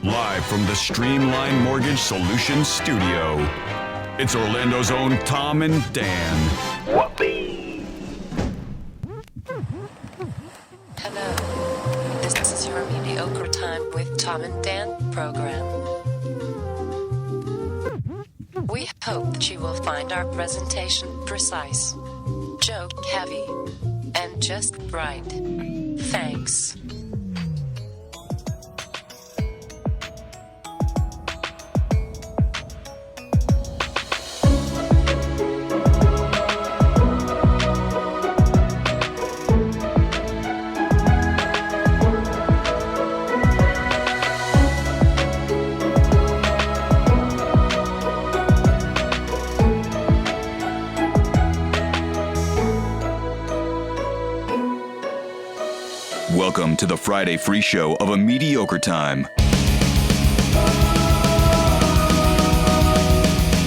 Live from the Streamline Mortgage Solutions studio, it's Orlando's own Tom and Dan. Hello, this is your Mediocre Time with Tom and Dan program. We hope that you will find our presentation precise, joke heavy, and just right. Thanks. Welcome to the Friday free show of A Mediocre Time.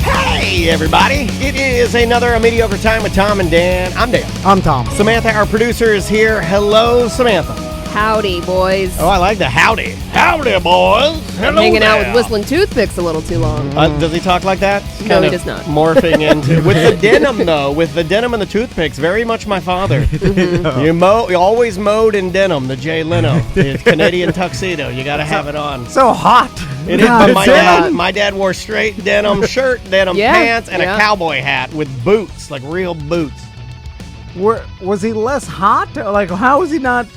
Hey, everybody. It is another A Mediocre Time with Tom and Dan. I'm Dan. I'm Tom. Samantha, our producer, is here. Hello, Samantha. Howdy, boys. Oh, I like the howdy. Howdy, boys. Hello Hanging there. out with Whistling Toothpicks a little too long. Does he talk like that? No, Kind he of does not. Morphing into with the denim though, with the denim and the toothpicks. Very much my father. You always mowed in denim. The Jay Leno, the Canadian tuxedo. You got to have it on. So hot. It is. But my dad wore straight denim shirt, denim pants, and a cowboy hat with boots, like real boots. Was he less hot? Like, how was he not?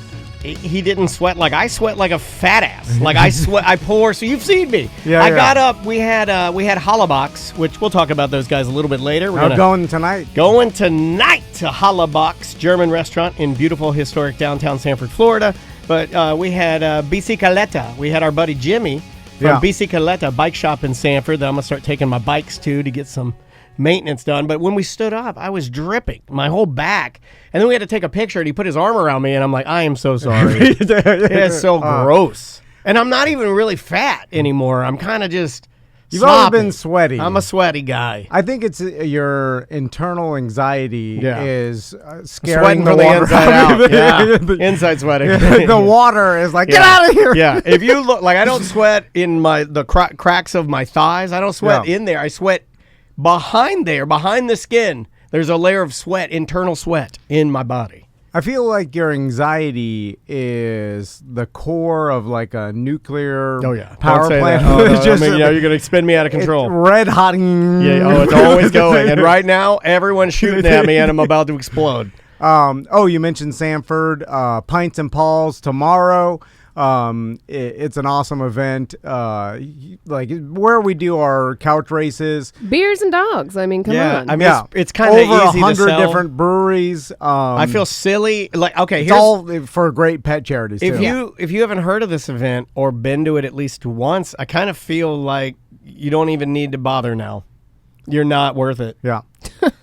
He didn't sweat like I sweat like a fat ass. Like I sweat, I pour. So you've seen me. Yeah, I got up. We had Hollabox, which we'll talk about those guys a little bit later. We're going tonight. Going tonight to Hollabox German restaurant in beautiful historic downtown Sanford, Florida. But we had Bicicleta. We had our buddy Jimmy from Bicicleta bike shop in Sanford that I'm gonna start taking my bikes to get some maintenance done. But when we stood up, I was dripping my whole back, and then we had to take a picture, and he put his arm around me, and I'm like, I am so sorry. It's so gross. And I'm not even really fat anymore. I'm kind of just You've sloppy. always been sweaty. I'm a sweaty guy. I think it's your internal anxiety is scaring Sweating the from the water inside out. Yeah. Inside sweating. The water is like, get out of here. Yeah. If you look, like, I don't sweat in the cracks of my thighs. I don't sweat in there. I sweat behind the skin. There's a layer of sweat, internal sweat in my body. I feel like your anxiety is the core of like a nuclear power plant. It's just, you're going to spin me out of control. Red hot. Yeah, it's always going. And right now, everyone's shooting at me, and I'm about to explode. You mentioned Sanford. Pints and Paws tomorrow. It's an awesome event. Like where we do our couch races. Beers and dogs. I mean, come on. I mean, it's kind of over easy 100 to sell. different breweries. I feel silly. Like, okay, it's all for great pet charities. If you haven't heard of this event or been to it at least once, I kind of feel like you don't even need to bother now. You're not worth it. Yeah.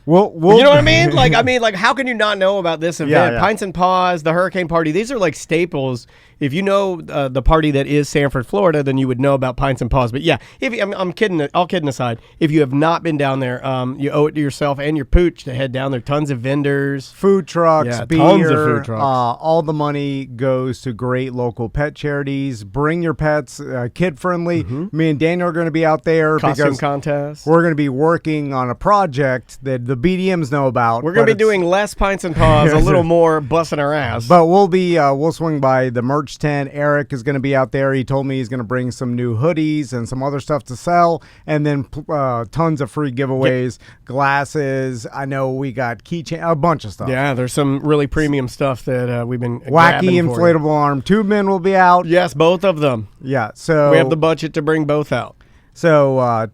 We'll you know what I mean? Like, how can you not know about this event? Yeah. Pints and Paws, the Hurricane Party, these are like staples. If you know the party that is Sanford, Florida, then you would know about Pints and Paws. But yeah, I'm kidding. All kidding aside, if you have not been down there, you owe it to yourself and your pooch to head down there. Tons of vendors, food trucks, beer. Tons of food trucks. All the money goes to great local pet charities. Bring your pets, kid friendly. Me and Daniel are going to be out there costume contest. We're going to be working on a project that the BDMs know about. We're going to be doing less Pints and Paws, a little more busting our ass. But we'll swing by the merch tent. Eric is going to be out there. He told me he's going to bring some new hoodies and some other stuff to sell, and then tons of free giveaways, glasses. I know we got keychain, a bunch of stuff. Yeah, there's some really premium stuff that we've been wacky inflatable arm tube men will be out. Yes, both of them. Yeah, so we have the budget to bring both out. So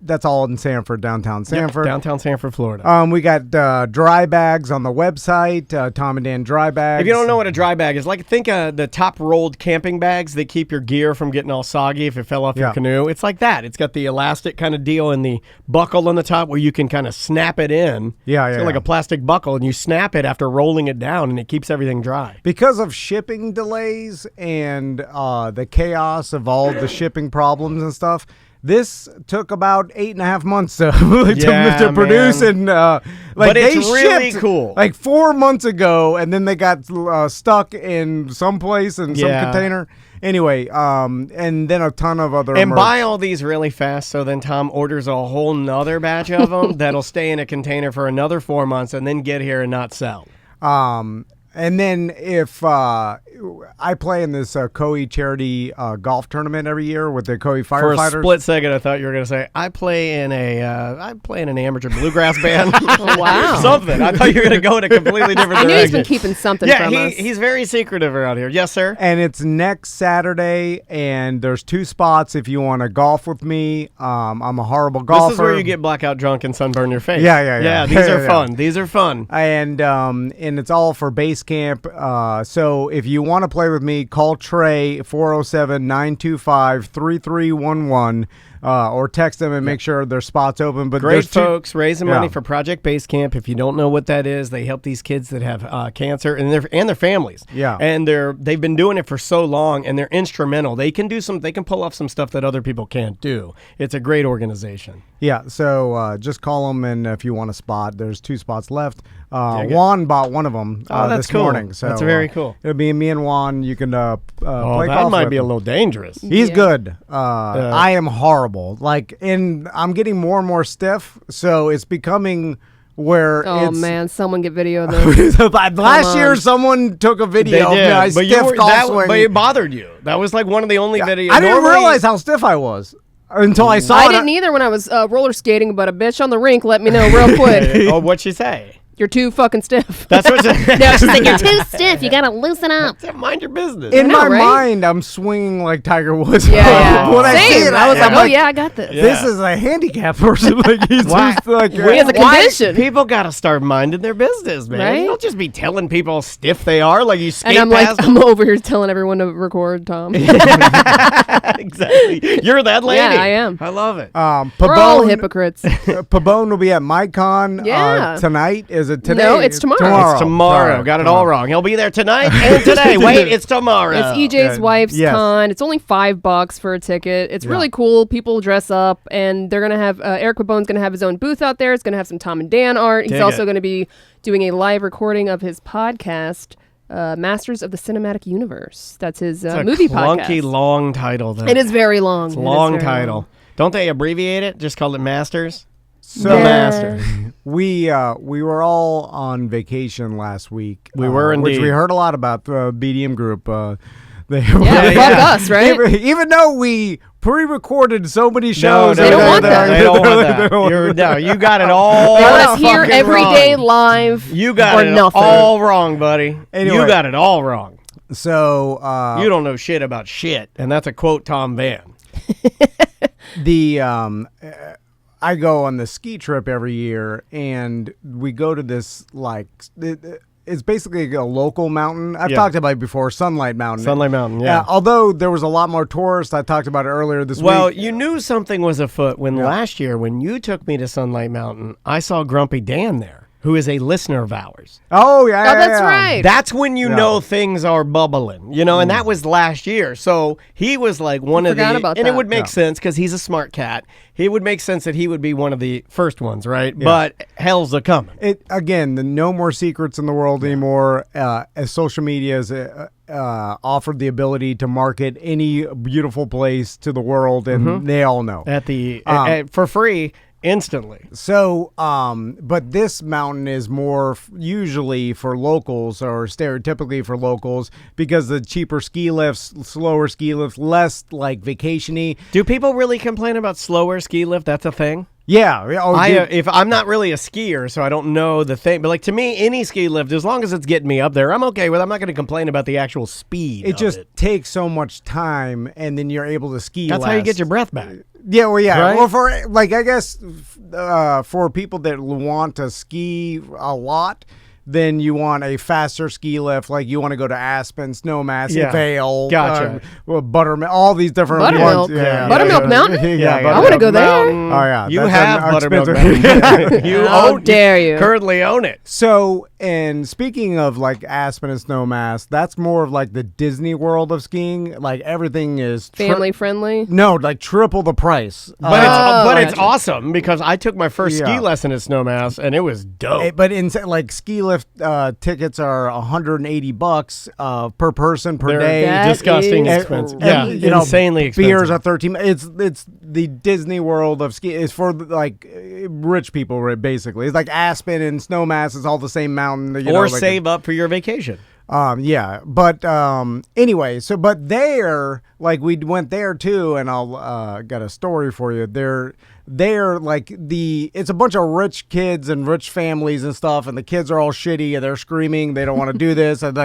that's all in Sanford, downtown Sanford. Downtown Sanford, Florida. We got dry bags on the website, Tom and Dan dry bags. If you don't know what a dry bag is, like, think the top rolled camping bags that keep your gear from getting all soggy if it fell off your canoe. It's like that. It's got the elastic kind of deal and the buckle on the top where you can kind of snap it in. It's like a plastic buckle, and you snap it after rolling it down, and it keeps everything dry. Because of shipping delays and the chaos of all the shipping problems and stuff, This took about 8.5 months to produce, man. and But they it's really shipped, cool. like 4 months ago, and then they got stuck in some place in some container. Anyway, and then a ton of other And merch. buy all these really fast, so then Tom orders a whole nother batch of them that'll stay in a container for another 4 months and then get here and not sell. And then if I play in this Coe charity golf tournament every year with the Coe firefighters. For a split second, I thought you were going to say, I play in an amateur bluegrass band. Wow. Something. I thought you were going to go in a completely different I knew direction. he's been keeping something Yeah, from us. he's very secretive around here. Yes, sir. And it's next Saturday, and there's 2 spots if you want to golf with me. I'm a horrible golfer. This is where you get blackout drunk and sunburn your face. Yeah. Yeah, these are fun. These are fun. And it's all for base camp. So if you want to play with me, call Trey 407-925-3311 or text them and make sure their spot's open. But Great there's folks raising money Yeah. for Project Base Camp. If you don't know what that is, they help these kids that have cancer and their families. Yeah. And they've been doing it for so long, and they're instrumental. They can pull off some stuff that other people can't do. It's a great organization. Yeah, so just call them, and if you want a spot, there's 2 spots left. Juan bought one of them that's this cool. morning. So That's very cool. It'll be me and Juan. You can play That golf might with be a him. little dangerous. He's good. I am horrible. I'm getting more and more stiff, so it's becoming where Oh it's... man, someone get video of this. Last year, someone took a video of me. I but stiff golf swing. but it bothered you. That was like one of the only videos. I didn't Normally- realize how stiff I was until I saw I it. didn't either when I was roller skating, but a bitch on the rink let me know real quick. Oh, what'd she say? You're too fucking stiff. That's what she No, she's like, you're too stiff. You gotta loosen up. Mind your business. In know, my right? mind, I'm swinging like Tiger Woods. Yeah. When I see Same. it, I was I'm like, oh yeah, I got this. This is a handicap person. Like he's Why? just like He has a condition. People got to start minding their business, man. Right? You don't just be telling people how stiff they are like you skate And I'm like, past I'm over here telling everyone to record, Tom. them. Exactly. You're that lady. Yeah, I am. I love it. We're all Pabon, hypocrites. Pabon will be at MyCon Yeah. tonight. Is it today? No, it's tomorrow. It's tomorrow. Got it all wrong. He'll be there tonight and today. Wait, it's tomorrow. It's EJ's wife's Yes. con. It's only $5 for a ticket. It's really cool. People dress up, and they're gonna have Eric Pabone's gonna have his own booth out there. It's gonna have some Tom and Dan art. He's Dig also it. gonna be doing a live recording of his podcast, Masters of the Cinematic Universe. That's his It's a movie clunky, podcast. long title, though. It is very long. It's a long title. Don't they abbreviate it? Just call it Masters? So The Master. we were all on vacation last week. We were which indeed. we heard a lot about the BDM group. They Yeah, fuck us, right? Even though we pre-recorded so many shows, They don't want that. They don't want that. You got it all They want us here fucking every wrong. day live. You got or it nothing. all wrong, buddy. Anyway. You got it all wrong. So You don't know shit about shit, and that's a quote Tom Van. I go on the ski trip every year, and we go to this it's basically a local mountain. I've talked about it before, Sunlight Mountain. Sunlight Mountain, yeah. Although there was a lot more tourists, I talked about it earlier this Well, week. you knew something was afoot when last year, when you took me to Sunlight Mountain, I saw Grumpy Dan there, who is a listener of ours. Oh, yeah. Oh, that's right. That's when you know things are bubbling, and that was last year. So he was like one of the, forgot about and it that. would make sense because he's a smart cat. It would make sense that he would be one of the first ones, right? But hell's a coming. Again, no more secrets in the world anymore. As social media has offered the ability to market any beautiful place to the world, and they all know. For free. Instantly. So, but this mountain is more usually for locals, or stereotypically for locals, because the cheaper ski lifts, slower ski lifts, less like vacation-y. Do people really complain about slower ski lift? That's a thing? Yeah. If I'm not really a skier, so I don't know the thing. But like to me, any ski lift, as long as it's getting me up there, I'm okay with it. I'm not going to complain about the actual speed. It just takes so much time, and then you're able to ski That's less. how you get your breath back. Yeah, well, yeah. Right? Well, for I guess for people that want to ski a lot, then you want a faster ski lift. Like you want to go to Aspen, Snowmass, Yeah. Vail, Gotcha. Buttermilk, all these different Buttermilk. ones. Yeah. Buttermilk Mountain? Yeah, I want to go there. Mountain. Oh, yeah. You That's have an Buttermilk expensive- Mountain. You How dare you. currently own it. So, and speaking of like Aspen and Snowmass, that's more of like the Disney World of skiing. Like everything is Family friendly. No, like triple the price. But it's gotcha. awesome because I took my first ski Yeah. lesson at Snowmass and it was dope. But in like ski lift tickets are $180 per person per They're day. That disgusting is expensive. crazy. Yeah, You know, insanely expensive. Beers are 13. It's the Disney World of ski. It's for like rich people, right, basically. It's like Aspen and Snowmass is all the same mountain. You know, or like save up for your vacation. Yeah, but anyway, so but there, like we went there too, and I'll got a story for you. They're like it's a bunch of rich kids and rich families and stuff, and the kids are all shitty and they're screaming they don't want to do this, and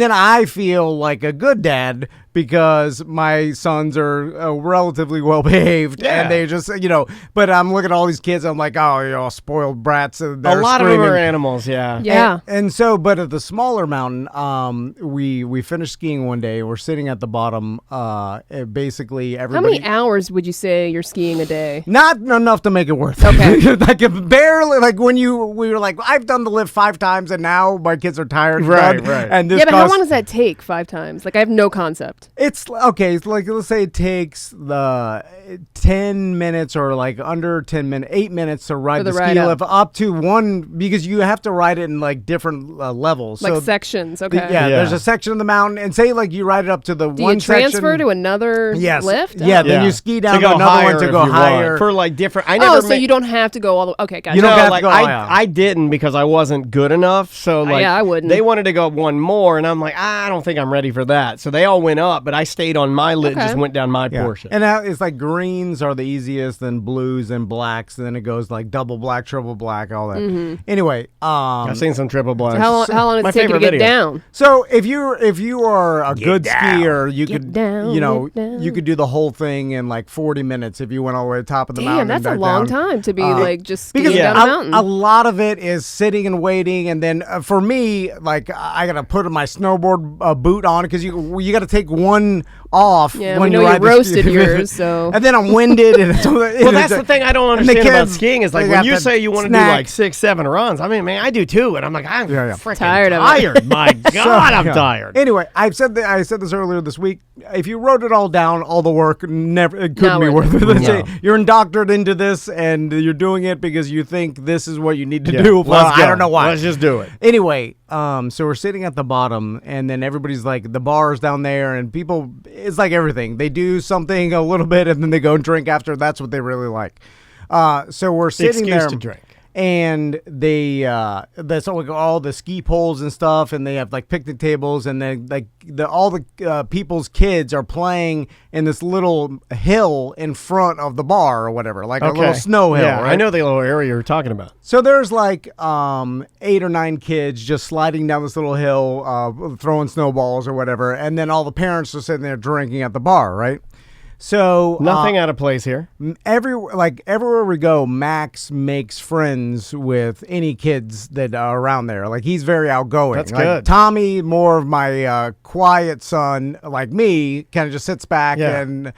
then I feel like a good dad because my sons are relatively well behaved and they just but I'm looking at all these kids, I'm like, oh, spoiled brats. And A lot of screaming. them are animals, yeah. Yeah. And so, but at the smaller mountain, we finished skiing one day. We're sitting at the bottom. Basically, How everybody. many hours would you say you're skiing a day? Not enough to make it worth it. Okay. Like barely. Like when we were like, I've done the lift 5 times, and now my kids are tired. Right, done, right. And this Yeah, but how costs- long does that take 5 times? Like, I have no concept. It's okay. It's like let's say it takes the 10 minutes or like under 10 minutes, 8 minutes to ride For the the ride ski up. lift up to one because you have to ride it in like different levels. Like so sections, okay. Yeah, Yeah. there's a section of the mountain, and say like you ride it up to the Do one you transfer section. to another Yes. lift? Yeah, Oh. then you ski down to go another higher one to if go you higher. want. For like different. I Oh, never so you don't have to go all the... Okay, gotcha. You don't No, have to like go- oh, yeah. I didn't because I wasn't good enough. So like, yeah, I wouldn't. They wanted to go one more, and I'm like, I don't think I'm ready for that. So they all went up, but I stayed on my lit, Okay. just went down my Yeah. portion. And now it's like greens are the easiest, then blues and blacks, and then it goes like double black, triple black, all that. Anyway, I've seen some triple blacks. How long does My it take you to favorite get video. down? so if you are a good skier, you Get could down, get down. you could do the whole thing in like 40 minutes if you went all the way to the top of the mountain. Damn, and that's a back long down. time to be like just skiing Because down a mountain. a lot of it is sitting and waiting, and then for me, like I gotta put my snowboard boot on because you got to take one off Yeah, when we know you you ride the roasted ski. yours, so- and then I'm winded. And Well, that's the thing I don't and the understand about kids, skiing is like they when got you the say you want to do snack. like 6, 7 runs. I mean, man, I do too, and I'm like, I'm Yeah. freaking Tired of it. tired. My God, I'm Yeah. tired. Anyway, I said this earlier this week. If you wrote it all down, all the work it couldn't Not be worth worth it. it. No. You're indoctrinated into this, and you're doing it because you think this is what you need to Yeah. do. Well, Let's I go. don't know why. Let's just do it. Anyway, so we're sitting at the bottom, and then everybody's like, the bar's down there, and people, it's like everything. They do something a little bit, and then they go and drink after. That's what they really like. So we're sitting excuse there. to drink. And that's all the ski poles and stuff, and they have like picnic tables, and then like all the people's kids are playing in this little hill in front of the bar or whatever, like a little snow hill. Yeah, right? I know the little area you're talking about. So there's like 8 or 9 kids just sliding down this little hill, throwing snowballs or whatever, and then all the parents are sitting there drinking at the bar, right? So Nothing out of place here. everywhere we go, Max makes friends with any kids that are around there. Like he's very outgoing. That's like, good. Tommy, more of my quiet son, like me, kind of just sits back Yeah. and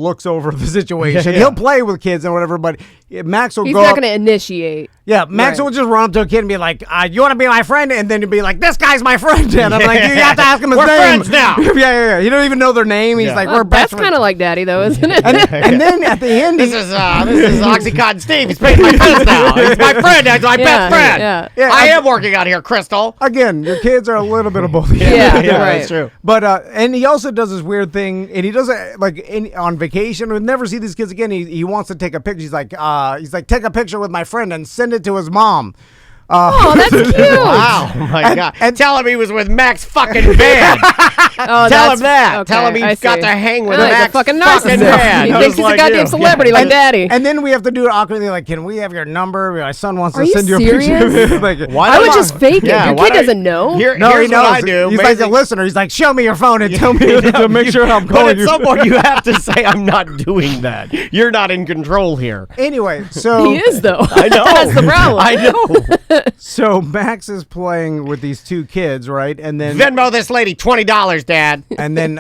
looks over the situation. Yeah. He'll play with kids and whatever, but Max will He's go not up. going to initiate. Yeah, Max Right. will just run up to a kid and be like, "You want to be my friend?" And then he'll be like, "This guy's my friend." And I'm like, "You have to ask him his We're name." friends now. yeah. You don't even know their name. He's Yeah. like, Well, "We're best that's kind of like Daddy, though, isn't it? And then at the end, This is Oxycontin Steve. He's paying my bills now. He's my friend. He's my best friend. Yeah. Yeah, I am working out here, Crystal. again, your kids are a little bit of both. Yeah, right. That's true. But and he also does this weird thing, and he does it like on vacation. We'll never see these kids again. He wants to take a picture. He's like, take a picture with my friend and send it to his mom. Oh, that's cute. Wow, oh my God. and- Tell him he was with Max fucking Van. Oh, Tell him that. okay, Tell him I he's got see. to hang with Oh, an he's a ex fucking fucking narcissist. dad. He Just thinks he's a like goddamn you. celebrity like Daddy. And then we have to do it awkwardly, like, can we have your number? My son wants Are to you send you a serious? picture. Like, Why I don't would you- just fake it. Yeah, Your why kid don't- doesn't know. Here- no, here's he knows. what I do. He's Amazing- like a listener. He's like, show me your phone and tell me to make sure I'm But calling at you. some point, you have to say, I'm not doing that. You're not in control here. Anyway, so He is though. I know. That's the problem. I know. so Max is playing with these two kids, right? And then Venmo this lady $20, Dad. and then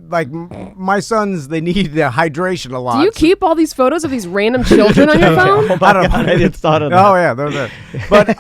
like my sons, they need hydration a lot. Do you keep all these photos of these random children on your phone? I don't know. I just thought of that. Oh yeah, they're there. But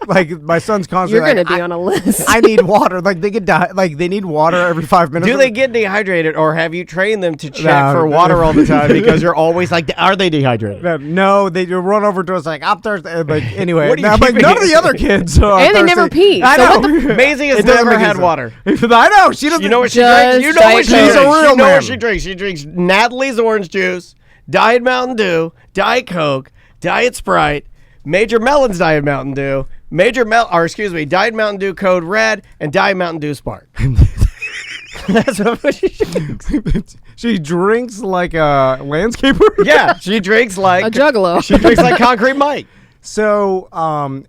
like my son's constantly You're gonna like, be on a list. I need water. Like they get they need water every 5 minutes. Do they get dehydrated, or have you trained them to check No. for water all the time because you're always like, are they dehydrated? No, they run over to us like, I'm thirsty. Like anyway, What are you I'm like, keeping none of it? the other kids are And they thirsty. never pee. I So know. what Maisie has It doesn't never make any had sense. water. I know she doesn't. You know what she Just drinks? You know what she Diet drinks? Coke. She's a real You know man. what she drinks? She drinks Natalie's orange juice, Diet Mountain Dew, Diet Coke, Diet Sprite, Major Melon's Diet Mountain Dew, Diet Mountain Dew Code Red, and Diet Mountain Dew Spark. That's what she drinks. She drinks like a landscaper. Yeah, she drinks like a juggalo. She drinks like Concrete Mike. So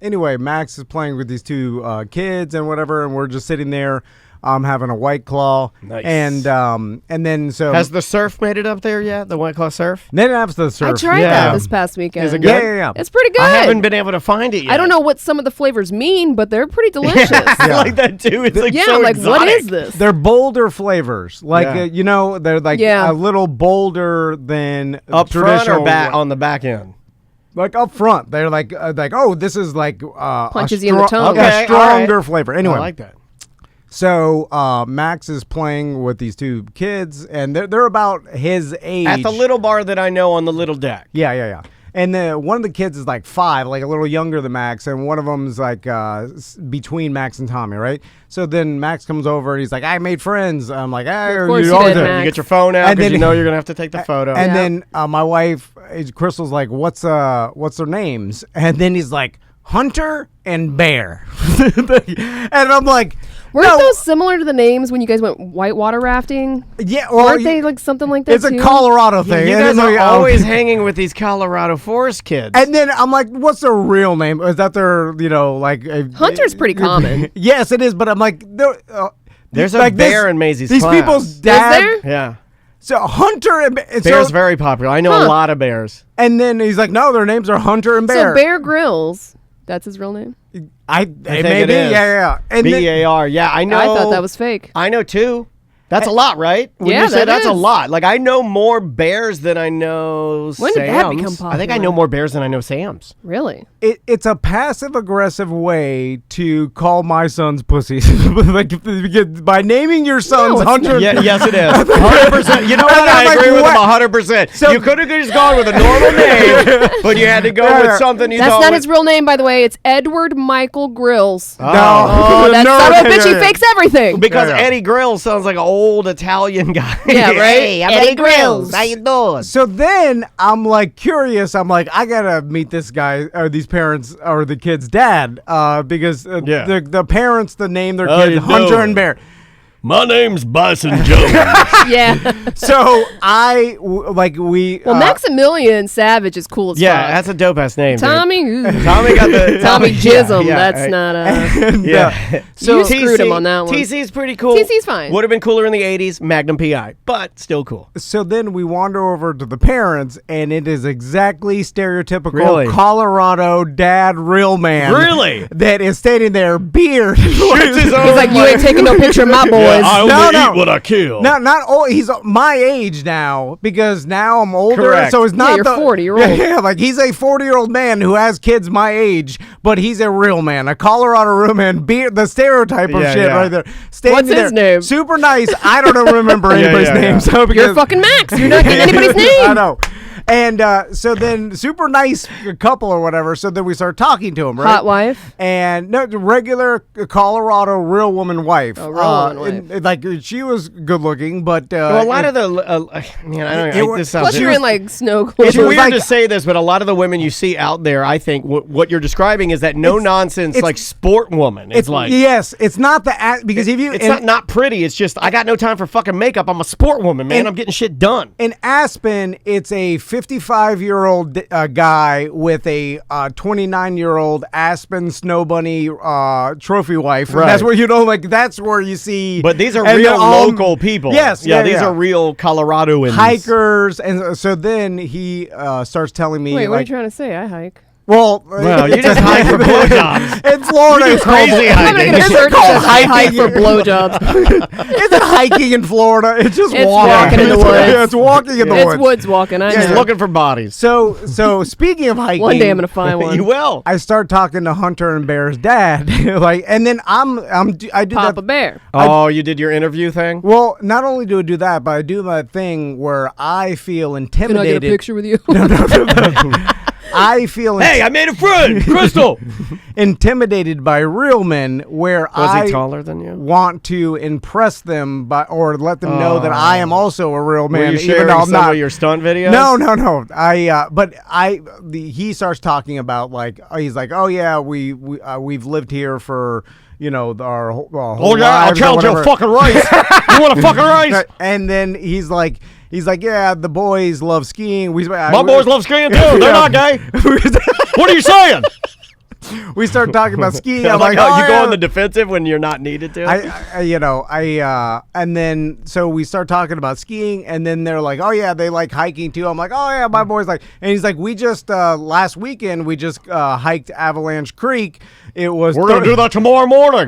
anyway, Max is playing with these two kids and whatever, and we're just sitting there, having a White Claw. Nice. And then so Has the surf made it up there yet? The White Claw surf? then after the I surf. tried Yeah. that this past weekend. Is it good? Yeah. It's pretty good. I haven't been able to find it yet. I don't know what some of the flavors mean, but they're pretty delicious. I like that too. It's like Yeah, so I'm like, what exotic. is this? They're bolder flavors, like Yeah. they're like Yeah. a little bolder than Up front traditional or back on the back end? Like up front, they're like oh, this is like Punches you in the tongue. Okay, a stronger all right. flavor. Anyway, I like that. so Max is playing with these two kids, and they're about his age. At the little bar that I know on the little deck. Yeah. And one of the kids is like 5, like a little younger than Max, and one of them's like between Max and Tommy, right? So then Max comes over and he's like, "I made friends." I'm like, "Hey, Of course you you always did, do." Max. You get your phone out And because then- you know you're gonna have to take the photo. And Yeah. then my wife, Crystal's like, "What's their names?" And then he's like, "Hunter and Bear." And I'm like, Weren't no, those similar to the names when you guys went whitewater rafting? yeah, well, Weren't they like something like that it's too? a Colorado thing. you And guys then are we- always hanging with these Colorado forest kids. And then I'm like, "What's their real name? Is that their, like Hunter's pretty common. Yes, it is. But I'm like, There's a like bear in Maisie's These class. people's dad. there? Yeah. So Hunter and and Bear's so, very popular. I know a Huh. lot of bears. and then he's like, "No, their names are Hunter and Bear." So Bear Grylls, that's his real name? I think maybe, it is. yeah. And then, B-A-R. Yeah, I know. I thought that was fake. I know two. That's a lot, right? When Yeah, you say that that's a is. lot. Like I know more bears than I know When did that become Sams. I think I popular? know more bears than I know Sams. Really? it's a passive aggressive way to call my sons pussies, like by naming your sons it's Hunter. Yeah, yes, it is. 100%. You know what? And I'm I agree like, with what? him 100%. So- You could have just gone with a normal name, but you had to go Yeah. with something you That's thought not was his real name, by the way. It's Edward Michael Grills. No, Oh, that no, son of a yeah, bitch, he yeah. fakes everything. because Yeah. Eddie Grills sounds like an old Italian guy. Yeah, right? Hey, I'm Eddie Eddie Grills. Grills. How you doing? So then I'm like curious. I'm like, I gotta meet this guy or these parents or the kid's dad, because Yeah. the parents name their How kid you Hunter doing? and Bear. My name's Bison Jones. Yeah. So we Well, Maximilian Savage is cool as Yeah, fuck. that's a dope ass name. dude. Tommy. Ooh. Tommy got the Tommy Jism. yeah, That's right. not a. and, Yeah. You screwed him on that one. TC's pretty cool. TC's fine. Would have been cooler in the 80s, Magnum PI, but still cool. So then we wander over to the parents, and it is exactly stereotypical Really? Colorado dad, real man. Really? That is standing there, beard. He's He's like, you ain't taking no picture of my boys. No. what I kill. Not old. He's my age now because now I'm older. Correct. So it's not you're the 40-year-old. Yeah, like he's a 40-year-old man who has kids my age, but he's a real man, a Colorado real man. Beard, the stereotype of Yeah, shit yeah. right there. Standing What's his there, name? Super nice. I don't remember anybody's yeah, name. yeah. So because You're fucking Max. You're not getting anybody's name. I know. And so then super nice couple or whatever. So then we start talking to him, right? Hot wife? And no, regular Colorado real woman wife. Oh, real woman wife. And, like she was good looking, but Well, a lot of the, man, I don't know. This sounds Plus you're in like snow clothes. It's weird to say this, but a lot of the women you see out there, I think what you're describing is that no-nonsense, like, sport woman. It's like... Yes, it's not the... Because if you... It's not pretty. It's just, I got no time for fucking makeup. I'm a sport woman, man. I'm getting shit done. In Aspen, it's a 55-year-old guy with a 29-year-old Aspen Snow Bunny trophy wife. Right. That's where, that's where you see... But these are real local people. Yes. Yeah, these are real Coloradoans. Hikers. And so then he starts telling me... Wait, what are you trying to say? I hike. Well, you just hike for blowjobs. In Florida, it's crazy I'm going to get a shirt that says I hike for blowjobs. It's hiking in Florida. It's just It's walking. walking in the woods. Yeah, it's walking in the woods. It's woods walking. I Just know. looking for bodies. So speaking of hiking, One day I'm going to find one. You will. I start talking to Hunter and Bear's dad, and then I do Papa that. Bear. Oh, you did your interview thing? Well, not only do I do that, but I do that thing where I feel Can intimidated. I get a picture with you? I feel Hey, I made a friend, Crystal. intimidated by real men, where Was he taller than you? want to impress them or let them know that I am also a real man, Were you even sharing though I'm some not. of your stunt videos? No. He starts talking about he's like, oh yeah, we've lived here for our whole Oh yeah, I'll lives or challenge your whatever. fucking rice. You want a fucking rice? And then he's like, yeah, the boys love skiing. My boys love skiing too. They're not gay. What are you saying? We start talking about skiing. I I'm like like, how oh, you go yeah. on the defensive when you're not needed to. And then so we start talking about skiing, and then they're like, oh yeah, they like hiking too. I'm like, oh yeah, my boys like, and he's like, we just last weekend we just hiked Avalanche Creek. It was We're gonna do that tomorrow morning.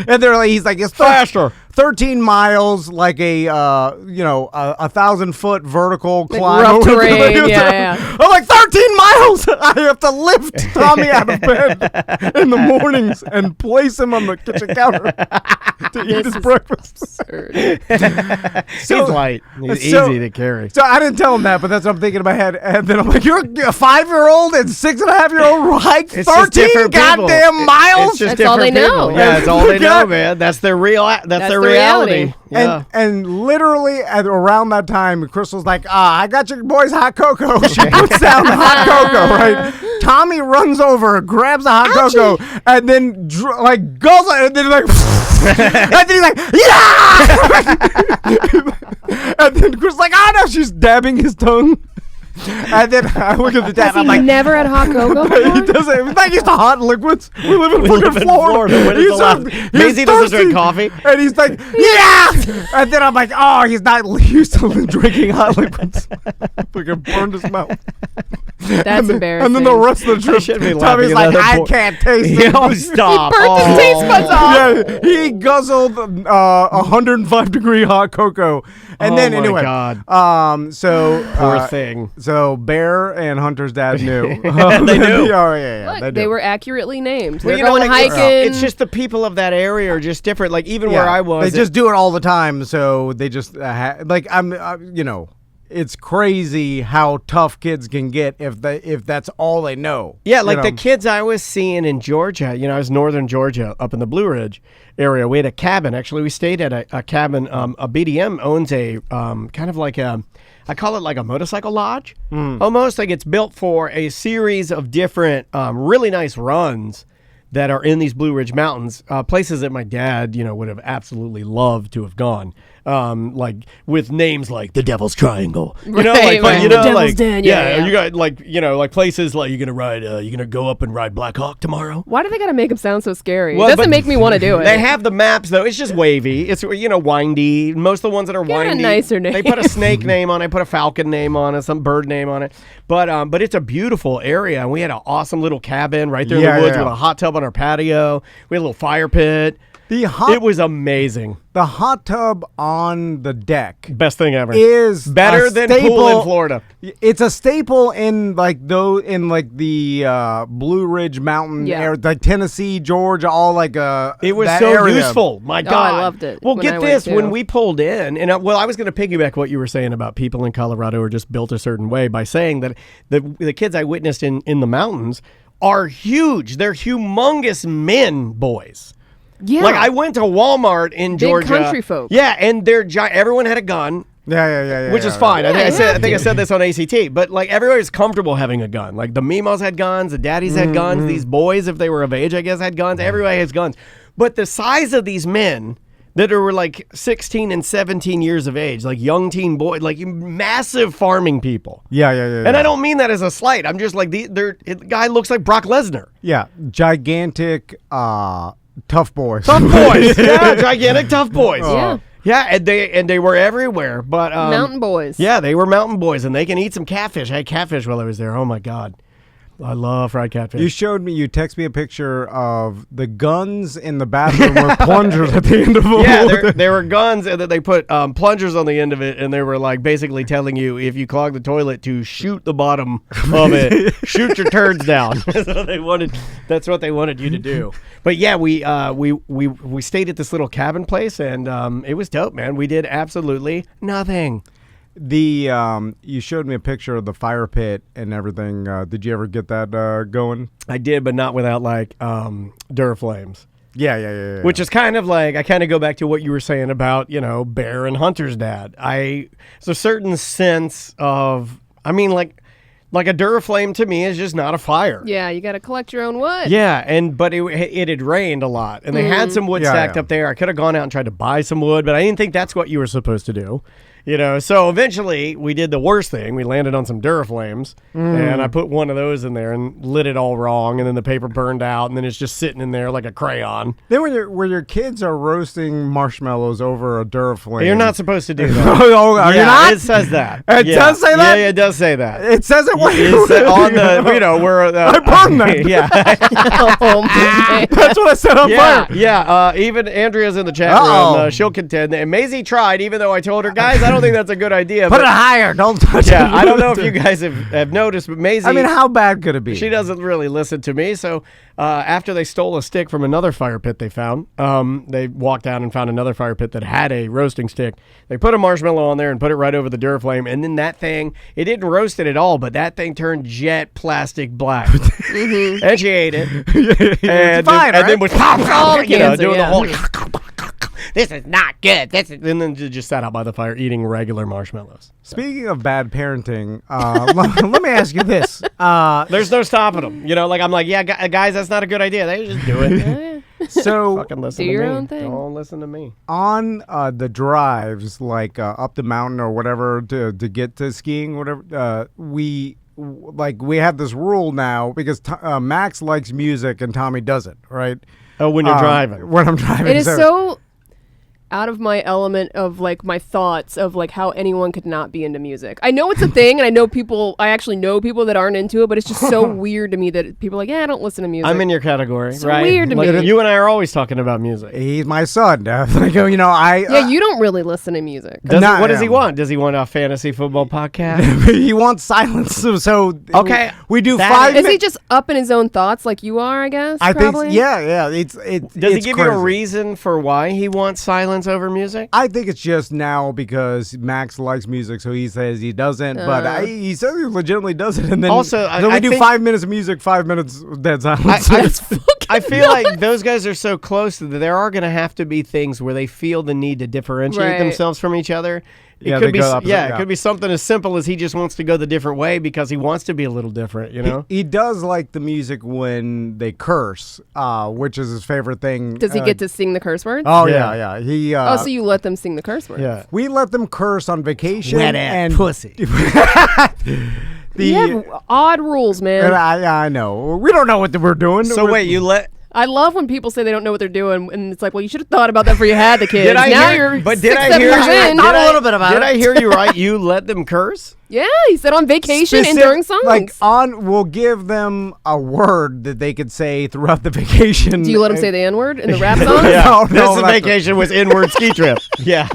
and they're like, he's like, it's Faster. 13 miles, like a 1,000-foot vertical Like climb. rough over terrain, yeah. I'm like, 13 miles! I have to lift Tommy out of bed in the mornings and place him on the kitchen counter to eat his breakfast. Absurd. He's light. He's so- easy to carry. So I didn't tell him that, but that's what I'm thinking in my head. And then I'm like, you're a 5-year-old and 6.5-year-old hike It's just 13 different people. goddamn miles? It's just That's all different they people. know. Yeah, it's all they know, God. man. That's their real. That's their the reality. reality. Yeah. And literally around that time, Crystal's like, I got your boys hot cocoa. She puts down the hot cocoa, right? Tommy runs over, grabs the hot cocoa, and then goes, and then like, and then he's like, yeah! And then Crystal's like, oh no, she's dabbing his tongue. And then I look at the dad, Has I'm he like, never had hot cocoa he before? doesn't. He's not used to hot liquids. We live in fucking Florida. When is the last- Maisie doesn't drink coffee. And he's like, yeah! And then I'm like, oh, he's not used to drinking hot liquids. Fucking burned his mouth. That's embarrassing. And then the rest of the trip, shouldn't be Tommy's laughing like, at that I poor- can't taste it. Oh, stop. Burnt his taste buds off. Yeah, he guzzled 105-degree hot cocoa. And Oh then my anyway, God. so Poor thing. So Bear and Hunter's dad knew. They knew. Oh yeah, Look, they they do. were accurately named. Well, They're you know, going like, hiking. It's just the people of that area are just different. Like even Yeah, where I was, they just do it all the time. So they just it's crazy how tough kids can get if that's all they know. Yeah, like you the know? kids I was seeing in Georgia. I was northern Georgia, up in the Blue Ridge area. We had a cabin. Actually, we stayed at a cabin. A BDM owns a kind of like I call it like a motorcycle lodge. Almost like it's built for a series of different really nice runs that are in these Blue Ridge Mountains, places that my dad, would have absolutely loved to have gone. Like with names like the Devil's Triangle, Right, like right. you The know, Devil's like Den, yeah. you got like places like you're gonna go up and ride Black Hawk tomorrow. Why do they got to make him sound so scary? Well, It doesn't but make me want to do it. They have the maps though. It's just wavy. It's windy. Most of the ones that are Get a windy, nicer name. they put a snake name on it, put a falcon name on it, some bird name on it. But it's a beautiful area, and we had an awesome little cabin right there in Yeah, the woods yeah. with a hot tub on our patio. We had a little fire pit. It was amazing. The hot tub on the deck Best thing ever. is Better than pool in Florida. It's a staple in the Blue Ridge Mountain area, like Tennessee, Georgia, all It was that so area. useful. My God, I loved it Well, when get I went this: too. when we pulled in, and I was going to piggyback what you were saying about people in Colorado are just built a certain way by saying that the kids I witnessed in the mountains are huge. They're humongous men, boys. Yeah. Like I went to Walmart in Georgia. country folk. Yeah, and they're everyone had a gun. Yeah. Which is fine. I think I said this on ACT, but like everybody's comfortable having a gun. Like the Mimos had guns, the daddies had guns, these boys, if they were of age, I guess, had guns. Everybody has guns. But the size of these men that were like 16 and 17 years of age, like young teen boys, like massive farming people. Yeah. And I don't mean that as a slight. I'm just like, the guy looks like Brock Lesnar. Yeah, gigantic, tough boys. Tough boys. Yeah, gigantic tough boys. Yeah. Yeah, and they were everywhere. But Mountain boys. Yeah, they were mountain boys, and they can eat some catfish. I had catfish while I was there. Oh my God, I love fried catfish. You texted me a picture of the guns in the bathroom were plungers at the end of them. Yeah, there were guns, and that they put plungers on the end of it, and they were like basically telling you if you clog the toilet to shoot the bottom of it, shoot your turds down. That's what they wanted you to do. But yeah, we stayed at this little cabin place, and it was dope, man. We did absolutely nothing. You showed me a picture of the fire pit and everything. Did you ever get that going? I did, but not without like Duraflames. Yeah. Which is kind of like, I kind of go back to what you were saying about, Bear and Hunter's dad. It's a certain sense of, like a Duraflame to me is just not a fire. Yeah, you got to collect your own wood. Yeah, but it had rained a lot, and they had some wood stacked up there. I could have gone out and tried to buy some wood, but I didn't think that's what you were supposed to do. So eventually we did the worst thing. We landed on some Duraflames, and I put one of those in there and lit it all wrong, and then the paper burned out, and then it's just sitting in there like a crayon. Then when your kids are roasting marshmallows over a Duraflame, You're not supposed to do that. Are you not? It says that. It does say that? Yeah, it does say that. It says it. It's on the, where I burned that. Yeah. Oh, man. That's what I set on fire. Yeah. Even Andrea's in the chat room. She'll contend. And Maisie tried, even though I told her, guys, I don't think that's a good idea. Put it higher. Don't touch it. Yeah, I don't know if you guys have noticed, but Maisie, how bad could it be? She doesn't really listen to me. So after they stole a stick from another fire pit they found, they walked out and found another fire pit that had a roasting stick. They put a marshmallow on there and put it right over the Duraflame, and then that thing, it didn't roast it at all, but that thing turned jet plastic black. And she ate it. And then was doing the whole this is not good. And then just sat out by the fire eating regular marshmallows. So. Speaking of bad parenting, let me ask you this. There's no stopping them. I'm like, yeah, guys, that's not a good idea. They just do it. So fucking listen do to your me. own thing. Don't listen to me. On the drives, like up the mountain or whatever to get to skiing, whatever, we have this rule now because Max likes music and Tommy doesn't, right? Oh, when you're driving. When I'm driving. It is so out of my element of like my thoughts of like how anyone could not be into music. I know it's a thing, and I actually know people that aren't into it, but it's just so weird to me that people are like, I don't listen to music. I'm in your category, so right? Weird to me. You and I are always talking about music. He's my son. You don't really listen to music. What does he want? Does he want a fantasy football podcast? He wants silence. So okay, we do that 5 Is he just up in his own thoughts like you are, I guess? I probably? think, yeah. Does he give you a reason for why he wants silence over music? I think it's just now because Max likes music, so he says he doesn't. But he says he legitimately does it. And then also, we do 5 minutes of music, 5 minutes dead silence. I feel like those guys are so close that there are going to have to be things where they feel the need to differentiate themselves from each other. It could be something as simple as he just wants to go the different way because he wants to be a little different, He does like the music when they curse, which is his favorite thing. Does he get to sing the curse words? Oh, yeah. He. So you let them sing the curse words? Yeah. We let them curse on vacation. Wet ass pussy. You have odd rules, man. I know. We don't know what we're doing. So wait, you let... I love when people say they don't know what they're doing, and it's like, well, you should have thought about that before you had the kids. Did I now hear? you're But 6, 7 years in. Thought a little bit about it. Did I hear you right? You let them curse? Yeah, he said on vacation and during songs. Like we'll give them a word that they could say throughout the vacation. Do you let them say the N-word in the rap songs? Yeah. No, this vacation was inward ski trip. Yeah.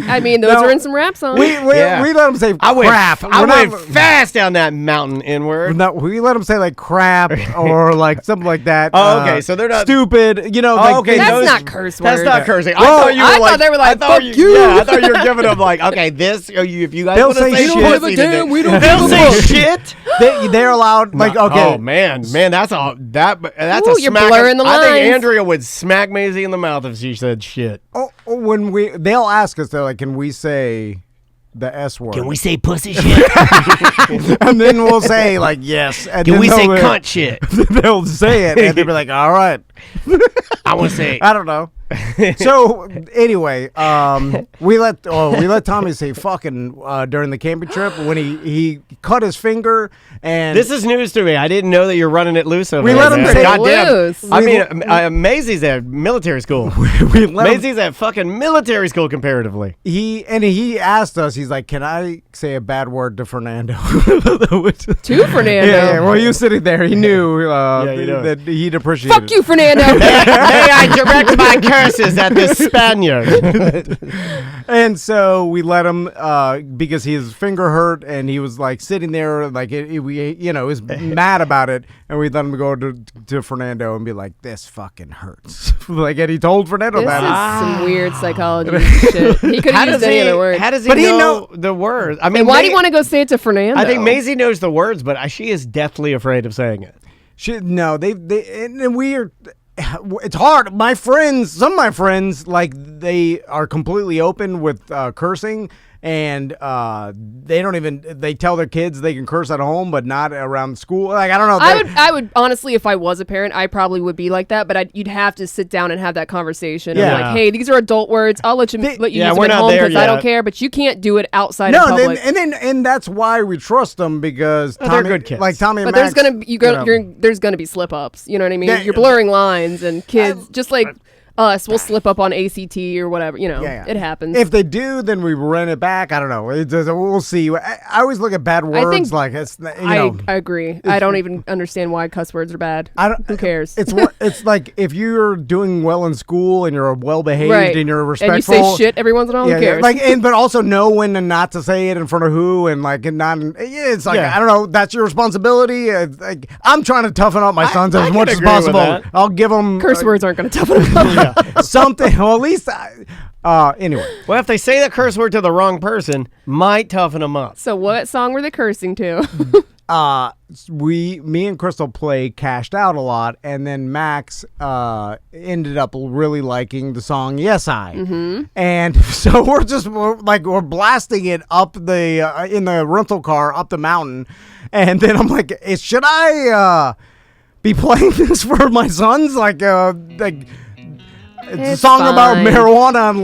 I mean, those are in some rap songs. We let them say crap. I went fast down that mountain inward. No, we let them say like crap or like something like that. Oh, okay, so they're not stupid. You know, like okay, that's not curse words. That's not cursing. Well, I thought they were like, fuck you. Yeah, I thought you were giving them like, okay, this. If you guys They'll want to say say shit. shit, We don't give a damn, we don't they'll give a say fuck. shit. they're allowed. Like okay, Oh man, that's a Ooh, a you're smack. blurring the I think lines. Andrea would smack Maisie in the mouth if she said shit. when they'll ask us, they're like, can we say the S word? Can we say pussy shit? And then we'll say like yes. And Can then we say they'll- cunt shit? They'll say it, and they'll be like, all right. I want to say. I don't know. So anyway, we let Tommy say fucking during the camping trip when he cut his finger, and This is news to me. I didn't know that you're running it loose over We there. let him man. say Goddamn. loose. I mean, Maisie's at military school. we let him, Maisie's at fucking military school comparatively. he asked us. He's like, "Can I say a bad word to Fernando?" To Fernando. Yeah. Well, he was sitting there. He knew you know. that he'd appreciate Fuck it. you, Fernando. May I direct my curses at this Spaniard? And so we let him because his finger hurt, and he was like sitting there, like he was mad about it, and we let him go to Fernando and be like, "This fucking hurts." Like, and he told Fernando This that. is some weird psychology shit. He could have used any other word. How does he But he know the words? I mean, And why do you want to go say it to Fernando? I think Maisie knows the words, but she is deathly afraid of saying it. And we are. It's hard. Some of my friends, like they are completely open with cursing, and they tell their kids they can curse at home, but not around school. Like I don't know. I would honestly, if I was a parent, I probably would be like that. But you'd have to sit down and have that conversation. Yeah. Of like, hey, these are adult words. I'll let you use we're them at not home there because I don't yet. care. But you can't do it outside of public. and that's why we trust them because they're Tommy, good kids. like Tommy and But there's Max, there's gonna be slip ups. You know what I mean? Yeah, You're blurring lines, and kids just like us will slip up on ACT or whatever. You know, Yeah. it happens. If they do, then we rent it back. I don't know. We'll see. I always look at bad words think like it's. I agree. I don't even understand why cuss words are bad. Who cares? It's like if you're doing well in school and you're well behaved right. and you're And respectful. you say shit every once in a while. Who cares? But also know when and not to say it in front of who and like and not. It's like Yeah. I don't know. That's your responsibility. Like I'm trying to toughen up my sons I as can much as agree with possible. that. I'll give them Curse words aren't going to toughen them up. something. Well, at least anyway. Well, if they say that curse word to the wrong person, might toughen them up. So what song were they cursing to? Me and Crystal played Cashed Out a lot, and then Max ended up really liking the song Yes I. Mm-hmm. And so we're blasting it up in the rental car up the mountain, and then I'm like, should I be playing this for my sons? It's a song about fine. marijuana and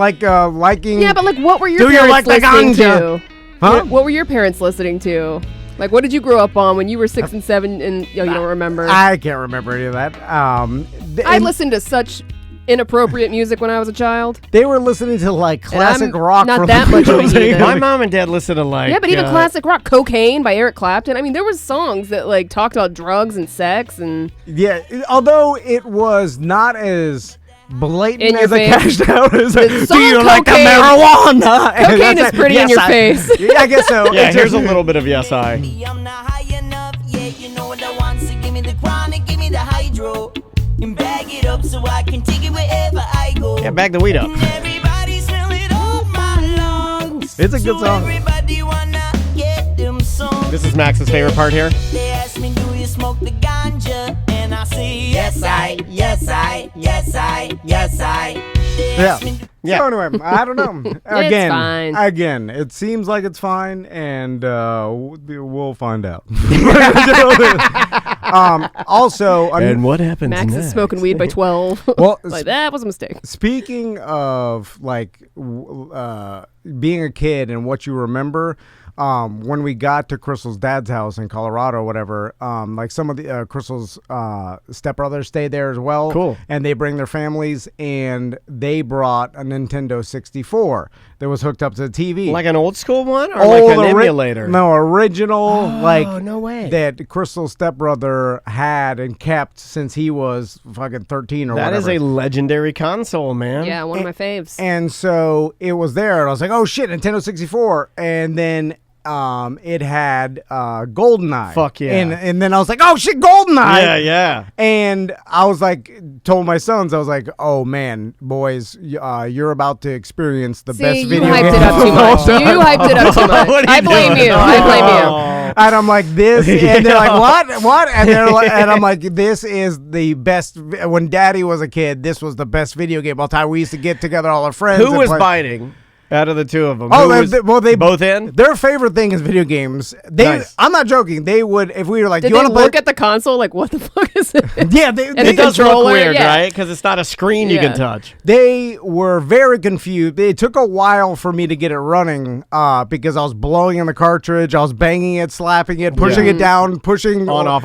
liking. Yeah, but like, what were your Do you parents like the listening ganja? to? Huh? What were your parents listening to? Like, what did you grow up on when you were 6 and 7 and you don't remember? I can't remember any of that. I listened to such inappropriate music when I was a child. They were listening to like classic I'm rock. not from that much of a the- heathen. My mom and dad listen to Yeah, but even classic rock, "Cocaine" by Eric Clapton. I mean, there was songs that like talked about drugs and sex and Yeah, although it was not as blatant In your as a face. Cashed Out as a, The song do you like the Cocaine- marijuana? And Cocaine that's is pretty in yes, your face. Yeah, I guess so. Yeah, It's here's a just- little bit of Yes I. I'm not high enough, yeah, you know what I want. So give me the chronic, give me the hydro, and bag it up so I can take it wherever I go. Yeah, bag the weed up. And everybody smell it off my lungs. It's a good So song. everybody wanna get them songs. This is Max's favorite part here. They ask me, do you smoke the ganja? And I say, yes, I, yes, I, yes, I, yes, I. They ask me, Yeah. So anyway, I don't know. fine. Again, it seems like it's fine, and we'll find out. Also, what happens Max is smoking weed by 12. Well, like that was a mistake. speaking of being a kid and what you remember, when we got to Crystal's dad's house in Colorado, or whatever, like some of the Crystal's stepbrothers stay there as well. Cool. And they bring their families, and they brought a Nintendo 64 that was hooked up to the TV. Like an old school one or like an emulator? No, original. No way. That Crystal's stepbrother had and kept since he was fucking 13 or whatever. That is a legendary console, man. Yeah, one of my faves. And so it was there, and I was like, oh shit, Nintendo 64. And then it had GoldenEye. Fuck yeah. And then I was like, oh shit, GoldenEye. Yeah, yeah. And I was like, told my sons, I was like, oh man, boys, you're about to experience the best video game. You hyped it up too much. You hyped it up too much. I blame you. I blame you. And I'm like, this, and they're like, what? And they're like, and I'm like, this is the best. When Daddy was a kid, this was the best video game all time. We used to get together, all our friends. Who was biting? Out of the two of them. Oh, they both in? Their favorite thing is video games. Nice. I'm not joking. They would, if we were like, Did you want they to look at the console like, what the fuck is it? Yeah, it does look weird, right? Because it's not a screen you can touch. They were very confused. It took a while for me to get it running because I was blowing in the cartridge. I was banging it, slapping it, pushing it down, pushing on off,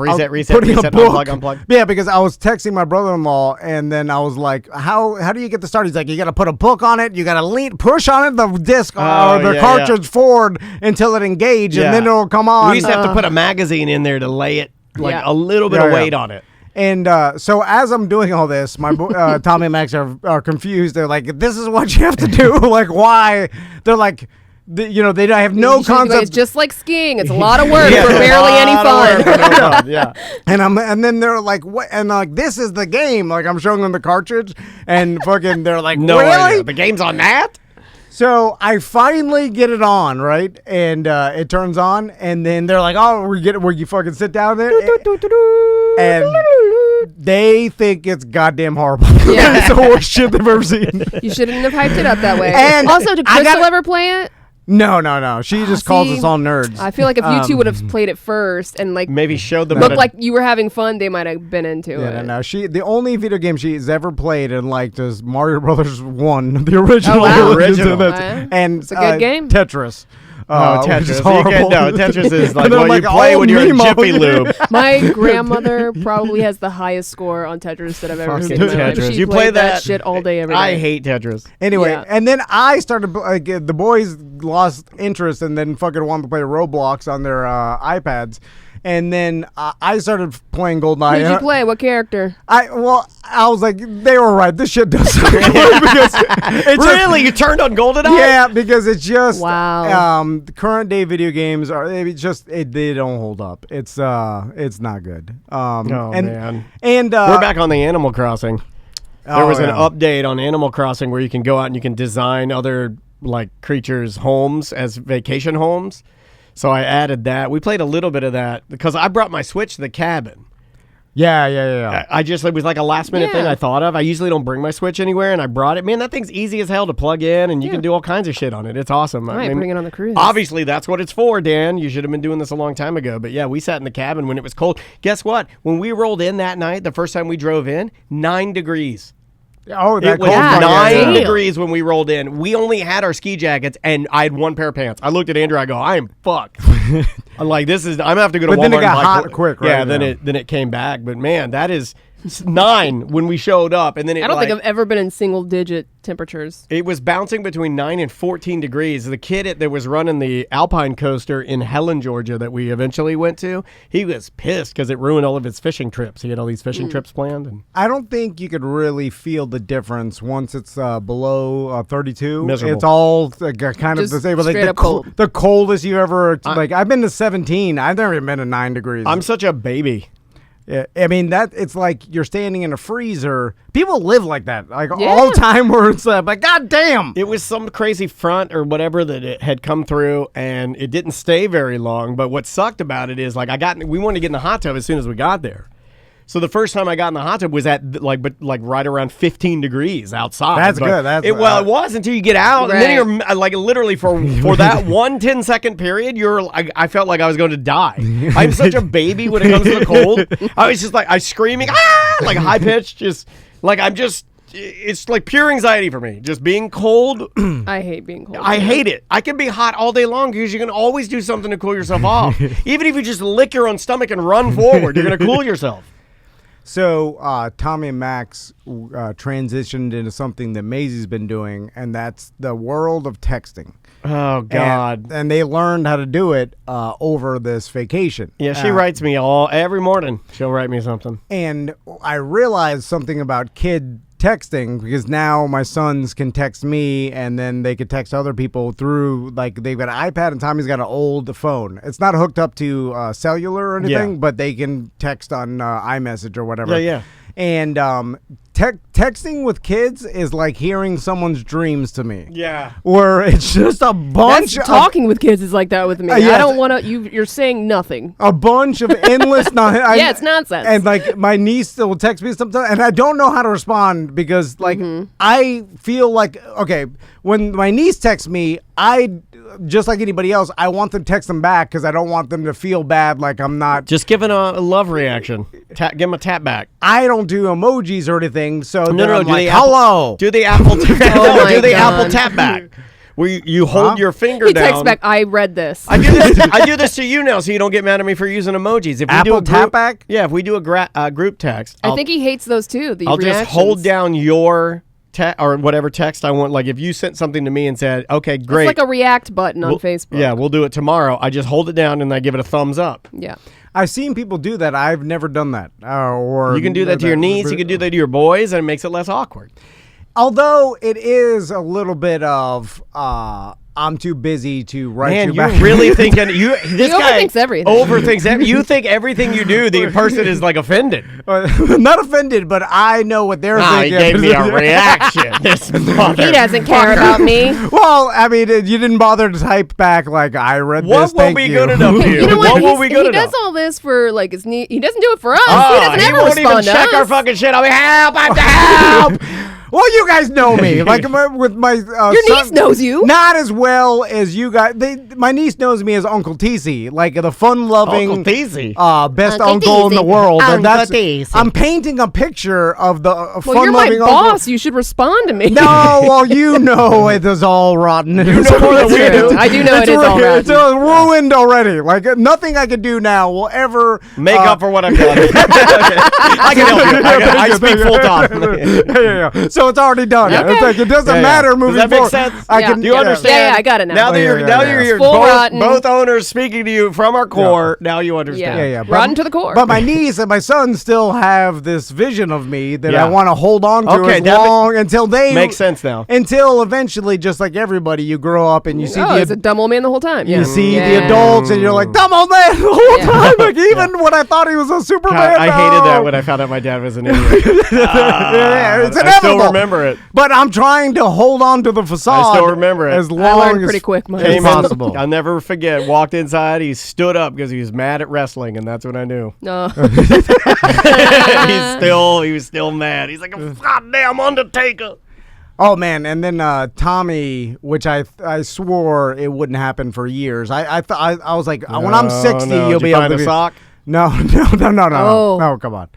reset, putting reset, a book. unplug. Yeah, because I was texting my brother-in-law, and then I was like, how do you get the start? He's like, you got to put a book on it. You got to push on it, the disc or the cartridge forward until it engaged, and then it'll come on. We used to have to put a magazine in there to lay it a little bit of weight on it. And so as I'm doing all this, my Tommy and Max are confused. They're like, this is what you have to do. Like, why? They're like, they have no concept. It's just like skiing. It's a lot of work for barely any fun. Yeah. And then they're like, what? And like, this is the game. Like, I'm showing them the cartridge, and fucking, they're like, no really? Idea. The game's on that? So I finally get it on, right? And it turns on, and then they're like, oh, where you fucking sit down there? And they think it's goddamn horrible. Yeah. It's the worst shit they've ever seen. You shouldn't have hyped it up that way. And also, did Crystal ever play it? No. She just calls us all nerds. I feel like if you two would have played it first and like maybe showed them looked like you were having fun, they might have been into it. No. The only video game she's ever played and liked is Mario Brothers 1, the original. Oh, wow. Original. And it's a good game. Tetris. Tetris. Tetris is like what you play when you're in Jiffy Lube. My grandmother probably has the highest score on Tetris that I've ever seen in my life. She you play that shit all day, every day. I hate Tetris. Anyway, and then I started, the boys lost interest and then fucking wanted to play Roblox on their iPads. And then I started playing GoldenEye. Who did you play? What character? I was like, they were right. This shit does suck. Really? You turned on GoldenEye? Yeah, because it's just wow. Current day video games they don't hold up. It's not good. Man. And we're back on the Animal Crossing. There was an update on Animal Crossing where you can go out and you can design other like creatures' homes as vacation homes. So I added that. We played a little bit of that because I brought my Switch to the cabin. Yeah. It was like a last minute thing I thought of. I usually don't bring my Switch anywhere, and I brought it. Man, that thing's easy as hell to plug in, and you can do all kinds of shit on it. It's awesome. I might bring it on the cruise. Obviously, that's what it's for, Dan. You should have been doing this a long time ago. But yeah, we sat in the cabin when it was cold. Guess what? When we rolled in that night, the first time we drove in, 9 degrees. Oh, that it was cold. 9 degrees when we rolled in. We only had our ski jackets, and I had one pair of pants. I looked at Andrew. I go, I am fucked. I'm like, I'm gonna have to go to Walmart. But then it got hot quick, right? Yeah, then it came back. But man, that is 9 when we showed up, and then I don't think I've ever been in single digit temperatures. It was bouncing between 9 and 14 degrees. The kid that was running the Alpine coaster in Helen, Georgia, that we eventually went to, he was pissed because it ruined all of his fishing trips. He had all these fishing trips planned. And I don't think you could really feel the difference once it's below 32. Miserable. It's all kind of the same. But straight up cold. The coldest you ever I've been to 17. I've never been to 9 degrees. I'm such a baby. Yeah, I mean, it's like you're standing in a freezer. People live like that, all the time where it's like, God damn. It was some crazy front or whatever that it had come through, and it didn't stay very long. But what sucked about it is, we wanted to get in the hot tub as soon as we got there. So the first time I got in the hot tub was at right around 15 degrees outside. That's good. It was until you get out, and then you're literally for that 1 10-second period, I felt like I was going to die. I'm such a baby when it comes to the cold. I was just I screaming, like high pitched, just like it's like pure anxiety for me. Just being cold. I hate being cold. I hate it. I can be hot all day long because you can always do something to cool yourself off. Even if you just lick your own stomach and run forward, you're going to cool yourself. So Tommy and Max transitioned into something that Maisie's been doing, and that's the world of texting. Oh, God. And they learned how to do it over this vacation. Yeah, she writes me every morning. She'll write me something. And I realized something about kid texting, because now my sons can text me, and then they could text other people through, like, they've got an iPad, and Tommy's got an old phone. It's not hooked up to cellular or anything, but they can text on iMessage or whatever. Yeah. And texting with kids is like hearing someone's dreams to me. Yeah. Where it's just a bunch of... Talking with kids is like that with me. yes. I don't want to... You're saying nothing. A bunch of endless... Yeah, it's nonsense. And, like, my niece will text me sometimes, and I don't know how to respond because, like, I feel like... Okay, when my niece texts me, just like anybody else, I want them to text them back because I don't want them to feel bad like I'm not... Just give it a love reaction. Give them a tap back. I don't do emojis or anything, so No, I'm do like, the hello. Do the Apple my do the God. Apple tap back. Where you hold your finger He down. texts back, I read this. I do this to you now, so you don't get mad at me for using emojis. If we Apple do a tap group, back? Yeah, if we do a group text, I think he hates those too. The I'll just reactions. hold down your or whatever text I want. Like if you sent something to me and said, "Okay, great," It's like a react button on Facebook. Yeah, we'll do it tomorrow. I just hold it down and I give it a thumbs up. Yeah. I've seen people do that. I've never done that. Or You can do that to your niece. You can do that to your boys, and it makes it less awkward. Although it is a little bit of I'm too busy to write Man, you you're back. really thinking this guy overthinks everything. Overthinks you think everything you do, the person is like offended. Not offended, but I know what they're He thinking. gave me a reaction. This mother. He doesn't care about me. Well, I mean, you didn't bother to type back like I read this. What will Thank be you. good enough for you? You know what? What will be good He enough? does all this for like his niece. He doesn't do it for us. Oh, he doesn't ever won't even respond to check our us. fucking shit. I'll be help. I have to help. Well, you guys know me. Like with my Your son, niece knows you. Not as well as you guys. My niece knows me as Uncle TC, like the fun-loving, Uncle TC. Best Uncle uncle in the TC. world. And Uncle that's TC. I'm painting a picture of the Well, you're my fun-loving boss. uncle. You should respond to me. No, well, you know it is all rotten. You know more than we do. I do know it is all rotten. It's ruined already. Like nothing I could do now will ever Make up for what I've done. I can help you. I speak full time. yeah. So it's already done. Okay. It's like it doesn't matter moving Does that make forward. sense? I Yeah. can, Do you understand? Yeah, I got it now. Now that you're, Yeah. now you're Full rotten. both owners speaking to you from our core. Now you understand. Yeah. But- Rotten to the core. But my niece and my son still have this vision of me that Yeah. I want to hold on to Okay, as that long until they Makes sense now. Until eventually, just like everybody, you grow up and you see It's a dumb old man the whole time. you Yeah. see Yeah. the adults and you're like dumb old man the whole Yeah. time. Like even when I thought he was a Superman. God, I hated that no. when I found out my dad was an idiot. Yeah, it's I inevitable. still remember it. But I'm trying to hold on to the facade. I still remember it. As I long learned as pretty quick. Mine. Came as in, possible. I'll never forget. Walked inside. He stood up because he was mad at wrestling, and that's when I knew. No. He was still mad. He's like a goddamn Undertaker. Oh man, and then Tommy, which I swore it wouldn't happen for years. I was like, when I'm 60, no. you'll Did be you able find to a be. sock? No, Oh. no, come on.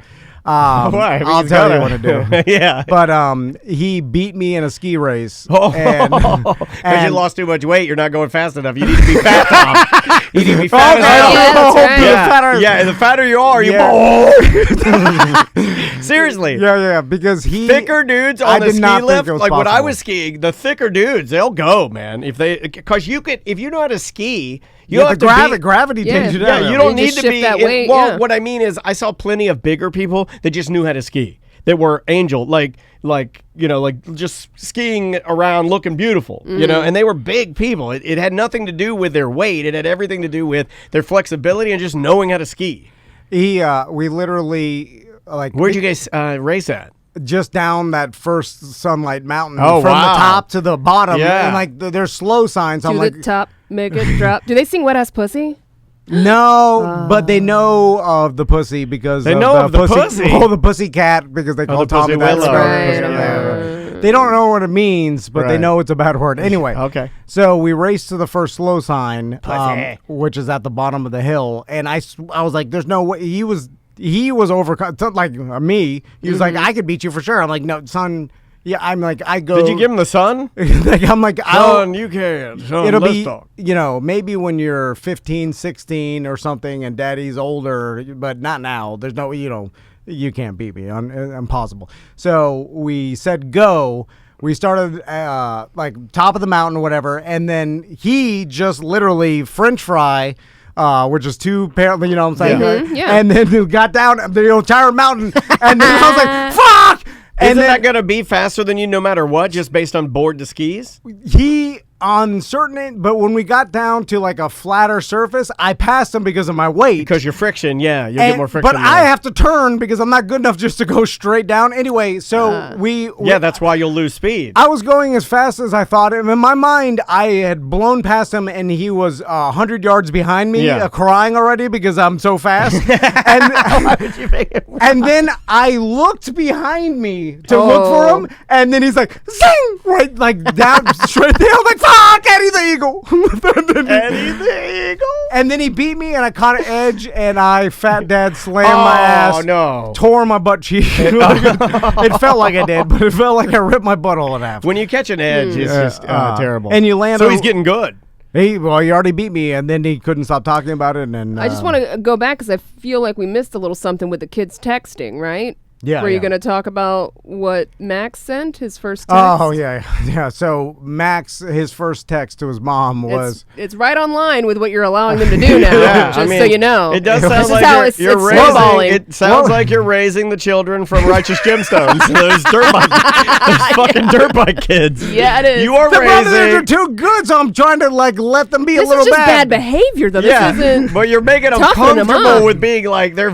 Why? I'll tell you what to do. Yeah. But he beat me in a ski race. Oh, and, because you lost too much weight. You're not going fast enough. You need to be fat, Tom. You need to be fat as Okay. hell. Yeah, that's right. Yeah. Yeah, the fatter you are, seriously. Yeah, because he Thicker dudes I on the did not ski think lift, it was like when I possible. was skiing, the thicker dudes, they'll go, man. Because if you know how to ski, you Yeah, don't the have to be. gravity Yeah. takes you Yeah, down. you don't You need just to shift be. that weight, well, yeah. what I mean is, I saw plenty of bigger people that just knew how to ski. That were angel, like just skiing around, looking beautiful, and they were big people. It had nothing to do with their weight. It had everything to do with their flexibility and just knowing how to ski. We literally Where'd you guys race at? just down that first Sunlight Mountain Oh, from wow. the top to the bottom. Yeah. And there's slow signs. I'm To like, the top, make it drop. Do they sing Wet Ass Pussy? no, but they know of the pussy because They know of the pussy. Oh, the pussy cat because they call the Tommy pussy that. willow. stuff. Right, Yeah. They don't know what it means, but they Right. know it's a bad word. Anyway, Okay. so we raced to the first slow sign, Pussy. which is at the bottom of the hill, and I was like, "There's no way." He was overcome like me. He was like, "I could beat you for sure." I'm like, "No, son." Yeah, I'm like, I go. Did you give him the sun? like, I'm like, Son, you can. Son, it'll let's be, talk. maybe when you're 15, 16 or something and daddy's older, but not now. There's no, you can't beat me. Impossible. So we said go. We started like top of the mountain or whatever, and then he just literally French fry, which is two pair, you know what I'm saying? Mm-hmm, yeah. And then we got down the entire mountain, and then I was like, fuck! Isn't that going to be faster than you no matter what, just based on board to skis? He on certain, but when we got down to like a flatter surface, I passed him because of my weight. Because your friction, yeah, you'll get more friction. But I have to turn because I'm not good enough just to go straight down. Anyway, so yeah, that's why you'll lose speed. I was going as fast as I thought. In my mind, I had blown past him, and he was 100 yards behind me, crying already because I'm so fast. And then I looked behind me to look for him, and then he's like, zing! Right, like down straight there. I'm like, fuck, Eddie the Eagle. Eddie the Eagle. And then he beat me, and I caught an edge, and I fat dad slammed my ass. Oh, no. Tore my butt cheek. It felt like I did, but it felt like I ripped my butthole in half. When you catch an edge, it's just terrible. And you land so he's getting good. He already beat me, and then he couldn't stop talking about it. And I just want to go back because I feel like we missed a little something with the kids texting, right? Yeah. Were you going to talk about what Max sent, his first text? Oh, yeah. So Max, his first text to his mom was... It's right on line with what you're allowing them to do now, so you know. It does sound this like is how you're it's raising... snowballing. It sounds like you're raising the children from Righteous Gemstones. Those fucking dirt bike kids. Yeah, it is. You are raising... They're too good, so I'm trying to let them be a little This is just bad. bad behavior, though. This isn't... But you're making them toughening them comfortable up. with being like, they're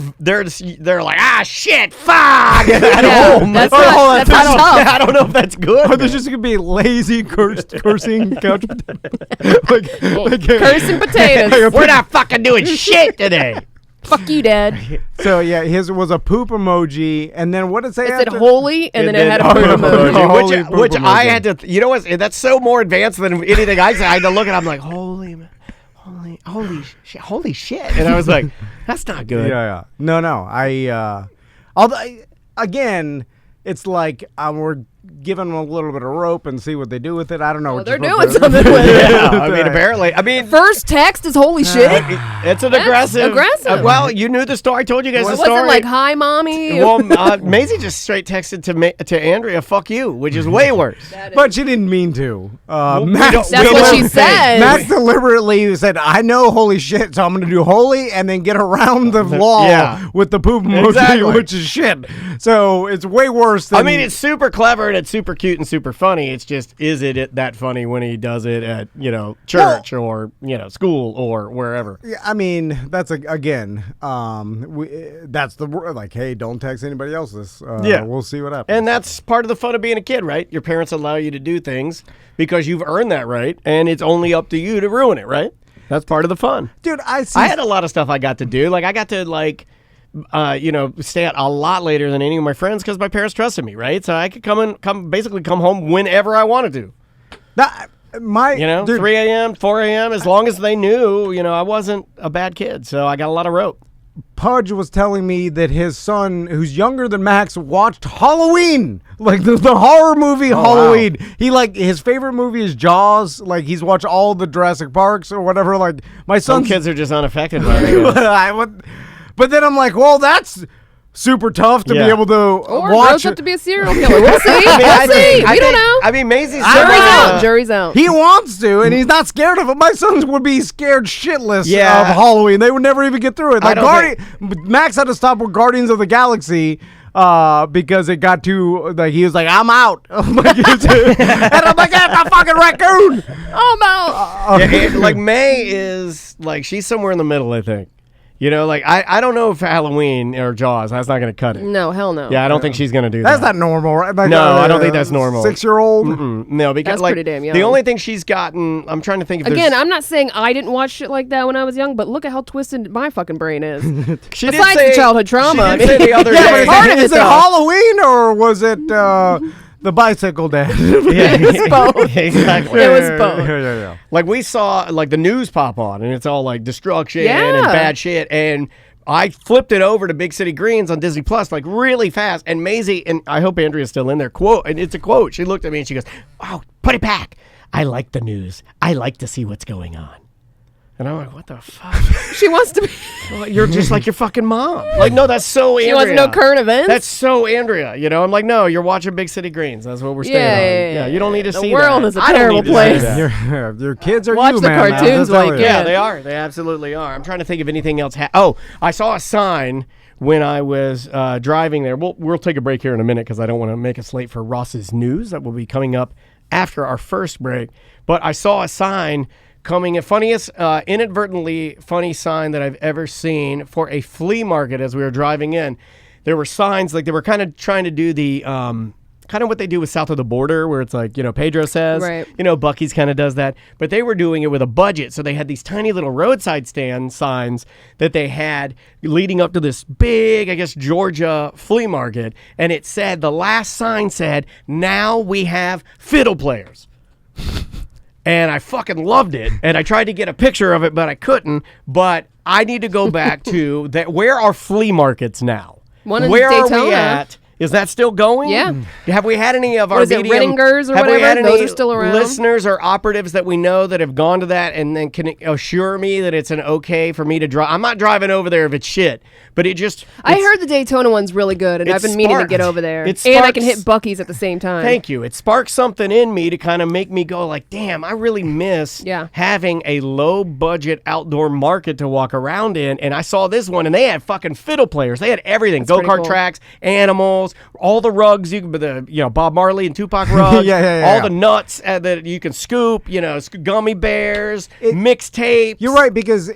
like, shit, fuck! At home. That's not tough. I don't know if that's good. Or there's just going to be lazy cursing couch potatoes. Cursing potatoes. We're not fucking doing shit today. Fuck you, Dad. So, yeah, his was a poop emoji, and then what did it say It after? said holy, and then it had a poop poop emoji. Holy poop Which I emoji. had to, you know what? That's so more advanced than anything I said. I had to look at it. I'm like, holy shit. And I was like, that's not good. Yeah. No. Although, again, it's like we're giving them a little bit of rope and see what they do with it. I don't know. Well, We're they're just doing supposed to- something with it. Yeah, I mean, apparently. First text is holy shit. It's an That's aggressive. aggressive. Well, you knew the story. I told you guys It the wasn't story. like, hi, mommy. Well, Maisie just straight texted to Andrea, "Fuck you," which is way worse. But she didn't mean to. That's That's what she said. Max deliberately said, I know holy shit, so I'm going to do holy and then get around the law Yeah. with the poop emoji, Exactly. which is shit. So it's way worse than... I mean, it's super clever and it's super cute and super funny. It's just, is it that funny when he does it at, church or, school or wherever? Yeah, I mean, that's, again, that's the, hey, don't text anybody else this. Yeah. We'll see what happens. And that's part of the fun of being a kid, right? Your parents allow you to do things because you've earned that right, and it's only up to you to ruin it, right? That's part of the fun. Dude, I had a lot of stuff I got to do. Like, I got to, stay out a lot later than any of my friends because my parents trusted me, right? So I could basically come home whenever I wanted to. Dude, 3 a.m., 4 a.m., as long as they knew, I wasn't a bad kid. So I got a lot of rope. Pudge was telling me that his son, who's younger than Max, watched Halloween, like the horror movie Halloween. Wow. He his favorite movie is Jaws. Like he's watched all the Jurassic Parks or whatever. Like my Some son's kids are just unaffected by it. But then I'm like, well, that's super tough to be able to Or watch. grows up to be a serial killer. We'll see. We don't know. I mean, Maisie's Jury's out. He wants to, and he's not scared of it. My sons would be scared shitless Yeah. of Halloween. They would never even get through it. I Like don't Max had to stop with Guardians of the Galaxy because it got too he was like, I'm out. and I'm like, that's a fucking raccoon. I'm out. May is she's somewhere in the middle, I think. I don't know if Halloween or Jaws, that's not going to cut it. No, hell no. Yeah, I don't think she's going to do That's that. not normal, right? No, I don't think that's normal. 6-year-old. No, because That's pretty damn young. the only thing she's gotten, I'm trying to think if Again, there's... I'm not saying I didn't watch shit like that when I was young, but look at how twisted my fucking brain is. She did Besides say, the childhood trauma. She did say the other day... part of Is it, it though. Halloween or was it the bicycle dad? Yeah, It was both. exactly. It was both. Yeah. Like we saw the news pop on and it's all like destruction and Yeah. bad shit, and I flipped it over to Big City Greens on Disney Plus really fast, and Maisie, and I hope Andrea's still in there, and it's a quote. She looked at me and she goes, "Oh, put it back. I like the news. I like to see what's going on." And I'm like, what the fuck? She wants to be. Well, you're just like your fucking mom. Like, no, that's so She Andrea. wants to know current events. That's so Andrea. You know, I'm like, no, you're watching Big City Greens. That's what we're staying on. Yeah, you don't need to see that. The world is a I don't terrible need to see place. that. Your kids are Watch you, the man. cartoons Now, like Yeah, they are. They absolutely are. I'm trying to think of anything else. I saw a sign when I was driving there. We'll take a break here in a minute because I don't want to make us late for Ross's news that will be coming up after our first break. But I saw a sign coming in, inadvertently funny sign that I've ever seen for a flea market as we were driving in. There were signs, like they were kind of trying to do the, kind of what they do with South of the Border, where it's like, you know, Pedro says, Right. you know, Buc-ee's kind of does that, but they were doing it with a budget. So they had these tiny little roadside stand signs that they had leading up to this big, I guess, Georgia flea market. And it said, the last sign said, now we have fiddle players. And I fucking loved it. And I tried to get a picture of it, but I couldn't. But I need to go back to that. Where are flea markets now? One in Where are we Daytona. at? Is that still going? Yeah. Have we had any of our What is it, medium, Rittingers or have we whatever? had any Those are still around? listeners or operatives that we know that have gone to that and then can assure me that it's an okay for me to drive? I'm not driving over there if it's shit, but I heard the Daytona one's really good, and it I've been meaning to sparked- get over there. it And I can sparks- hit Buc-ee's at the same time. Thank you. It sparked something in me to kind of make me go like, damn, I really miss having a low budget outdoor market to walk around in. And I saw this one and they had fucking fiddle players. They had everything. That's pretty Go-kart cool. tracks, animals, all the rugs, Bob Marley and Tupac rugs, Yeah. all the nuts that you can scoop, gummy bears, mixtapes. You're right, because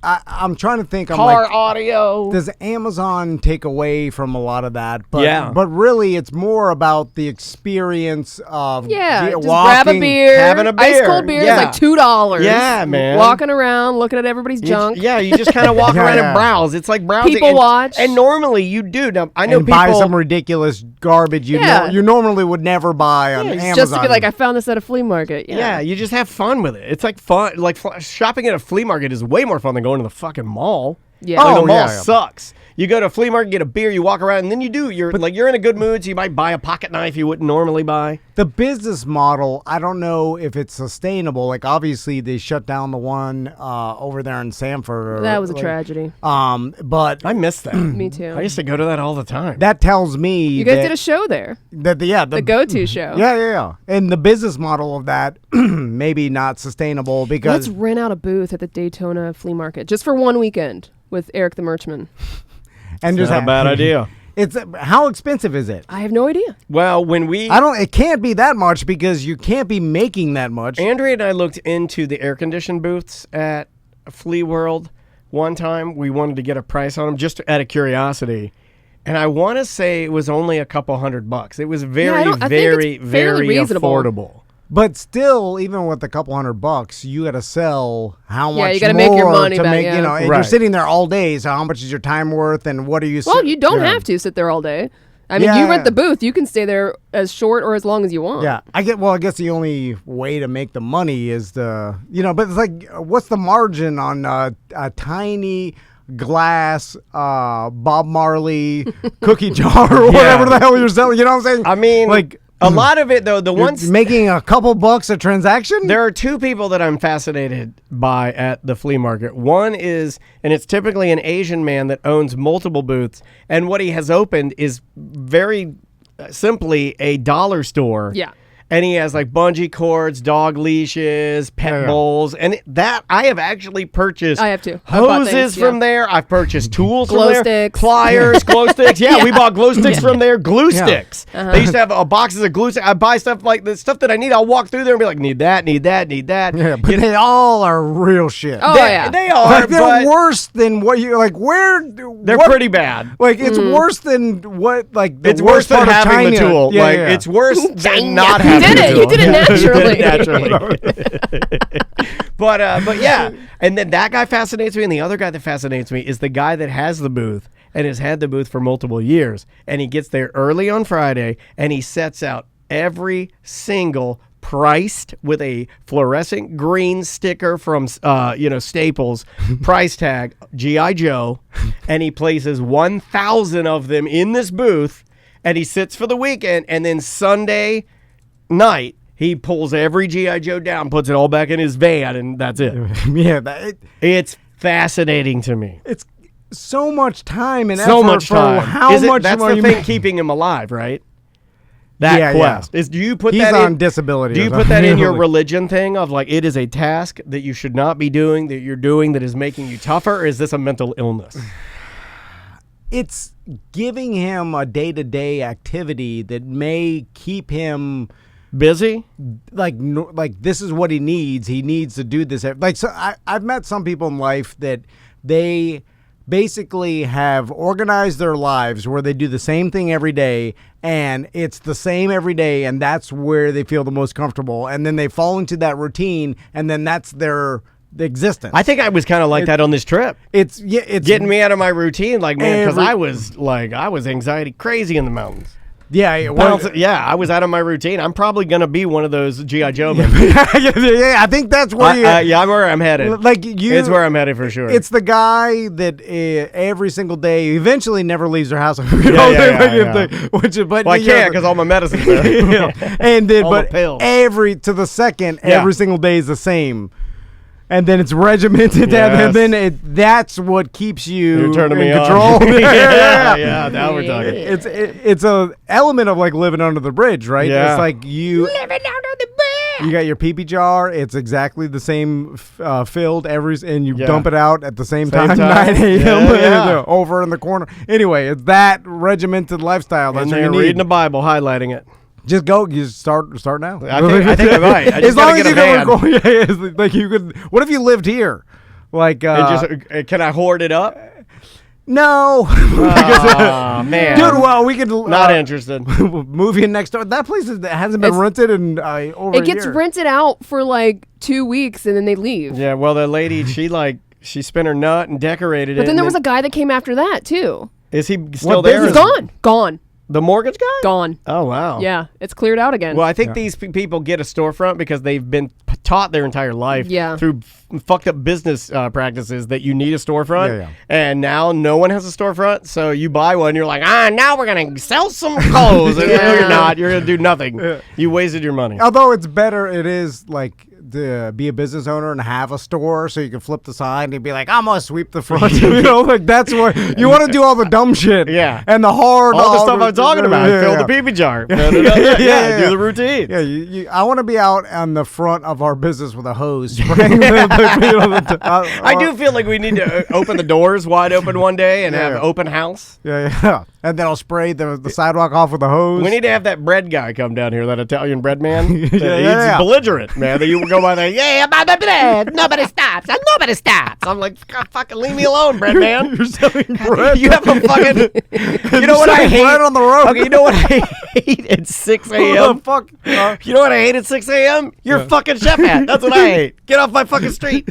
I'm trying to think. Car audio. Does Amazon take away from a lot of that? But, Yeah. But really, it's more about the experience of Just walking, grab a beer. having a beer. Ice cold beer Yeah. is like $2. Yeah, man. Walking around, looking at everybody's junk. You just kind of walk around Yeah. and browse. It's like browsing. People and, watch. And normally you do. Now, I know and people buy some ridiculous garbage you normally would never buy on Amazon. Just to be like, I found this at a flea market. Yeah, you just have fun with it. It's like fun. Like shopping at a flea market is way more fun than going to the fucking mall. Yeah. Like, Oh, the mall yeah. sucks. You go to a flea market, get a beer, you walk around, and then you're in a good mood, so you might buy a pocket knife you wouldn't normally buy. The business model, I don't know if it's sustainable. Like, obviously, they shut down the one over there in Sanford. That was a tragedy. But I miss that. Me too. I used to go to that all the time. that tells me You guys did a show there. the go-to show. Yeah. And the business model of that maybe not sustainable because Let's rent out a booth at the Daytona flea market just for one weekend with Eric the Merchman. and just Not a bad idea. It's how expensive is it? I have no idea. Well, when we... It can't be that much because you can't be making that much. Andrea and I looked into the air-conditioned booths at Flea World one time. We wanted to get a price on them just out of curiosity. And I want to say it was only a couple $100. It was very, I think very, it's fairly very reasonable. affordable. But still, even with a couple $100, you got to sell how much Yeah, you gotta more make your money to back, make, yeah. and Right. you're sitting there all day. So how much is your time worth, and what are you? Well, you don't have to sit there all day. I mean, you rent the booth. You can stay there as short or as long as you want. Yeah, I guess the only way to make the money is but it's like, what's the margin on a tiny glass Bob Marley cookie jar or whatever the hell you're selling? You know what I'm saying? I mean, like a lot of it, though, the you're ones... making a couple bucks a transaction. There are two people that I'm fascinated by at the flea market. One is, and it's typically an Asian man that owns multiple booths, and what he has opened is very simply a dollar store. Yeah. And he has like bungee cords, dog leashes, pet bowls, and that I have actually purchased. I have too. I bought Hoses things, from yeah. there. I've purchased tools Glow from there. sticks. Pliers, glow sticks. Yeah, we bought glow sticks from there. Glue Yeah. sticks. They used to have boxes of glue sticks. I buy stuff like the stuff that I need. I'll walk through there and be like, need that, need that, need that. Yeah, but they all are real shit. Oh, yeah. They are. Like, they're but worse than what you like. Where they're what- pretty bad. Like it's worse than what like the It's worse than part of having the China. tool. Yeah, like yeah. it's worse than not You having did the it. tool. You did it naturally. But yeah, and then that guy fascinates me, and the other guy that fascinates me is the guy that has the booth and has had the booth for multiple years, and he gets there early on Friday, and he sets out every single priced with a fluorescent green sticker from Staples price tag G.I. Joe, and he places 1,000 of them in this booth, and he sits for the weekend, and then Sunday night He pulls every G.I. Joe down, puts it all back in his van, and that's it. Yeah, It's fascinating to me. it's so much time and So effort much for time. how much That's money the thing keeping him alive, right? That Yeah, quest. yeah. Do you put He's that on in, disability. Do or you put that in your something. religion thing of like it is a task that you should not be doing, that you're doing that is making you tougher, or is this a mental illness? It's giving him a day-to-day activity that may keep him Busy? like this is what he needs. He needs to do this. Like so I've met some people in life that they basically have organized their lives where they do the same thing every day, and it's the same every day, and that's where they feel the most comfortable. And then they fall into that routine, and then that's their existence. I think I was kind of like that on this trip. It's Getting me out of my routine, like, man, because Every- I was anxiety crazy in the mountains. yeah. I was out of my routine. I'm probably going to be one of those G.I. Joe men. yeah, I think that's where you. I'm where I'm headed. Like you, It's where I'm headed for sure. It's the guy that every single day eventually never leaves their house. yeah. But Well, I can't because all my medicine's there. and then all the but pills. to the second, Yeah. every single day is the same. And then it's regimented, Yes. and then that's what keeps you You're turning in me control. on. yeah, now we're talking. It's a element of like living under the bridge, right? Yeah. It's like you living under the bridge. You got your pee-pee jar. It's exactly the same filled and you Yeah. dump it out at the same Same time, time. 9 a.m. Yeah. over in the corner. Anyway, it's that regimented lifestyle. That's And what they're you need. reading the Bible, highlighting it. Just go. You start now. I think I might. I just as long gotta as get you a van. go, it's like you could. What if you lived here? Like, Can I hoard it up? no, Oh, man. dude. Well, we could Not interested. move in next door. That place hasn't been rented in over It a gets year. rented out for like 2 weeks and then they leave. Yeah, well, the lady, she spent her nut and decorated it. But then and there was a guy that came after that too. Is he still What there? He's business? gone. The mortgage guy? Gone. Oh, wow. Yeah, it's cleared out again. Well, I think these people get a storefront because they've been taught their entire life through fucked up business practices that you need a storefront. Yeah. And now no one has a storefront. So you buy one, you're like, now we're going to sell some clothes. And no, you're not. You're going to do nothing. You wasted your money. Although it's better, it is like to be a business owner and have a store so you can flip the sign and be like, I'm gonna sweep the front. Like that's what you want to do, all the dumb shit. Yeah. And the hard, All the stuff I'm talking about. Fill the pee-pee jar. Do the routine. Yeah, I want to be out on the front of our business with a hose spraying I do feel like we need to open the doors wide open one day and have open house. Yeah. And then I'll spray the sidewalk off with a hose. We need to have that bread guy come down here, that Italian bread man. He's yeah. belligerent, man. That you go by there, yeah, my bread. Nobody stops. Nobody stops. I'm like, God, fucking leave me alone, bread man. You're selling bread. You have a fucking. You know what I hate? Bread on the road. Okay, you know what I hate at 6 Who a.m. the fuck? You know what I hate at 6 a.m.? Your fucking chef hat. That's what I hate. Get off my fucking street.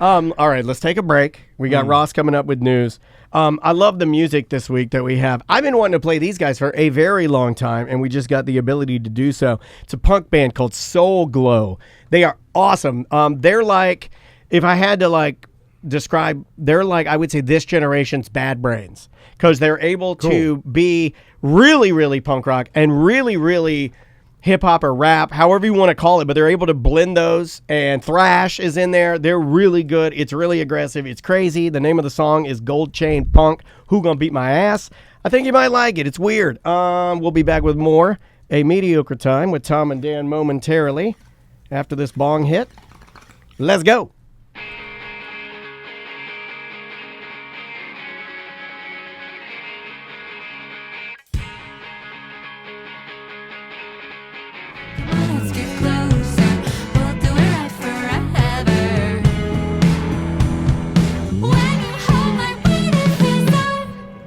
All right, let's take a break. We got Ross coming up with news. I love the music this week that we have. I've been wanting to play these guys for a very long time, and we just got the ability to do so. It's a punk band called Soul Glow. They are awesome. They're like, if I had to like describe, they're like, I would say this generation's Bad Brains, because they're able to be really, really punk rock and really, really hip hop or rap, however you want to call it, but they're able to blend those, and thrash is in there. They're really good. It's really aggressive. It's crazy. The name of the song is Gold Chain Punk. Who Gonna Beat My Ass? I think you might like it. It's weird. We'll be back with more A Mediocre Time with Tom and Dan momentarily after this bong hit. Let's go. Let's get closer. We'll do it right forever. When you hold my weight, it feels so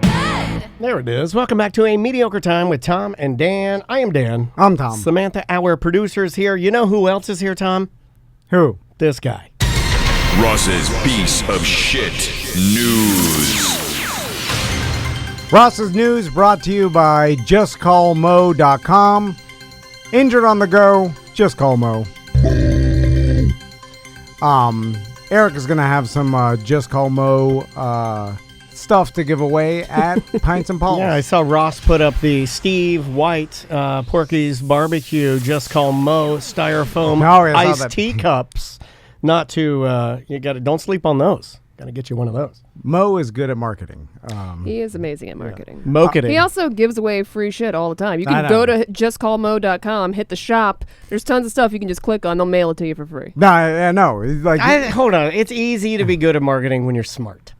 good. There it is. Welcome back to A Mediocre Time with Tom and Dan. I am Dan. I'm Tom. Samantha, our producer's here. You know who else is here, Tom? Who? This guy. Ross's piece of shit news. Ross's News brought to you by JustCallMo.com. Injured on the go, just call Mo. Eric is going to have some Just Call Mo stuff to give away at Pints and Paws. Yeah, I saw Ross put up the Steve White Porky's Barbecue Just Call Mo styrofoam Oh, yeah, I saw iced that. teacups. Not to don't sleep on those. Got to get you one of those. Mo is good at marketing. He is amazing at marketing. Moketing. He also gives away free shit all the time. You I can know. go to justcallmo.com, hit the shop. There's tons of stuff you can just click on. They'll mail it to you for free. No. He's like, Hold on. It's easy to be good at marketing when you're smart.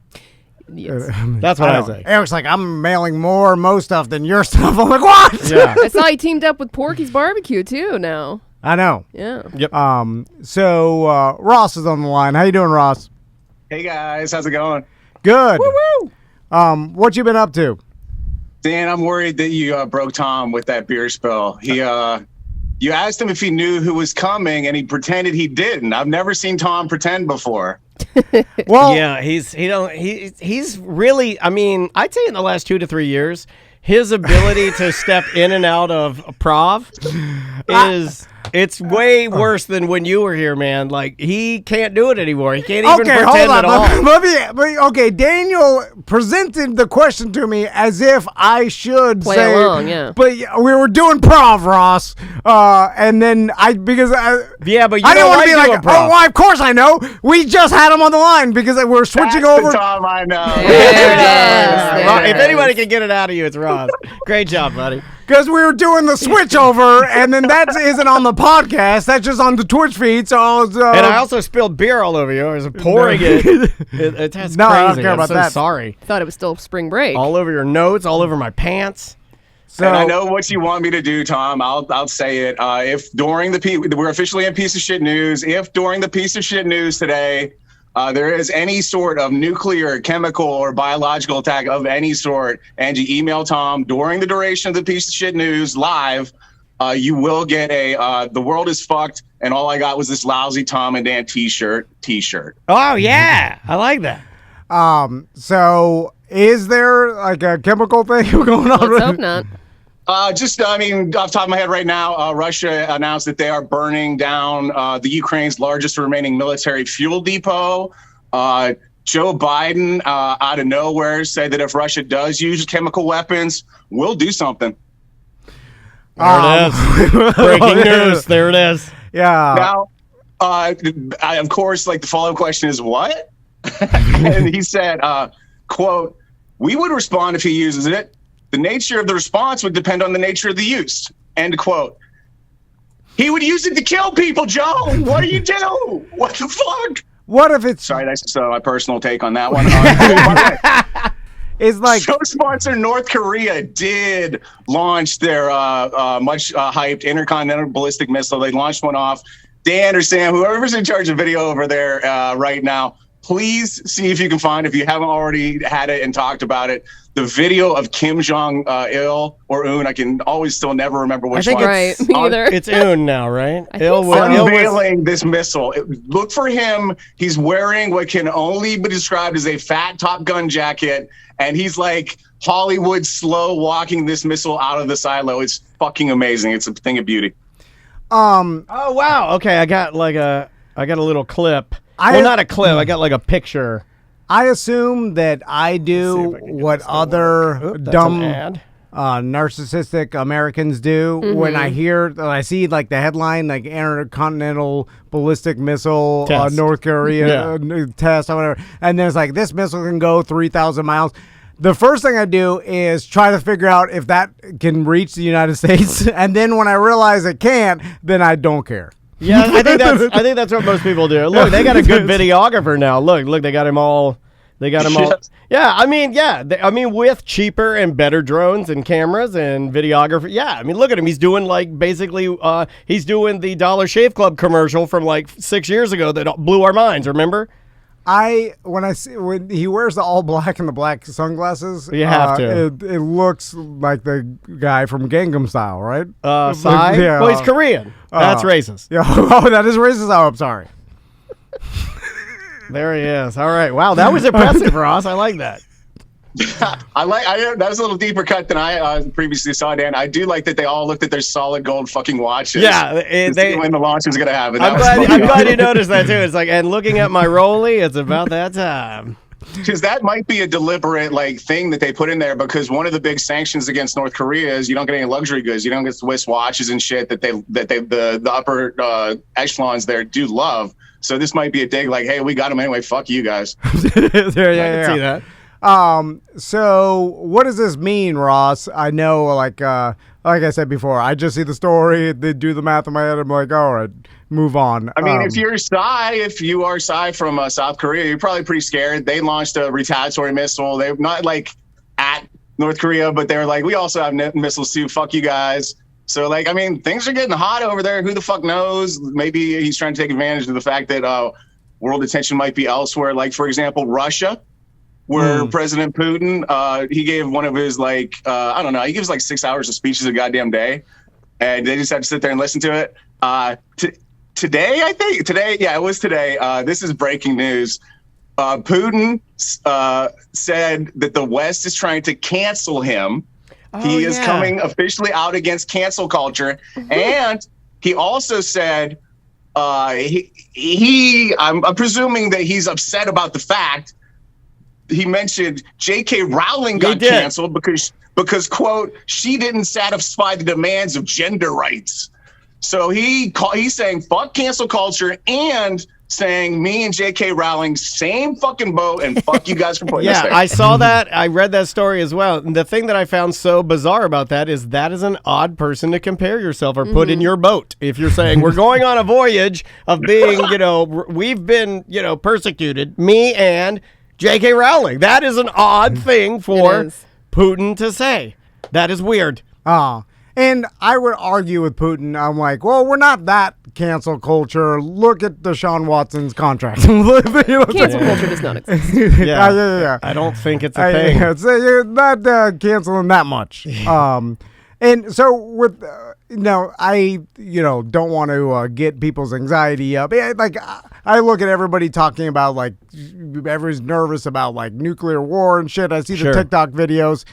Yes. That's what I know. say. Eric's like, I'm mailing more Mo stuff than your stuff. I'm like, what? Yeah. I saw he teamed up with Porky's Barbecue too now. I know. Yeah. Yep. So Ross is on the line. How you doing, Ross? Hey guys, how's it going? Good. What you been up to? Dan, I'm worried that you broke Tom with that beer spill. He, you asked him if he knew who was coming, and he pretended he didn't. I've never seen Tom pretend before. Well, Yeah, he's really. I mean, I'd say in the last 2 to 3 years, his ability to step in and out of prov is it's way worse than when you were here, man. Like he can't do it anymore. He can't even okay, pretend hold at on. all. Okay, Daniel presented the question to me as if I should Play say, along, yeah. But we were doing prov, Ross, and then because Yeah, but you I didn't don't want like to be doing like, prov. oh, well, of course I know. We just had him on the line because we're switching That's over. the Tom I know. There it is. Ro- There if it anybody is. can get it out of you, it's Ross. Great job, buddy. Because we were doing the switch over, and then that isn't on the podcast. That's just on the Twitch feed. So I was, And I also spilled beer all over you. I was pouring it. That's No, crazy. I don't care I'm about so that. sorry. Thought it was still spring break. All over your notes, all over my pants. so And I know what you want me to do, Tom. I'll say it. If during we're officially in piece of shit news. If during the piece of shit news today, there is any sort of nuclear, chemical, or biological attack of any sort, and you email Tom during the duration of the piece of shit news live, you will get a the world is fucked, and all I got was this lousy Tom and Dan t-shirt. Oh, yeah. I like that. So is there like a chemical thing going on? Let's hope not. Off the top of my head right now, Russia announced that they are burning down the Ukraine's largest remaining military fuel depot. Joe Biden, out of nowhere, said that if Russia does use chemical weapons, we'll do something. There it is. Breaking news. There it is. Yeah. Now, of course, like the follow-up question is what? And he said, quote, "We would respond if he uses it. The nature of the response would depend on the nature of the use." End quote. He would use it to kill people, Joe. What do you do? What the fuck? What if it's Sorry, that's just my personal take on that one. By the way, it's like show sponsor North Korea did launch their much hyped intercontinental ballistic missile. They launched one off. Dan or Sam, whoever's in charge of video over there right now, please see if you can find, if you haven't already had it and talked about it, the video of Kim Jong-il or Un. I can always still never remember which one. Right, me either. It's Un now, right? I think so. Unveiling this missile. Look for him. He's wearing what can only be described as a fat Top Gun jacket, and he's like Hollywood slow walking this missile out of the silo. It's fucking amazing. It's a thing of beauty. Oh, wow. Okay, I got a little clip. I- Not a clip. I got like a picture. I assume that I do if I can get what this to other Oop, that's dumb an ad. narcissistic Americans do when I see like the headline, like intercontinental ballistic missile Test. North Korea test or whatever, and there's like this missile can go 3,000 miles. The first thing I do is try to figure out if that can reach the United States, and then when I realize it can't, then I don't care. Yeah, I think that's what most people do. Look, they got a good videographer now. Look, they got him all. Yes. Yeah, I mean, with cheaper and better drones and cameras and videographer. Yeah, I mean, look at him. He's doing like basically, he's doing the Dollar Shave Club commercial from like 6 years ago that blew our minds. Remember? When he wears the all black and the black sunglasses, You have to. It looks like the guy from Gangnam Style, right? Psy? Yeah. Well, he's Korean. That's racist. Yeah. Oh, that is racist. Oh, I'm sorry. There he is. All right. Wow, that was impressive, Ross. I like that. That was a little deeper cut than I previously saw, Dan. I do like that they all looked at their solid gold fucking watches. Yeah, to see when the launch was going to happen. I'm glad you noticed that too. It's like, and looking at my Rolly, it's about that time. Because that might be a deliberate like thing that they put in there, because one of the big sanctions against North Korea is you don't get any luxury goods. You don't get Swiss watches and shit that the upper echelons there do love. So this might be a dig like, hey, we got them anyway. Fuck you guys. I can see that. So what does this mean, Ross? I know, like I said before, I just see the story, they do the math in my head. I'm like, all right, move on. I mean, if you are Psy from South Korea, you're probably pretty scared. They launched a retaliatory missile. They're not like at North Korea, but they're like, we also have missiles too. Fuck you guys. So, like, I mean, things are getting hot over there. Who the fuck knows? Maybe he's trying to take advantage of the fact that world attention might be elsewhere. Like, for example, Russia, where President Putin, he gave one of his, like, I don't know, he gives like 6 hours of speeches a goddamn day. And they just have to sit there and listen to it. Today, it was today. This is breaking news. Putin said that the West is trying to cancel him. He is coming officially out against cancel culture. And he also said, I'm presuming that he's upset about the fact he mentioned J.K. Rowling got canceled because, quote, she didn't satisfy the demands of gender rights. So he's saying fuck cancel culture and saying me and J.K. Rowling same fucking boat and fuck you guys for putting this there. I saw that. I read that story as well. And the thing that I found so bizarre about that is an odd person to compare yourself or put in your boat. If you're saying we're going on a voyage of being, we've been, persecuted, me and J.K. Rowling. That is an odd thing for Putin to say. That is weird. And I would argue with Putin. I'm like, well, we're not that cancel culture. Look at Deshaun Watson's contract. Cancel culture does not exist. Yeah. I don't think it's a thing. You're not canceling that much. And so with, I, don't want to get people's anxiety up. Like, I look at everybody talking about, like, everybody's nervous about, like, nuclear war and shit. I see the TikTok videos.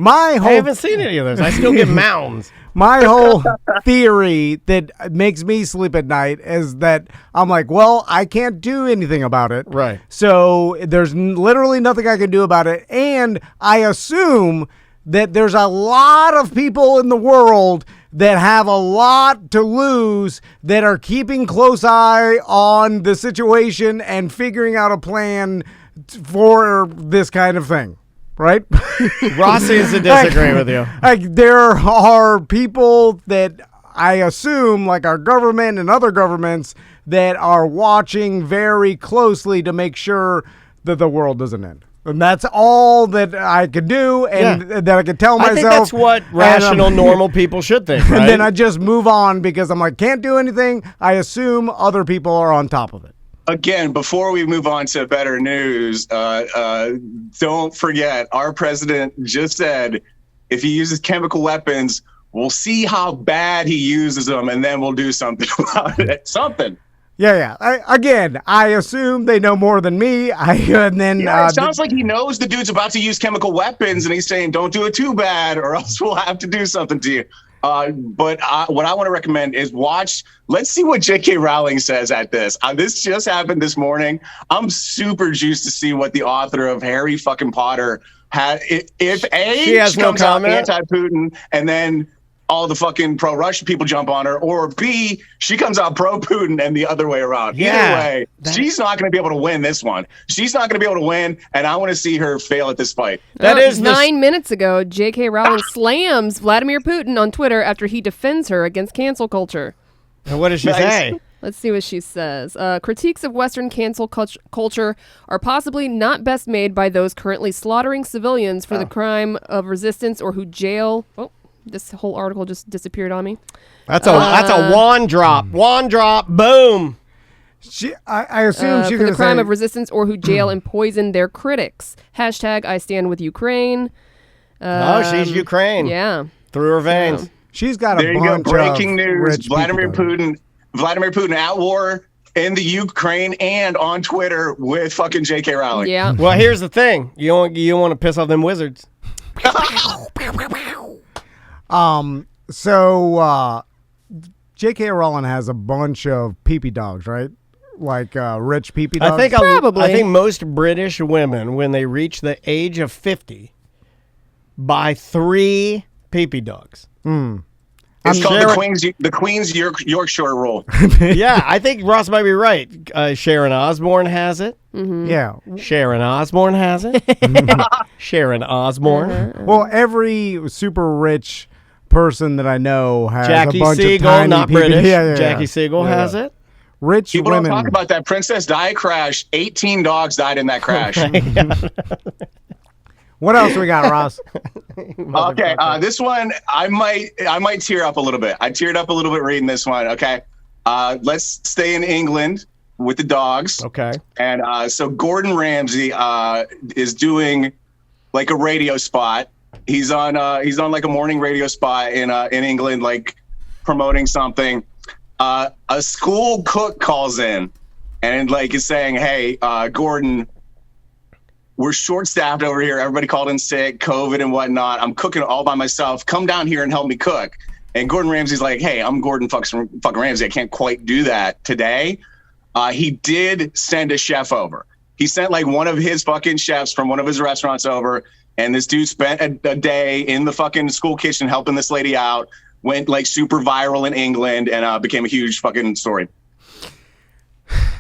I haven't seen any of those. I still get mounds. My whole theory that makes me sleep at night is that I'm like, well, I can't do anything about it. Right. So there's literally nothing I can do about it. And I assume that there's a lot of people in the world that have a lot to lose that are keeping close eye on the situation and figuring out a plan for this kind of thing. Right? Ross seems to disagree with you. Like, there are people that I assume, like our government and other governments, that are watching very closely to make sure that the world doesn't end. And that's all that I could do and that I could tell myself. I think that's what rational, normal people should think, right? And then I just move on because I'm like, can't do anything. I assume other people are on top of it. Again, before we move on to better news, don't forget, our president just said if he uses chemical weapons, we'll see how bad he uses them, and then we'll do something about it. Something. Yeah. I assume they know more than me. It sounds like he knows the dude's about to use chemical weapons, and he's saying, don't do it too bad, or else we'll have to do something to you. But what I want to recommend is let's see what J.K. Rowling says at this. This just happened this morning. I'm super juiced to see what the author of Harry fucking Potter had. If she comes out anti-Putin and then all the fucking pro-Russian people jump on her, or B, she comes out pro-Putin and the other way around. Either way, she's not going to be able to win this one. She's not going to be able to win, and I want to see her fail at this fight. That is 9 minutes ago, J.K. Rowling slams Vladimir Putin on Twitter after he defends her against cancel culture. And what does she say? Let's see what she says. Critiques of Western cancel culture are possibly not best made by those currently slaughtering civilians for the crime of resistance or who jail... Oh. This whole article just disappeared on me. That's a wand drop. Wand drop. Boom. I assume she's for the crime say... of resistance or who jail and poison their critics. Hashtag I stand with Ukraine. She's Ukraine. Yeah. Through her veins. Yeah. She's got there a you bunch go. Breaking of news. Vladimir Putin at war in the Ukraine and on Twitter with fucking J.K. Rowling. Yeah. Well, here's the thing. You don't want to piss off them wizards. So J.K. Rowling has a bunch of pee-pee dogs, right? like rich pee-pee dogs? Probably. I think most British women, when they reach the age of 50, buy 3 pee-pee dogs. It's called the Queen's Yorkshire rule. Yeah, I think Ross might be right. Sharon Osbourne has it. Yeah. Sharon Osbourne has it. Sharon Osbourne. Well, every super rich person that I know has Jackie a bunch of Siegel, tiny not pee-pee. British. Yeah. Jackie Siegel has it. Rich People women. don't talk about that Princess Di crash. 18 dogs died in that crash. What else we got, Ross? Okay, this one I might tear up a little bit. I teared up a little bit reading this one. Okay, let's stay in England with the dogs. Okay, and so Gordon Ramsay is doing like a radio spot. He's on like a morning radio spot in England, like promoting something. A school cook calls in and like is saying, "Hey, Gordon, we're short-staffed over here. Everybody called in sick, COVID and whatnot. I'm cooking all by myself. Come down here and help me cook." And Gordon Ramsay's like, "Hey, I'm Gordon fucking Ramsay. I can't quite do that today." He did send a chef over. He sent like one of his fucking chefs from one of his restaurants over. And this dude spent a day in the fucking school kitchen helping this lady out. Went like super viral in England and became a huge fucking story.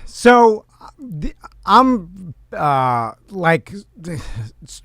So I'm like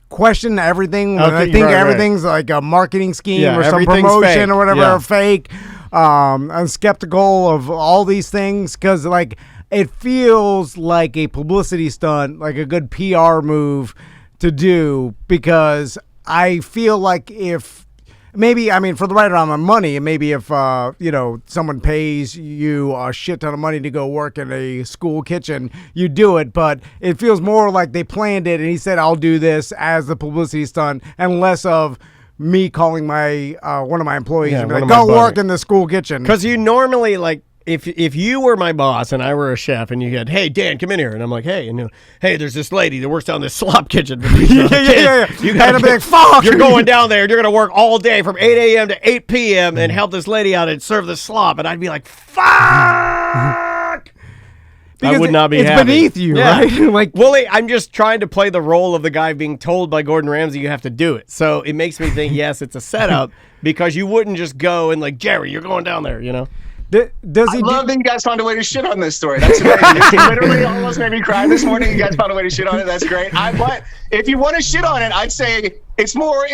question everything. Okay, I think right. everything's like a marketing scheme Yeah, or some everything's promotion fake. or whatever, Yeah. or fake. I'm skeptical of all these things because like it feels like a publicity stunt, like a good PR move to do, because I feel like if maybe, I mean, for the right amount of money, and maybe if, someone pays you a shit ton of money to go work in a school kitchen, you do it. But it feels more like they planned it and he said, I'll do this as the publicity stunt, and less of me calling my one of my employees and be one like, of my go work buddies. in the school kitchen. Because you normally like, if you were my boss and I were a chef and you had, hey, Dan, come in here. And I'm like, hey, and you know, hey, there's this lady that works down this slop kitchen. For these Yeah. You And gotta I'd be like, fuck. You're going down there and you're going to work all day from 8 a.m. to 8 p.m. and help this lady out and serve the slop. And I'd be like, fuck. I would not be it's happy. beneath you, Yeah. right? Like, Willie, I'm just trying to play the role of the guy being told by Gordon Ramsay you have to do it. So it makes me think, yes, it's a setup, because you wouldn't just go and like, Jerry, you're going down there, you know? does I he love that you guys found a way to shit on this story. That's amazing. It literally almost made me cry this morning. You guys found a way to shit on it. That's great. But if you want to shit on it, I'd say it's not,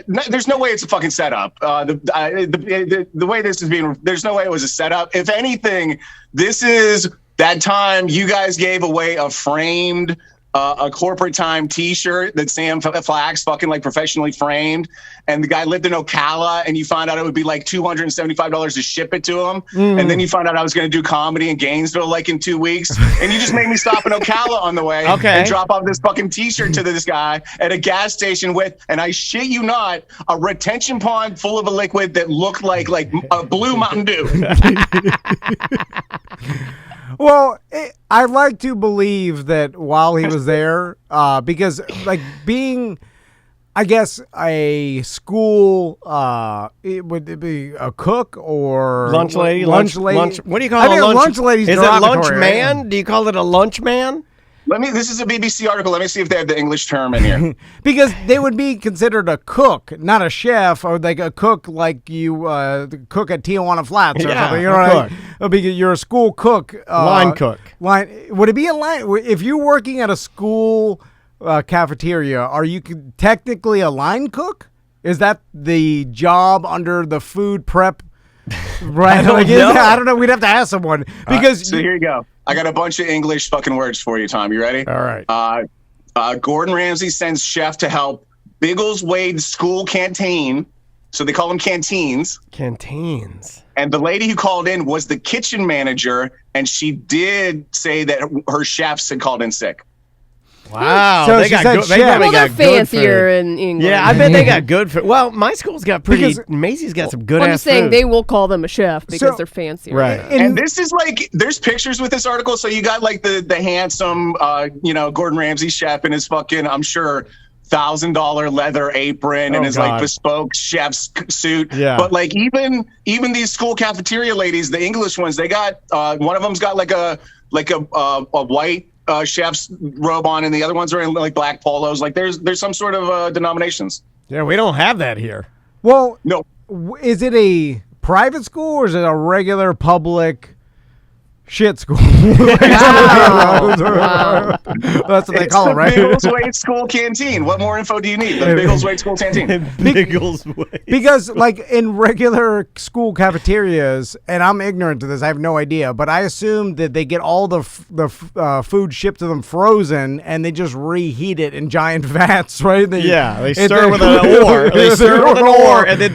there's no way it's a fucking setup. The way this is being, there's no way it was a setup. If anything, this is that time you guys gave away a framed, a corporate time T-shirt that Sam Flax fucking like professionally framed, and the guy lived in Ocala, and you found out it would be like $275 to ship it to him, and then you found out I was going to do comedy in Gainesville like in 2 weeks, and you just made me stop in Ocala on the way and drop off this fucking T-shirt to this guy at a gas station with, and I shit you not, a retention pond full of a liquid that looked like a blue Mountain Dew. Well, I like to believe that while he was there, because like being, I guess, a school, would it be a cook or Lunch lady? Lunch lady. What do you call I think a lunch lady's Is it lunch derogatory, right? man? Do you call it a lunch man? This is a BBC article. Let me see if they have the English term in here. Because they would be considered a cook, not a chef, or like a cook like you cook at Tijuana Flats or something. You know, a right? Because you're a school cook. Line cook. Would it be a line? If you're working at a school cafeteria, are you technically a line cook? Is that the job under the food prep? Right? I don't know. We'd have to ask someone. Because so here you go. I got a bunch of English fucking words for you, Tom. You ready? All right. Gordon Ramsay sends chef to help Biggleswade School Canteen. So they call them canteens. Canteens. And the lady who called in was the kitchen manager, and she did say that her chefs had called in sick. Wow. So they she got said good. They chef. probably Well, they're got good fancier food. in England. Yeah, I bet they got good food. Well, my school's got pretty. Because- Macy's got some good I'm ass just saying food. they will call them a chef because So- they're fancier. Right. And this is like, there's pictures with this article. So you got like the handsome, Gordon Ramsay chef in his fucking, I'm sure, $1,000 leather apron and his like bespoke chef's suit. Yeah. But like even these school cafeteria ladies, the English ones, they got one of them's got like a white chef's robe on, and the other ones are in like black polos. Like there's some sort of denominations. Yeah, we don't have that here. Well, No. Is it a private school or is it a regular public shit school? Wow. That's what they call it, right? Biggleswade School Canteen. What more info do you need? The Biggleswade School Canteen. Biggleswade. Because, like, in regular school cafeterias, and I'm ignorant to this, I have no idea, but I assume that they get all the food shipped to them frozen, and they just reheat it in giant vats, right? They stir with an oar. They stir with an oar, and then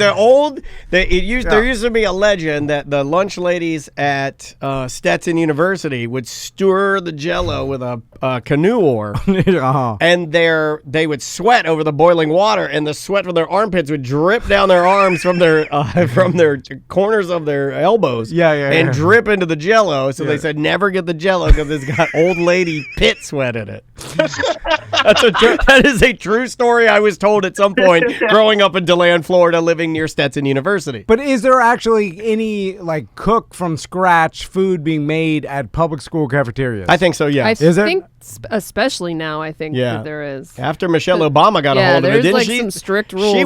there used to be a legend that the lunch ladies at Stetson University would stir the Jello with a canoe oar, and they would sweat over the boiling water, and the sweat from their armpits would drip down their arms from their corners of their elbows, and drip into the Jello. So they said never get the Jello because it's got old lady pit sweat in it. That is a true story I was told at some point growing up in DeLand, Florida, living near Stetson University. But is there actually any like cook from scratch food being made at public school cafeterias? I think so, yes. Is it? think especially now, I think that there is. After Michelle Obama got a hold of it, didn't like she? Some strict rules.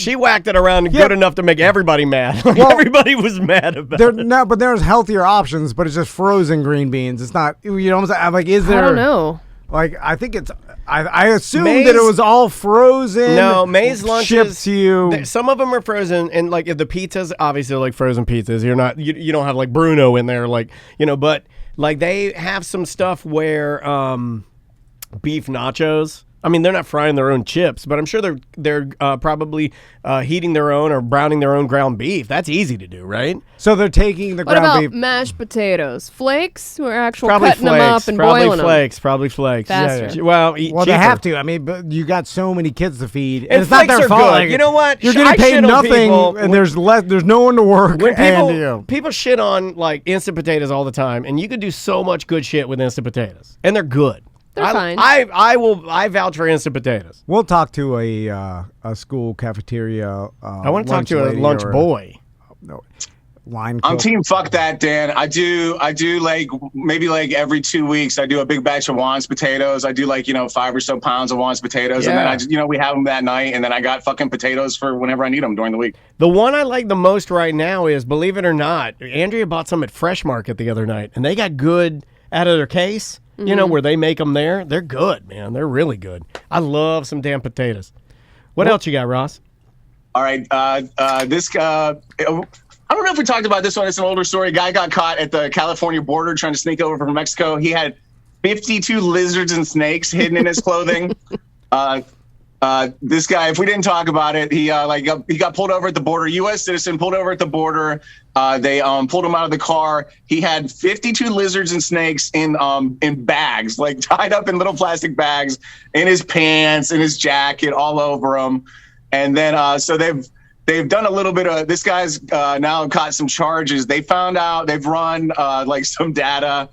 She whacked it around good enough to make everybody mad. Everybody was mad about it. No, but there's healthier options, but it's just frozen green beans. It's not, you know what I'm saying? I'm like, is there? I don't know. Like, I think it's, I assumed that it was all frozen. No, May's lunches shipped to you. Some of them are frozen, and like if the pizzas, obviously they're like frozen pizzas. You don't have like Bruno in there, like, but like they have some stuff where beef nachos. I mean, they're not frying their own chips, but I'm sure they're probably heating their own or browning their own ground beef. That's easy to do, right? So they're taking the ground beef. What about mashed potatoes? Flakes? Or actual probably cutting flakes, them up and probably boiling flakes, them? Probably flakes. Faster. Yeah. Well, they cheaper. have to. I mean, but you got so many kids to feed, and it's not flakes their are fault. good. Like, you know what? You're getting paid nothing, and there's no one to work. When people shit on like instant potatoes all the time, and you could do so much good shit with instant potatoes, and they're good. They're fine. I vouch for instant potatoes. We'll talk to a school cafeteria. I want to talk to a lunch boy. No, line. I'm cook. team fuck that, Dan. I do like maybe like every 2 weeks I do a big batch of Juan's potatoes. I do like 5 or so pounds of Juan's potatoes, and then I just we have them that night, and then I got fucking potatoes for whenever I need them during the week. The one I like the most right now is, believe it or not, Andrea bought some at Fresh Market the other night, and they got good out of their case. Where they make them there. They're good, man. They're really good. I love some damn potatoes. What else you got, Ross? All right. This I don't know if we talked about this one. It's an older story. A guy got caught at the California border trying to sneak over from Mexico. He had 52 lizards and snakes hidden in his clothing. This guy, if we didn't talk about it, he got pulled over at the border. U.S. citizen pulled over at the border. They pulled him out of the car. He had 52 lizards and snakes in bags, like tied up in little plastic bags, in his pants, in his jacket, all over him. And then so they've done a little bit of. This guy's now caught some charges. They found out they've run like some data.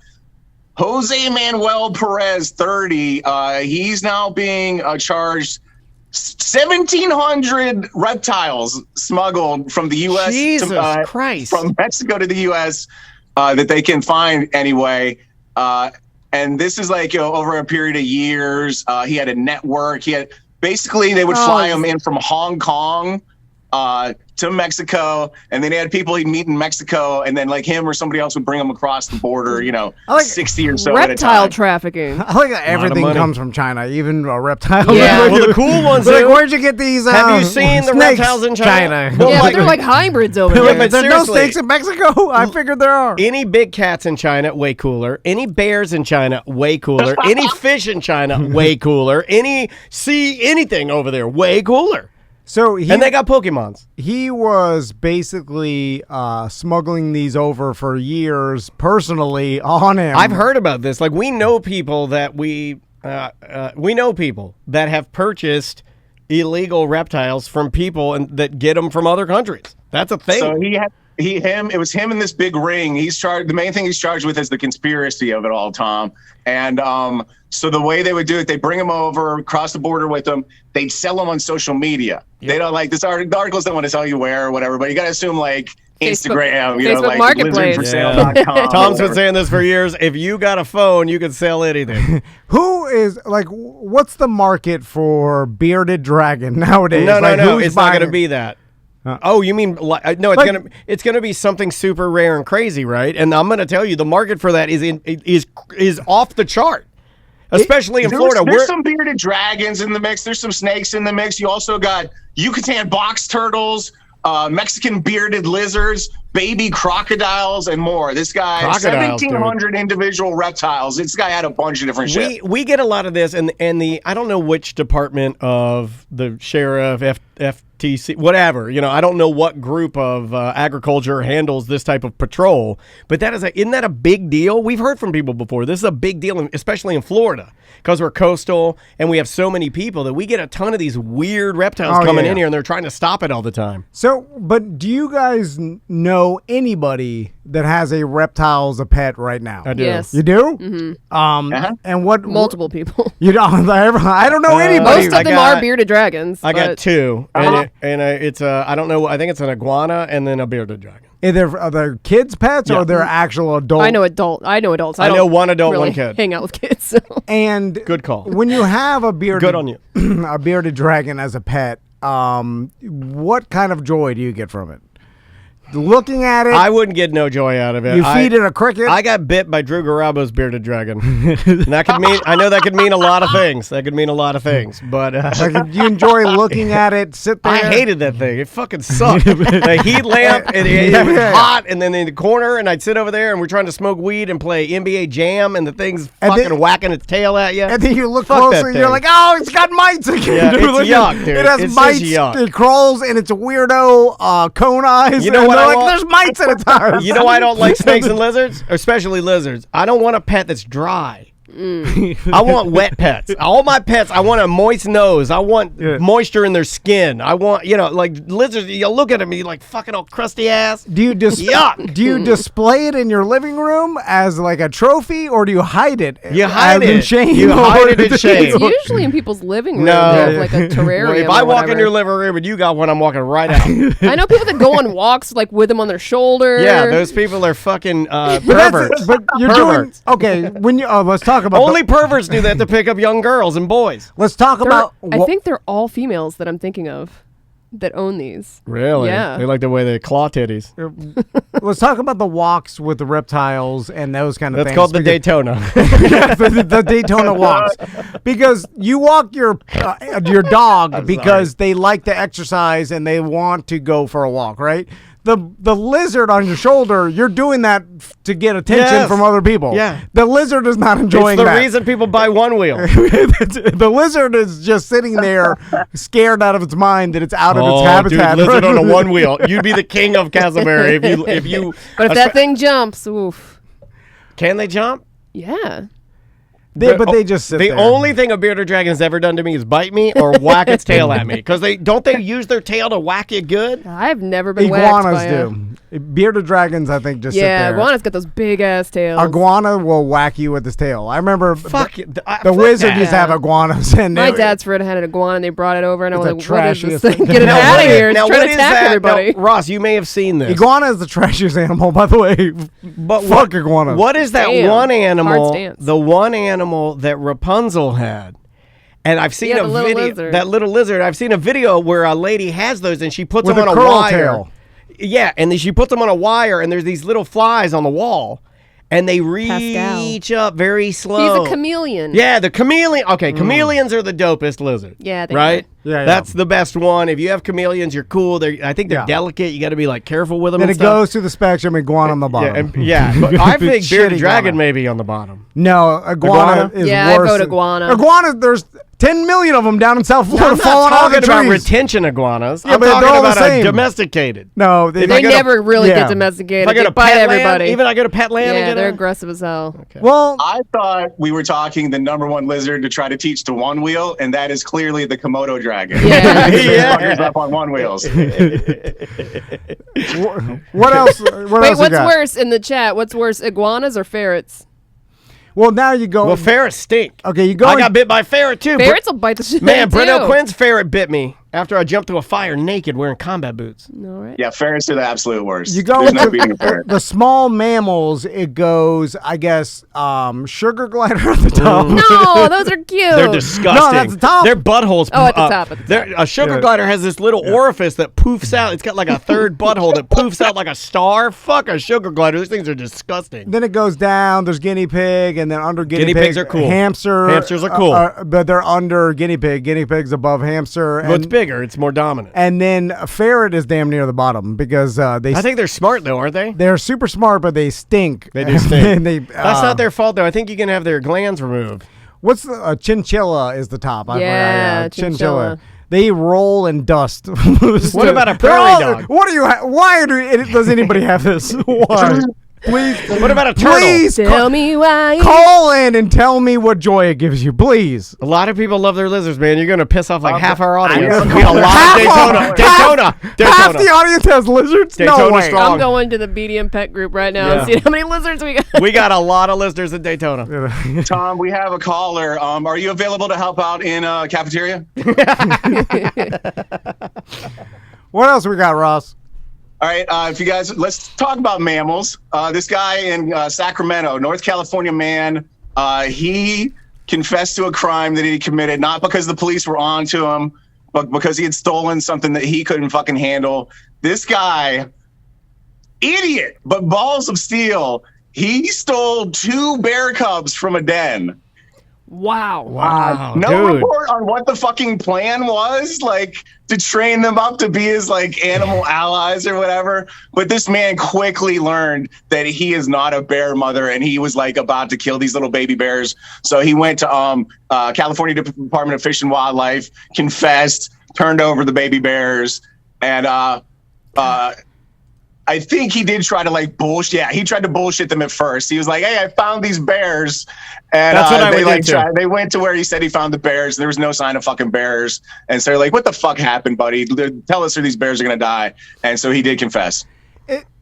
Jose Manuel Perez, 30. He's now being charged. 1,700 reptiles smuggled from the U.S. Jesus Christ. From Mexico to the U.S. That they can find anyway. And this is like over a period of years. He had a network. Basically they would fly him in from Hong Kong to Mexico, and then he had people he'd meet in Mexico, and then like him or somebody else would bring him across the border, 60 or so at a reptile time. trafficking. I like that everything comes from China, even a reptile. Yeah. Well, the cool ones. Like, where'd you get these? Have you seen the snakes? reptiles in China? China. Well, Yeah, but they're like hybrids over there. but There's no seriously. snakes in Mexico. I figured there are. Any big cats in China, way cooler. Any bears in China, way cooler. Any fish in China, way cooler. Anything over there, way cooler. So And they got Pokemons. He was basically smuggling these over for years personally on him. I've heard about this. Like, we know people that have purchased illegal reptiles from people and that get them from other countries. That's a thing. So It was him in this big ring. He's charged. The main thing he's charged with is the conspiracy of it all, Tom. And so the way they would do it, they bring him over, cross the border with them. They'd sell him on social media. Yep. They don't like this. The articles don't want to tell you where or whatever, but you got to assume like Instagram, Facebook like Marketplace. lizardforsale.com. Tom's been saying this for years. If you got a phone, you can sell anything. Who is like? What's the market for bearded dragon nowadays? No, like, no, who's it's not going to buying be that. Oh, you mean no? It's gonna be something super rare and crazy, right? And I'm gonna tell you, the market for that is off the chart, especially in Florida. There's some bearded dragons in the mix. There's some snakes in the mix. You also got Yucatan box turtles, Mexican bearded lizards, baby crocodiles, and more. This guy, 1,700 individual reptiles. This guy had a bunch of different shit. We get a lot of this, and the I don't know which department of the sheriff, FTC, whatever. I don't know what group of agriculture handles this type of patrol, but isn't that a big deal? We've heard from people before. This is a big deal, especially in Florida, because we're coastal and we have so many people that we get a ton of these weird reptiles coming in here, and they're trying to stop it all the time. So, but do you guys know anybody that has a reptile as a pet right now? I do. Yes. You do? Mm-hmm. And what? Multiple people. You don't? I don't know anybody. Most of them are bearded dragons. I got two, and it's I don't know. I think it's an iguana and then a bearded dragon. Are they kids' pets or they're actual adults? I know adults. I know one adult, really one kid. Hang out with kids. So. And good call. When you have a bearded, good on you, a bearded dragon as a pet, what kind of joy do you get from it? Looking at it, I wouldn't get no joy out of it. You feed it a cricket. I got bit by Drew Garabo's bearded dragon. And that could mean. I know that could mean a lot of things. But you enjoy looking at it, sit there. I hated that thing. It fucking sucked. The heat lamp, and it was hot, and then in the corner, and I'd sit over there, and we're trying to smoke weed and play NBA Jam, and the thing's fucking whacking its tail at you. And then you look closer, and you're like, oh, it's got mites again. Yeah, it's yuck, dude. It has mites. It crawls, and it's a weirdo cone eyes. You know what? There's mites at its eyes. You know why I don't like snakes and lizards? Especially lizards. I don't want a pet that's dry. I want wet pets. All my pets, I want a moist nose. I want moisture in their skin. I want, like lizards, you look at them and you're like fucking all crusty ass. Do you yuck. Do you display it in your living room as like a trophy, or do you hide it? You hide it in shame. You hide it in shame. It's usually in people's living room. No. They have like a terrarium. Well, if I walk in your living room and you got one, I'm walking right out. I know people that go on walks like with them on their shoulder. Yeah, those people are fucking perverts. But you're perverts. doing okay. When you let's talk about only perverts do that to pick up young girls and boys. Let's talk about. I think they're all females that I'm thinking of that own these. Really? Yeah. They like the way they claw titties. Let's talk about the walks with the reptiles and those kind of things. That's called the Daytona. the Daytona walks, because you walk your dog because they like to exercise and they want to go for a walk, right? The lizard on your shoulder, you're doing that to get attention from other people. Yeah. The lizard is not enjoying that. It's the reason people buy one wheel. The lizard is just sitting there scared out of its mind that it's out of its habitat. Dude, lizard on a one wheel. You'd be the king of Castleberry if you. But if that thing jumps, oof. Can they jump? Yeah. But they just sit the there. only thing a bearded dragon has ever done to me is bite me or whack its tail at me. Because they use their tail to whack you good? I've never been Iguanas whacked by do. Bearded dragons, I think, just sit there. Iguana's got those big ass tails. Iguana will whack you with his tail. I remember the wizard that. used to have iguanas. And my dad's friend had an iguana and they brought it over and I was like, what is this thing? Get it out of here. It's now, trying to attack everybody. Now, Ross, you may have seen this. Iguana is the trashiest animal, by the way. But fuck iguana. What is that Damn. animal, the one animal that Rapunzel had? And I've seen a video, that little lizard. I've seen a video where a lady has those and she puts them on a wire. Tail. Yeah, and then she puts them on a wire, and there's these little flies on the wall, and they reach up very slow. He's a chameleon. Yeah, the chameleon. Okay, chameleons are the dopest lizard. Yeah, right. Yeah, that's the best one. If you have chameleons, you're cool. I think they're delicate. You got to be like careful with them. And it goes through the spectrum. Iguana on the bottom. But I think bearded dragon may be on the bottom. No, iguana is worse. I vote iguana. Iguana, 10 million of them down in South Florida I'm falling not out of the talking about trees. retention iguanas. Yeah, I'm but they're talking all the about same. domesticated. No, They I go to- never really yeah. get domesticated. If I go They to bite Petland, everybody. even I go to Petland and Yeah, get they're a... aggressive as hell. Okay. Well, I thought we were talking the number one lizard to try to teach to one wheel, and that is clearly the Komodo dragon. Yeah. These Yeah. fuckers up on one wheels. what else? What Wait, else you what's got? worse in the chat? What's worse, iguanas or ferrets? Well, now you go. Well, ferrets stink. Okay, you go. I got bit by a ferret too. Ferrets will bite the shit Man, out of Brett you. O'Quinn's ferret bit me after I jumped through a fire naked wearing combat boots. All right. Yeah, ferrets are the absolute worst. You go There's no into beating a ferret. the small mammals. It goes, I guess, sugar glider at the top. No, those are cute. They're disgusting. No, that's the top. Their buttholes. Oh, at the top, at the they're- top. A sugar Yeah. glider has this little orifice that poofs out. It's got like a third butthole that poofs out like a star. Fuck a sugar glider. These things are disgusting. Then it goes down. There's guinea pig, and then under guinea pig, pigs are cool. Hamster. Hamsters are cool. But they're under guinea pig. Guinea pig's above hamster. Well, it's And, bigger. It's more dominant. and then a ferret is damn near the bottom because they I think they're smart though, aren't they? they're super smart, but they stink. They do stink. And they, That's not their fault though. I think you can have their glands removed. What's the chinchilla is the top? I Yeah, forgot, chinchilla. They roll in dust. What about a They're prairie all- dog? What do you? Why does anybody have this? Why? Please. What about a turtle? Please Tell me why. call in and tell me what joy it gives you, please. A lot of people love their lizards, man. You're gonna piss off like half our audience. know. We got a lot of Daytona. Half the audience has lizards. No Daytona way. strong. I'm going to the BDM pet group right now Yeah. and see how many lizards we got. We got a lot of lizards in Daytona. Tom, we have a caller. Are you available to help out in cafeteria? What else we got, Ross? All right, if you guys, let's talk about mammals. This guy in Sacramento, North California man, he confessed to a crime that he committed, not because the police were on to him, but because he had stolen something that he couldn't fucking handle. This guy, idiot, but balls of steel, he stole 2 bear cubs from a den. Wow. Wow, No dude. report on what the fucking plan was, like to train them up to be his like animal allies or whatever. But this man quickly learned that he is not a bear mother, and he was like about to kill these little baby bears. So he went to California Department of Fish and Wildlife, confessed, turned over the baby bears, and I think he did try to like bullshit. Yeah, he tried to bullshit them at first. He was like, "Hey, I found these bears," and That's what I they would like do, too. they went to where he said he found the bears. There was no sign of fucking bears, and so they're like, "What the fuck happened, buddy? Tell us, or these bears are gonna die." And so he did confess.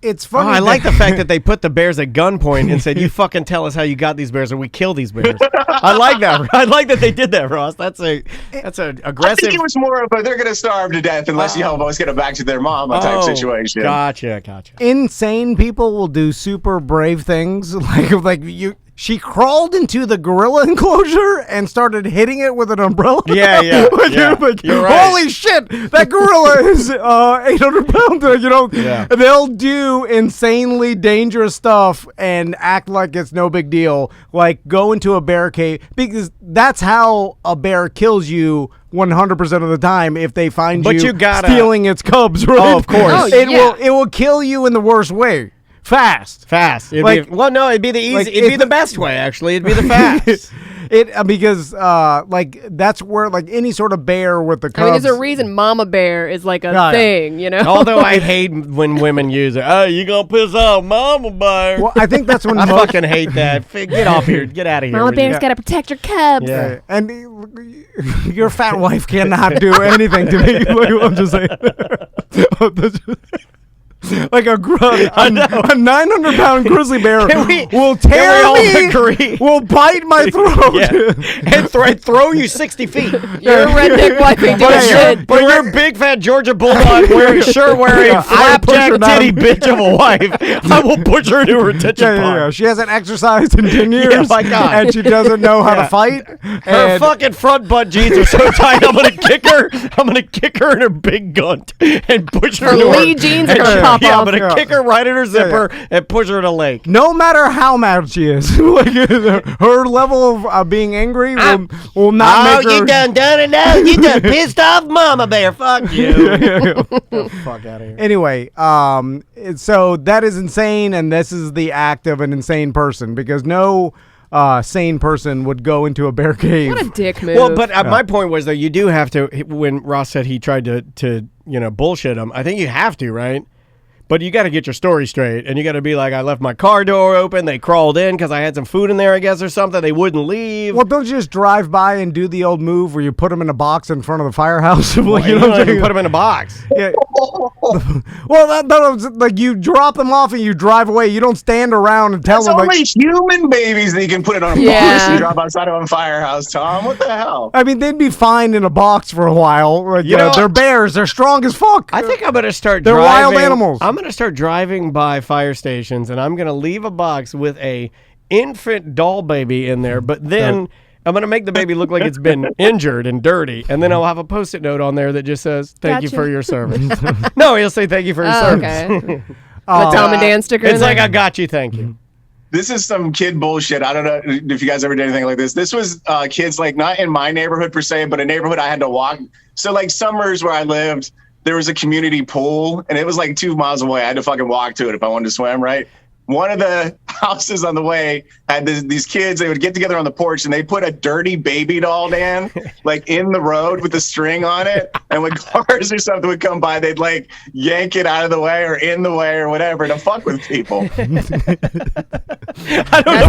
It's Oh, funny. I like the fact that they put the bears at gunpoint and said, "You fucking tell us how you got these bears, or we kill these bears." I like that. I like that they did that, Ross. That's a I aggressive. think it was more of a they're gonna starve to death unless you help us get them back to their mama type situation. Gotcha. insane people will do super brave things she crawled into the gorilla enclosure and started hitting it with an umbrella. Yeah. You're right. Holy shit, that gorilla is 800 pounds. Yeah. They'll do insanely dangerous stuff and act like it's no big deal, like go into a bear cave, because that's how a bear kills you 100% of the time if they find But you you gotta- stealing its cubs, right? Oh, of course. Oh, It yeah. will kill you in the worst way. Fast. It'd Like- it'd be the easy. like, it'd be if- the best way, actually. It'd be the fast. Because that's where like any sort of bear with the I cubs. mean, there's a reason mama bear is like a Yeah. thing, you know? Although I hate when women use it. Oh, you gonna piss off Mama Bear? Well, I think that's when I most, fucking hate that. Get off here. Get out of here. Mama with you. bear's gotta protect her cubs. Yeah. and your fat wife cannot do anything to me. Like, I'm just saying. Like a 900-pound grizzly bear will tear all me, agree? will bite my throat. Yeah. And throw you 60 feet. Your redneck wife ain't doing shit. But your big fat Georgia Bulldog wearing I flapjack will push her titty down. bitch of a wife, I will put her into a retention pond. She hasn't exercised in 10 years. my God. And she doesn't know how to fight. Her And fucking front butt jeans are so tight. I'm gonna kick her. I'm gonna kick her in her big gunt and push her. Her into Lee jeans are gonna pop Yeah, off. I'm gonna kick her right in her zipper and push her in a lake. no matter how mad she is, like, her level of being angry will not make her. done it now. You done pissed off Mama Bear. Fuck you. Fuck out of here. Anyway, so that is insane, and this is the act of an insane person, because no sane person would go into a bear cave. What a dick move. Well, but my point was, though, you do have to, when Ross said he tried to bullshit him, I think you have to, right? But you got to get your story straight, and you got to be like, I left my car door open, they crawled in because I had some food in there, I guess, or something. They wouldn't leave. Well, don't you just drive by and do the old move where you put them in a box in front of the firehouse? Well, you know what I'm saying? put them in a box. Yeah. Well, that was like you drop them off and you drive away. You don't stand around and tell There's them. only human babies that you can put it on a box and drop outside of a firehouse, Tom. What the hell? I mean, they'd be fine in a box for a while. Like, You know, they're bears. They're strong as fuck. I think I'm going to start They're driving. wild animals. I'm going to start driving by fire stations, and I'm going to leave a box with a infant doll baby in there, but then I'm going to make the baby look like it's been injured and dirty, and then I'll have a Post-it note on there that just says, thank you Gotcha. for your service. No, he'll say thank you for your service. Okay. The Tom and Dan sticker. It's in like, there? I got you, thank you. This is some kid bullshit. I don't know if you guys ever did anything like this. This was kids, like, not in my neighborhood per se, but a neighborhood I had to walk. So, like, summers where I lived, there was a community pool, and it was like 2 miles away. I had to fucking walk to it if I wanted to swim, right? One of the houses on the way had these kids. They would get together on the porch, and they put a dirty baby doll, Dan, like in the road with a string on it. And when cars or something would come by, they'd like yank it out of the way or in the way or whatever to fuck with people. That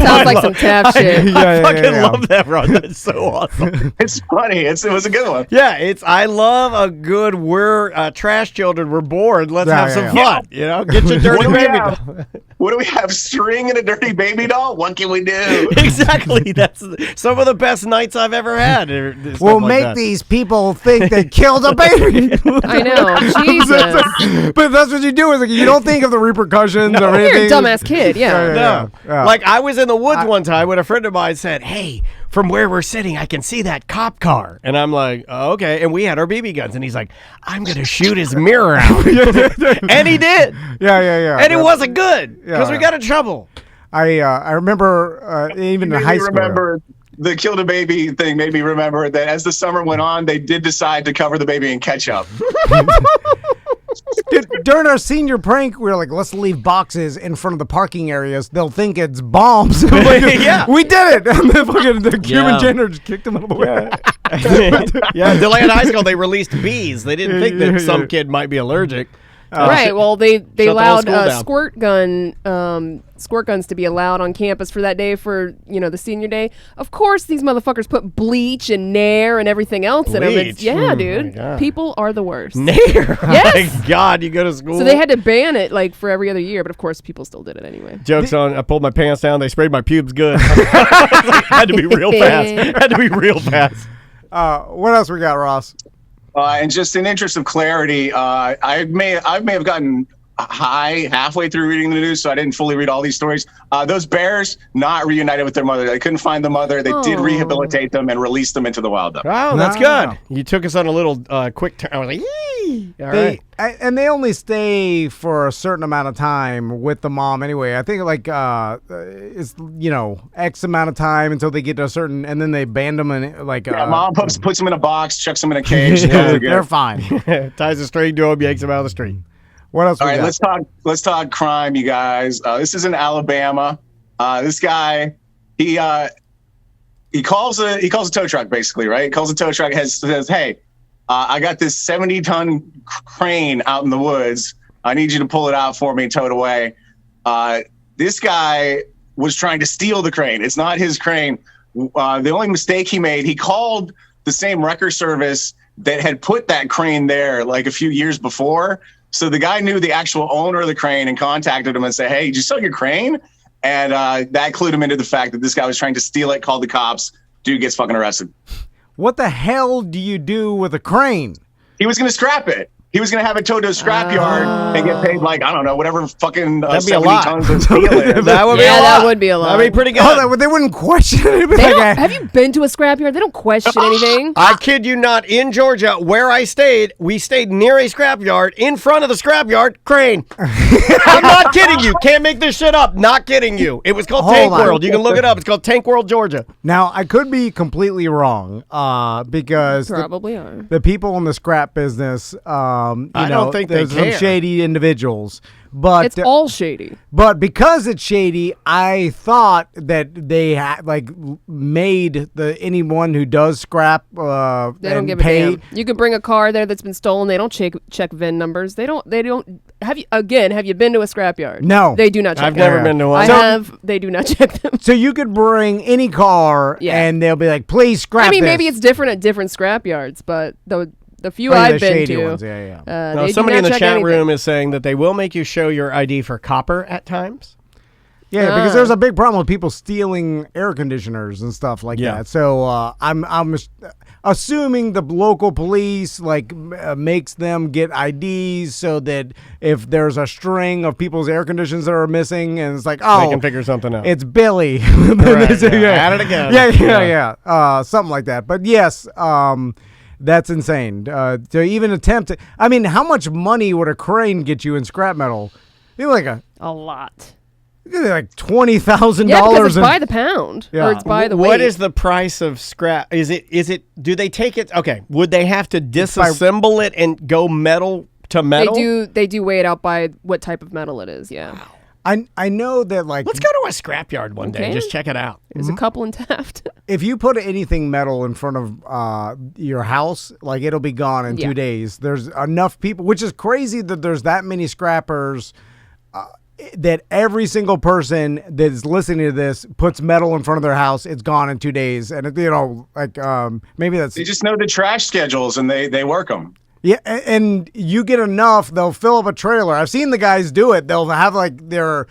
sounds like some tap shit. I fucking love that, bro. That's so awesome. It's funny. It was a good one. Yeah, I love a good, we're trash children, we're bored, let's have some fun. You know, get your dirty baby doll. What do we have? String and a dirty baby doll? What can we do? Exactly. That's some of the best nights I've ever had. We'll make these people think they killed a baby. I know. Jesus. But that's what you do. Is like, you don't think of the repercussions or anything. You're a dumbass kid. Yeah. Yeah. Like, I was in the woods one time when a friend of mine said, hey, from where we're sitting, I can see that cop car. And I'm like, oh, okay. And we had our BB guns. And he's like, I'm going to shoot his mirror out. And he did. Yeah. And it wasn't good because we got in trouble. I remember even in high school. Remember the killed a baby thing made me remember that as the summer went on, they did decide to cover the baby in ketchup. During our senior prank, we were like, let's leave boxes in front of the parking areas. They'll think it's bombs. Yeah. We did it. And the Cuban janitor just kicked him out of the way. Yeah, they're like in high school, they released bees. They didn't think that some kid might be allergic. Right. Well, they shut the whole allowed school down. squirt guns to be allowed on campus for that day for the senior day. Of course, these motherfuckers put bleach and Nair and everything else in them. Bleach? Yeah, Oh, dude. my God. People are the worst. Nair. Yes. My God, you go to school. So they had to ban it like for every other year, but of course, people still did it anyway. Jokes on, I pulled my pants down. They sprayed my pubes good. Had to be real fast. What else we got, Ross? And just in interest of clarity, I may have gotten high halfway through reading the news, so I didn't fully read all these stories. Those bears not reunited with their mother. They couldn't find the mother. They did rehabilitate them and release them into the wild. Oh, that's good. You took us on a little quick turn. I was like, yee. All right. And they only stay for a certain amount of time with the mom anyway. I think like it's X amount of time until they get to a certain, and then they band them in like. Mom puts them in a box, chucks them in a cage. They're fine. Ties a string to him, yanks him out of the street. What else? All right, let's talk crime, you guys. This is in Alabama. This guy, he calls a tow truck basically, right? He calls a tow truck, says, "Hey, I got this 70-ton crane out in the woods. I need you to pull it out for me, tow it away." This guy was trying to steal the crane. It's not his crane. The only mistake he made, he called the same wrecker service that had put that crane there like a few years before. So the guy knew the actual owner of the crane and contacted him and said, "Hey, did you sell your crane?" And that clued him into the fact that this guy was trying to steal it, called the cops. Dude gets fucking arrested. What the hell do you do with a crane? He was going to scrap it. He was going to have it towed to a scrapyard and get paid like, I don't know, whatever fucking That'd be a 70 lot. tons of steel is. That would be a lot. that would be a lot. That'd be pretty good. Oh, they wouldn't question it. They don't, have you been to a scrapyard? They don't question anything. I kid you not, in Georgia, where I stayed, we stayed near a scrapyard. In front of the scrapyard, crane. I'm not kidding you. Can't make this shit up. Not kidding you. It was called Hold Tank on. World. You can look it up. It's called Tank World, Georgia. Now, I could be completely wrong because Probably are. the people in the scrap business, I don't think they there's some care. shady individuals. But It's all shady. But because it's shady, I thought that they made anyone who does scrap They don't and give pay. a damn. You can bring a car there that's been stolen. They don't check VIN numbers. They don't. Have you been to a scrapyard? No. They do not check I've them. never been to one. I have. They do not check them. So you could bring any car, Yeah. and they'll be like, "Please scrap." I mean, this. maybe it's different at different scrapyards, but the few Oh, yeah, I've the been shady to, ones, yeah. No, they do somebody not in the check chat anything. room is saying that they will make you show your ID for copper at times. Yeah, because there's a big problem with people stealing air conditioners and stuff like Yeah. that. So I'm assuming the local police makes them get IDs so that if there's a string of people's air conditioners that are missing, and it's like, They oh, can figure something out. it's Billy. Right, yeah. At it again. Yeah. Something like that. But yes, that's insane. To even attempt it. I mean, how much money would a crane get you in scrap metal? You know, like a lot. like $20,000. Yeah, because it's by the pound, Yeah. or it's by the weight. What is the price of scrap? Is it? Do they take it? Okay. Would they have to disassemble it and go metal to metal? They do weigh it out by what type of metal it is. Yeah. I know that Let's go to a scrapyard one day. Okay. Just check it out. There's a couple in Taft. if you put anything metal in front of your house, it'll be gone in 2 days. There's enough people, which is crazy that there's that many scrappers. That every single person that is listening to this puts metal in front of their house, it's gone in 2 days, and maybe that's They just know the trash schedules and they work them. yeah. And you get enough, they'll fill up a trailer. I've seen the guys do it. They'll have their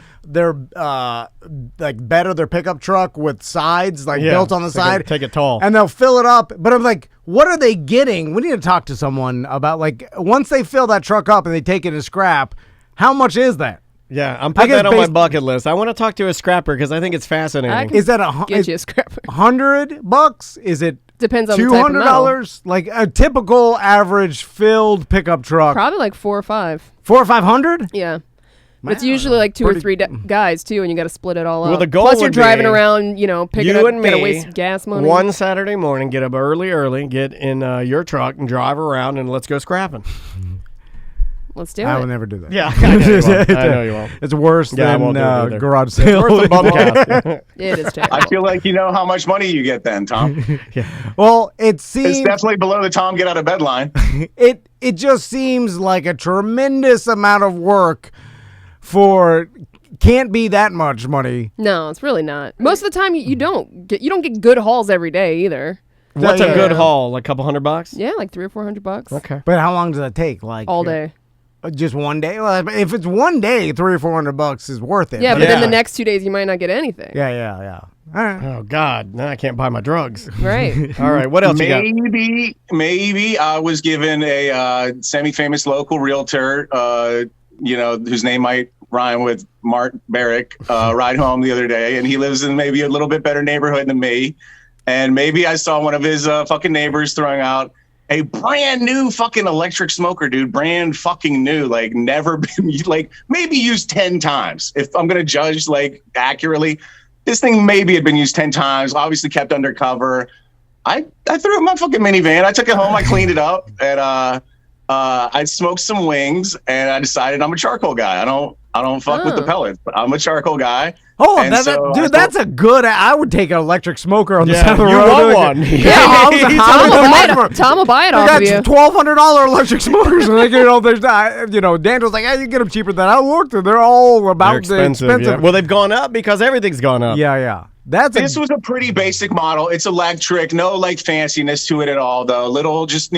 bed of their pickup truck with sides built on the so they can side. take it tall. And they'll fill it up. But I'm like, what are they getting? We need to talk to someone about once they fill that truck up and they take it as scrap, how much is that? Yeah, I'm putting guess that on my bucket list. I want to talk to a scrapper because I think it's fascinating. I can Is that get you a scrapper. $100? Is it Depends on the type of metal. $200? Like a typical average filled pickup truck, Probably like 4 or 5. 400 or 500? Yeah. Man, It's usually like 2 or pretty- 3 guys too, and you got to split it all up. Well, the goal Plus, you're would driving be around, picking you up, and gotta me, waste gas money. one Saturday morning, get up early, get in your truck and drive around and let's go scrapping. Let's do I it. will never do that. Yeah, I know you won't. I know you won't. It's worse Yeah, I than won't do it either. garage It's sale. worse than Bubblecast. It is terrible. I feel like you know how much money you get then, Tom. Well, it It's seems definitely below the Tom get out of bed line. it just seems like a tremendous amount of work can't be that much money. No, it's really not. Most of the time, you don't get good hauls every day either. What's Yeah. a good haul? Like a couple $100? Yeah, like $300 or $400. Okay. But how long does that take? All day. Just one day? Well, if it's one day, $300 or $400 is worth it. Yeah, but Yeah. then the next 2 days you might not get anything. Yeah. All right. Oh, God. Now I can't buy my drugs. Right. All right. What else you got? Maybe I was given a semi-famous local realtor, whose name might rhyme with Mark Barrick, ride home the other day, and he lives in maybe a little bit better neighborhood than me. And maybe I saw one of his fucking neighbors throwing out a brand new fucking electric smoker, dude. Brand fucking new, never been maybe used 10 times. If I'm gonna judge accurately, this thing maybe had been used 10 times. Obviously kept undercover. I threw it in my fucking minivan. I took it home. I cleaned it up, and I smoked some wings, and I decided I'm a charcoal guy. I don't fuck with the pellets, but I'm a charcoal guy. Oh, And so I dude, that's a good. I would take an electric smoker on the Yeah, side of the you road. want one. Yeah, Tom will buy it I off got of you. $1,200 electric smokers, and Daniel's like, "Hey, you get them cheaper than I looked. They're all about They're expensive. Yeah. Well, they've gone up because everything's gone up. yeah. This was a pretty basic model. It's electric, no fanciness to it at all, though. Little just,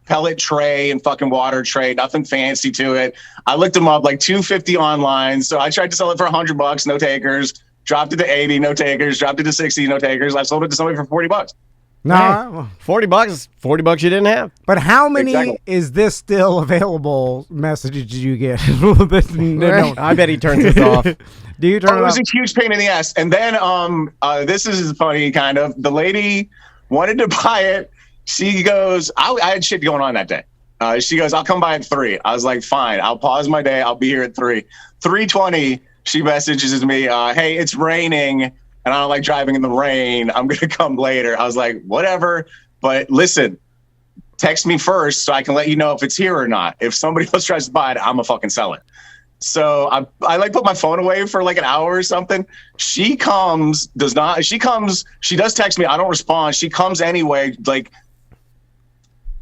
pellet tray and fucking water tray, nothing fancy to it. I looked them up, $250 online. So I tried to sell it for $100, no takers. Dropped it to 80, no takers. Dropped it to 60, no takers. I sold it to somebody for $40. No, $40. $40 you didn't have. but how many Exactly. is this still available? Messages did you get? Right. I bet he turns this off. Do you turn It it was off? a huge pain in the ass. And then this is funny, kind of. The lady wanted to buy it. She goes, I had shit going on that day. She goes, I'll come by at 3. I was like, fine. I'll pause my day. I'll be here at 3. 3:20, she messages me, hey, it's raining, and I don't like driving in the rain. I'm going to come later. I was like, whatever. But listen, text me first so I can let you know if it's here or not. If somebody else tries to buy it, I'm gonna fucking sell it. So I like put my phone away for like an hour or something. She does text me. I don't respond. She comes anyway. Like,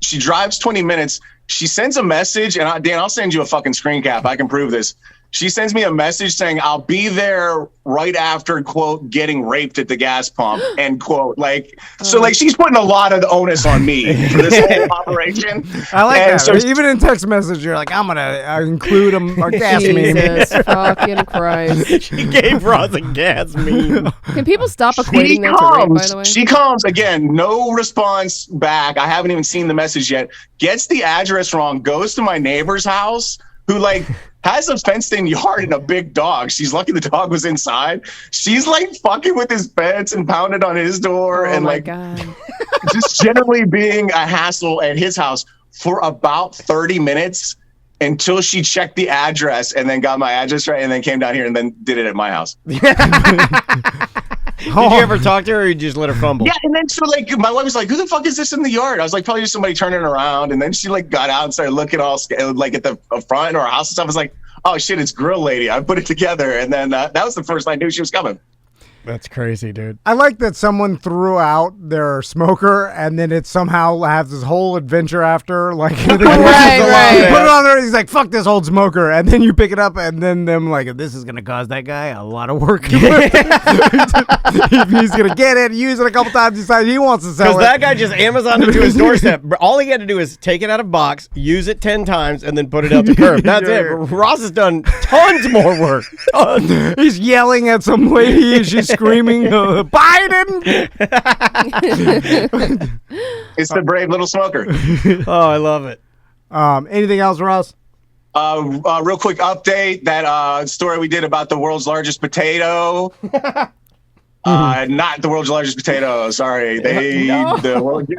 she drives 20 minutes. She sends a message, and Dan, I'll send you a fucking screen cap. I can prove this. She sends me a message saying, I'll be there right after, quote, getting raped at the gas pump, end quote. Like, so like she's putting a lot of the onus on me for this whole operation. I like And that. so Even in text message, you're like, I'm going to include a gas meme. Jesus fucking Christ. She gave Ross a gas meme. Can people stop equating that to rape, by the way? She comes, again, no response back. I haven't even seen the message yet. Gets the address wrong, goes to my neighbor's house, who like has a fenced-in yard and a big dog. She's lucky the dog was inside. She's like fucking with his fence and pounded on his door and like just generally being a hassle at his house for about 30 minutes until she checked the address and then got my address right and then came down here and then did it at my house. Did you ever talk to her or you just let her fumble? Yeah, and then so like my wife was like, who the fuck is this in the yard? I was like, probably just somebody turning around. And then she like got out and started looking all like at the front of our house and stuff. I was like, oh shit, it's Grill Lady. I put it together. And then that was the first I knew she was coming. That's crazy, dude. I like that someone threw out their smoker and then it somehow has this whole adventure after. Like, right. Put it on there. He's like, fuck this old smoker. And then you pick it up and then them like, this is going to cause that guy a lot of work. He's going to get it, use it a couple times, decide he wants to sell it. Because that guy just Amazoned it to his doorstep. All he had to do is take it out of box, use it 10 times, and then put it out the curb. That's it. Ross has done tons more work. Tons. He's yelling at some lady and she's screaming, Biden! It's the brave little smoker. Oh, I love it. Anything else, Ross? Real quick update, that story we did about the world's largest potato. Not the world's largest potato, sorry. The World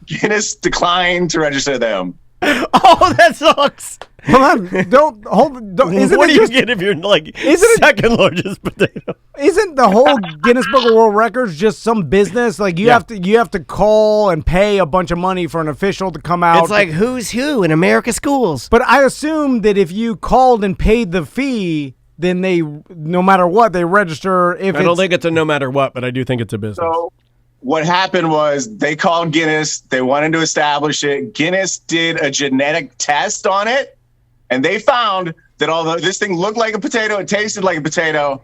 Guinness declined to register them. Oh, that sucks. Hold on. What do you get if you're like second largest potato? Isn't the whole Guinness Book of World Records just some business? Like you have to call and pay a bunch of money for an official to come out. It's like who's who in America schools. But I assume that if you called and paid the fee, then they, no matter what, they register. I don't think it's a no matter what, but I do think it's a business. So what happened was they called Guinness. They wanted to establish it. Guinness did a genetic test on it, and they found that although this thing looked like a potato, it tasted like a potato,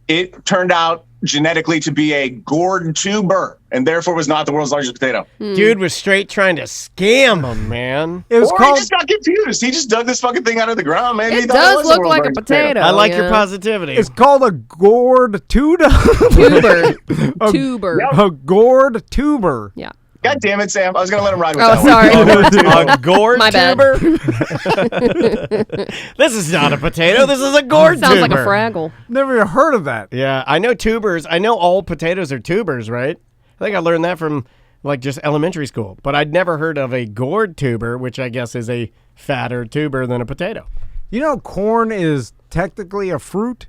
it turned out genetically to be a gourd tuber, and therefore was not the world's largest potato. Dude was straight trying to scam him, man. It was Or called. he just got confused. He just dug this fucking thing out of the ground, man. He It thought does was the look world's like a largest potato. I like your yeah. positivity. It's called a gourd tuber. Tuber. A gourd tuber. Yeah. God damn it, Sam. I was going to let him ride with Oh, that sorry. A gourd My bad. tuber? This is not a potato. This is a gourd Sounds tuber. like a Fraggle. Never even heard of that. Yeah, I know tubers. I know all potatoes are tubers, right? I think I learned that from like just elementary school. But I'd never heard of a gourd tuber, which I guess is a fatter tuber than a potato. You know, corn is technically a fruit.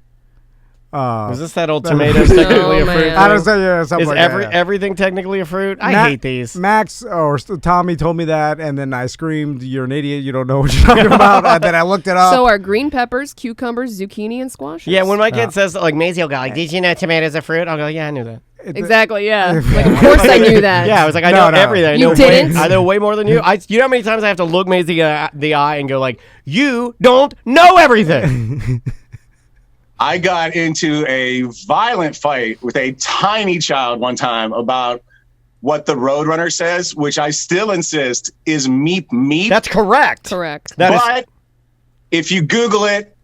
Is this that old tomato's technically a man. fruit? I don't say something Is like that. everything technically a fruit? I hate these. Max or Tommy told me that, and then I screamed, "You're an idiot! You don't know what you're talking about." And then I looked it up. So are green peppers, cucumbers, zucchini, and squashes? Yeah, when my kid says, like, Maisie will go, like, did you know tomatoes are fruit? I'll go, yeah, I knew that. Exactly, yeah. Like, of course I knew that. Yeah, I was like, I No, know no. everything. I You know didn't? I know way more than you. You know how many times I have to look Maisie the eye and go, like, you don't know everything. I got into a violent fight with a tiny child one time about what the Roadrunner says, which I still insist is meep meep. That's correct. Correct. But if you Google it,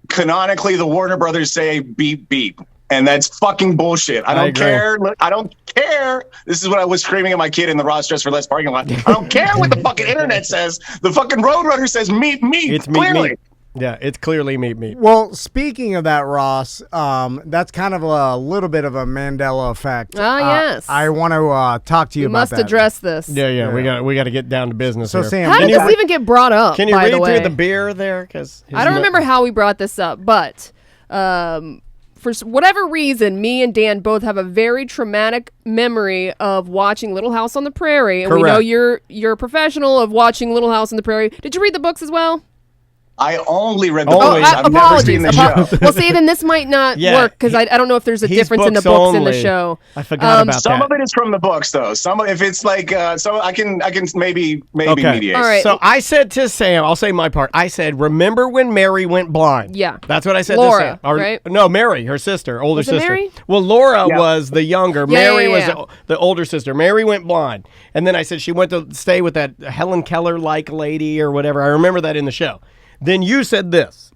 canonically the Warner Brothers say beep beep. And that's fucking bullshit. I don't agree. care. I don't care. This is what I was screaming at my kid in the Ross Dress for Less parking lot. I don't care what the fucking internet says. The fucking Roadrunner says meep meep. It's meep clearly. meep. Yeah, it's clearly meep meep. Well, speaking of that, Ross, that's kind of a little bit of a Mandela effect. Yes. I want to talk to you You about must that. address this. Yeah. We got to get down to business So, here. Sam, How did can this you- even get brought up, Can you by read the way? through the beer there? Because I don't remember how we brought this up, but whatever reason, me and Dan both have a very traumatic memory of watching Little House on the Prairie, and we know you're a professional of watching Little House on the Prairie. Did you read the books as well? I only read the books. I've apologies. never seen the show. Well, see, then this might not work because I don't know if there's a difference in the books and the show. I forgot about some that. of it is from the books, though. If it's like, so I can maybe mediate. All right. So I said to Sam, I'll say my part. I said, remember when Mary went blind? Yeah. That's what I said Laura, to Sam. right? No, Mary, her sister, older Was it sister. Mary? Well, Laura was the younger. Yeah, Mary yeah. was the older sister. Mary went blind. And then I said she went to stay with that Helen Keller-like lady or whatever. I remember that in the show. Then you said this.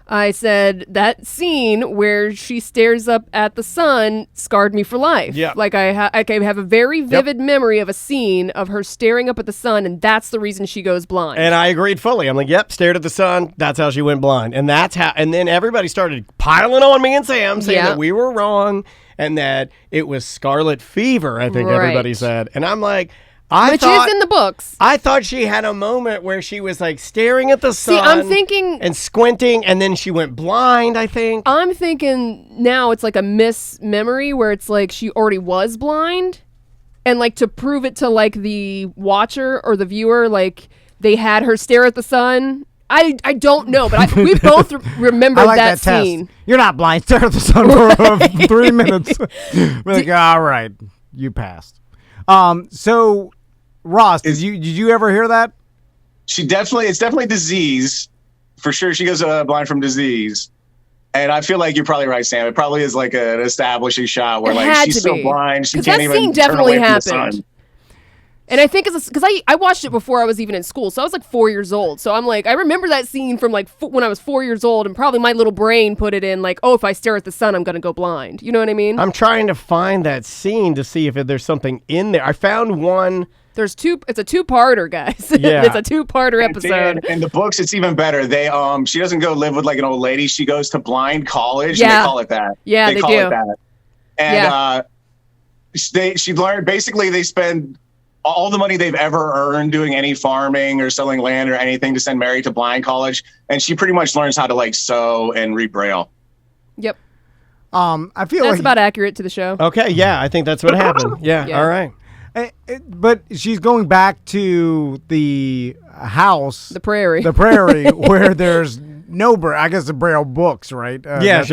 I said that scene where she stares up at the sun scarred me for life. Yeah. Like I have a very vivid memory of a scene of her staring up at the sun, and that's the reason she goes blind. And I agreed fully. I'm like, yep, stared at the sun. That's how she went blind. And that's how. And then everybody started piling on me and Sam saying that we were wrong and that it was scarlet fever, I think everybody said. And I'm like, Which is in the books. I thought she had a moment where she was like staring at the sun. See, I'm thinking and squinting, and then she went blind, I think. I'm thinking now it's like a mismemory where it's like she already was blind, and like to prove it to like the watcher or the viewer, like they had her stare at the sun. I don't know, but we both remember that scene. Test. You're not blind. Stare at the sun for 3 minutes. We're like, all right, you passed. So Ross, did you ever hear that? It's definitely disease. For sure she goes blind from disease. And I feel like you're probably right, Sam. It probably is like an establishing shot where like she's so blind she can't even turn away from the sun. And I think it's because I watched it before I was even in school, so I was like 4 years old. So I'm like, I remember that scene from like when I was 4 years old, and probably my little brain put it in like, oh, if I stare at the sun, I'm gonna go blind. You know what I mean? I'm trying to find that scene to see if there's something in there. I found one. There's two. It's a two-parter, guys. Yeah. It's a two-parter episode. In the books, it's even better. They she doesn't go live with like an old lady. She goes to blind college. Yeah. And they call it that. Yeah, they call do. it that. And she learned basically they spend all the money they've ever earned doing any farming or selling land or anything to send Mary to blind college, and she pretty much learns how to like sew and read Braille. Yep. I feel that's like about accurate to the show. Okay, yeah, I think that's what happened. Yeah. All right. But she's going back to the house, the prairie, where there's no I guess the Braille books, right? Yeah.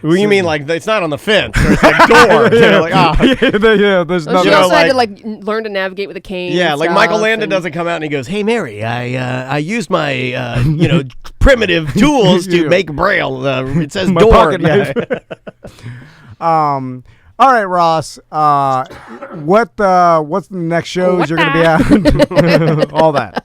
Well, you mean like it's not on the fence? Or it's like door. There's nothing. She also had to like learn to navigate with a cane. Yeah, like Michael Landon doesn't come out and he goes, "Hey Mary, I used my primitive tools to make Braille. It says my door." Pocket knife. All right, Ross. What's the next shows you're going to be at? All that.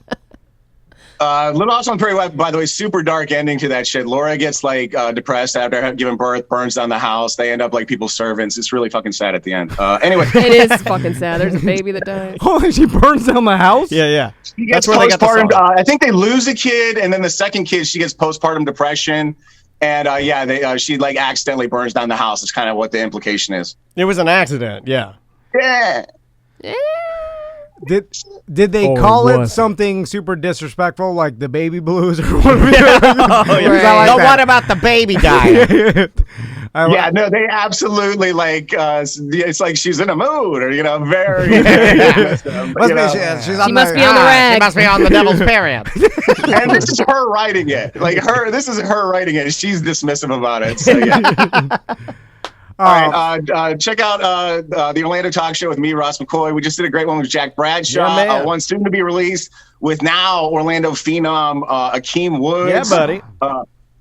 Little House on the Prairie, by the way, super dark ending to that shit. Laura gets like depressed after giving birth, burns down the house. They end up like people's servants. It's really fucking sad at the end. Anyway, it is fucking sad. There's a baby that dies. Oh, she burns down the house. Yeah. She gets postpartum. I think they lose a kid, and then the second kid she gets postpartum depression. And she like accidentally burns down the house. It's kind of what the implication is. It was an accident. Yeah. Yeah. Did they call it something super disrespectful, like the baby blues or whatever? What about the baby dying? No, they absolutely like. It's like she's in a mood, or very. She must be on the rag. She must be on the devil's period. And this is her writing it. This is her writing it. She's dismissive about it. So yeah. All right, check out the Orlando Talk Show with me, Ross McCoy. We just did a great one with Jack Bradshaw. One soon to be released with now Orlando phenom Akeem Woods. Yeah, buddy.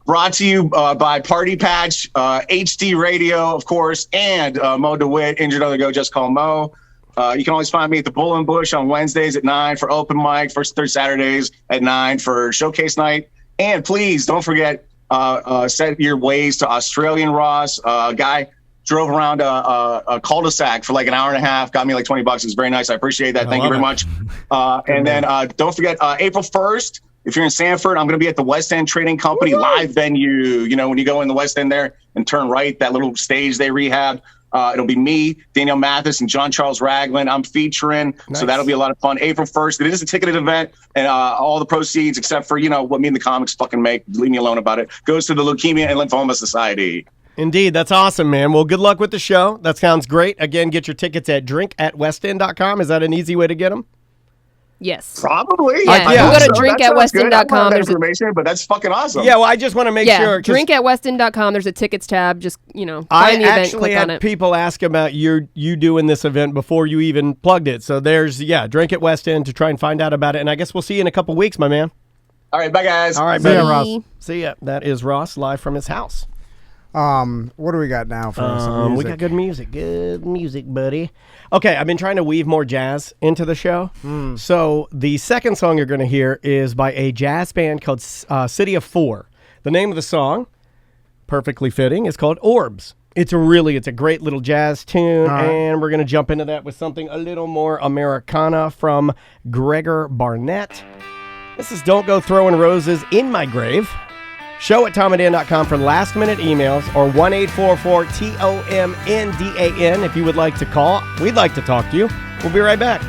Brought to you by Party Patch, HD Radio, of course, and Mo DeWitt, Injured on the Go, Just Call Mo. You can always find me at the Bull and Bush on Wednesdays at 9 for open mic, first and third Saturdays at 9 for showcase night. And please don't forget, set your ways to Australian Ross. Guy drove around a cul-de-sac for like an hour and a half, got me like $20. It was very nice. I appreciate that. Thank you very much. And then don't forget, April 1st, if you're in Sanford, I'm going to be at the West End Trading Company live venue. When you go in the West End there and turn right, that little stage they rehab. It'll be me, Daniel Mathis, and John Charles Ragland. I'm featuring, so that'll be a lot of fun. April 1st. It is a ticketed event, and all the proceeds, except for what me and the comics fucking make, leave me alone about it, goes to the Leukemia and Lymphoma Society. Indeed, that's awesome, man. Well, good luck with the show. That sounds great. Again, get your tickets at drinkatwestend.com. Is that an easy way to get them? Yes. Probably. Yeah, you go to That sounds good. I don't drinkatwestend.com. have that There's a information, but that's fucking awesome. Yeah, well, I just want to make sure. 'cause drinkatwestend.com. There's a tickets tab. Just, find I the event, actually click on had it. people ask about you doing this event before you even plugged it. So there's, Drink at West End to try and find out about it. And I guess we'll see you in a couple weeks, my man. All right, bye, guys. All right, See ya, buddy. Ross. See ya. That is Ross live from his house. What do we got now for some music? We got good music. Good music, buddy. Okay, I've been trying to weave more jazz into the show. So the second song you're going to hear is by a jazz band called City of Four. The name of the song, perfectly fitting, is called Orbs. It's a great little jazz tune, and we're going to jump into that with something a little more Americana from Gregor Barnett. This is Don't Go Throwing Roses in My Grave. Show at TomandDan.com for last-minute emails or 1-844-TOMNDAN if you would like to call. We'd like to talk to you. We'll be right back.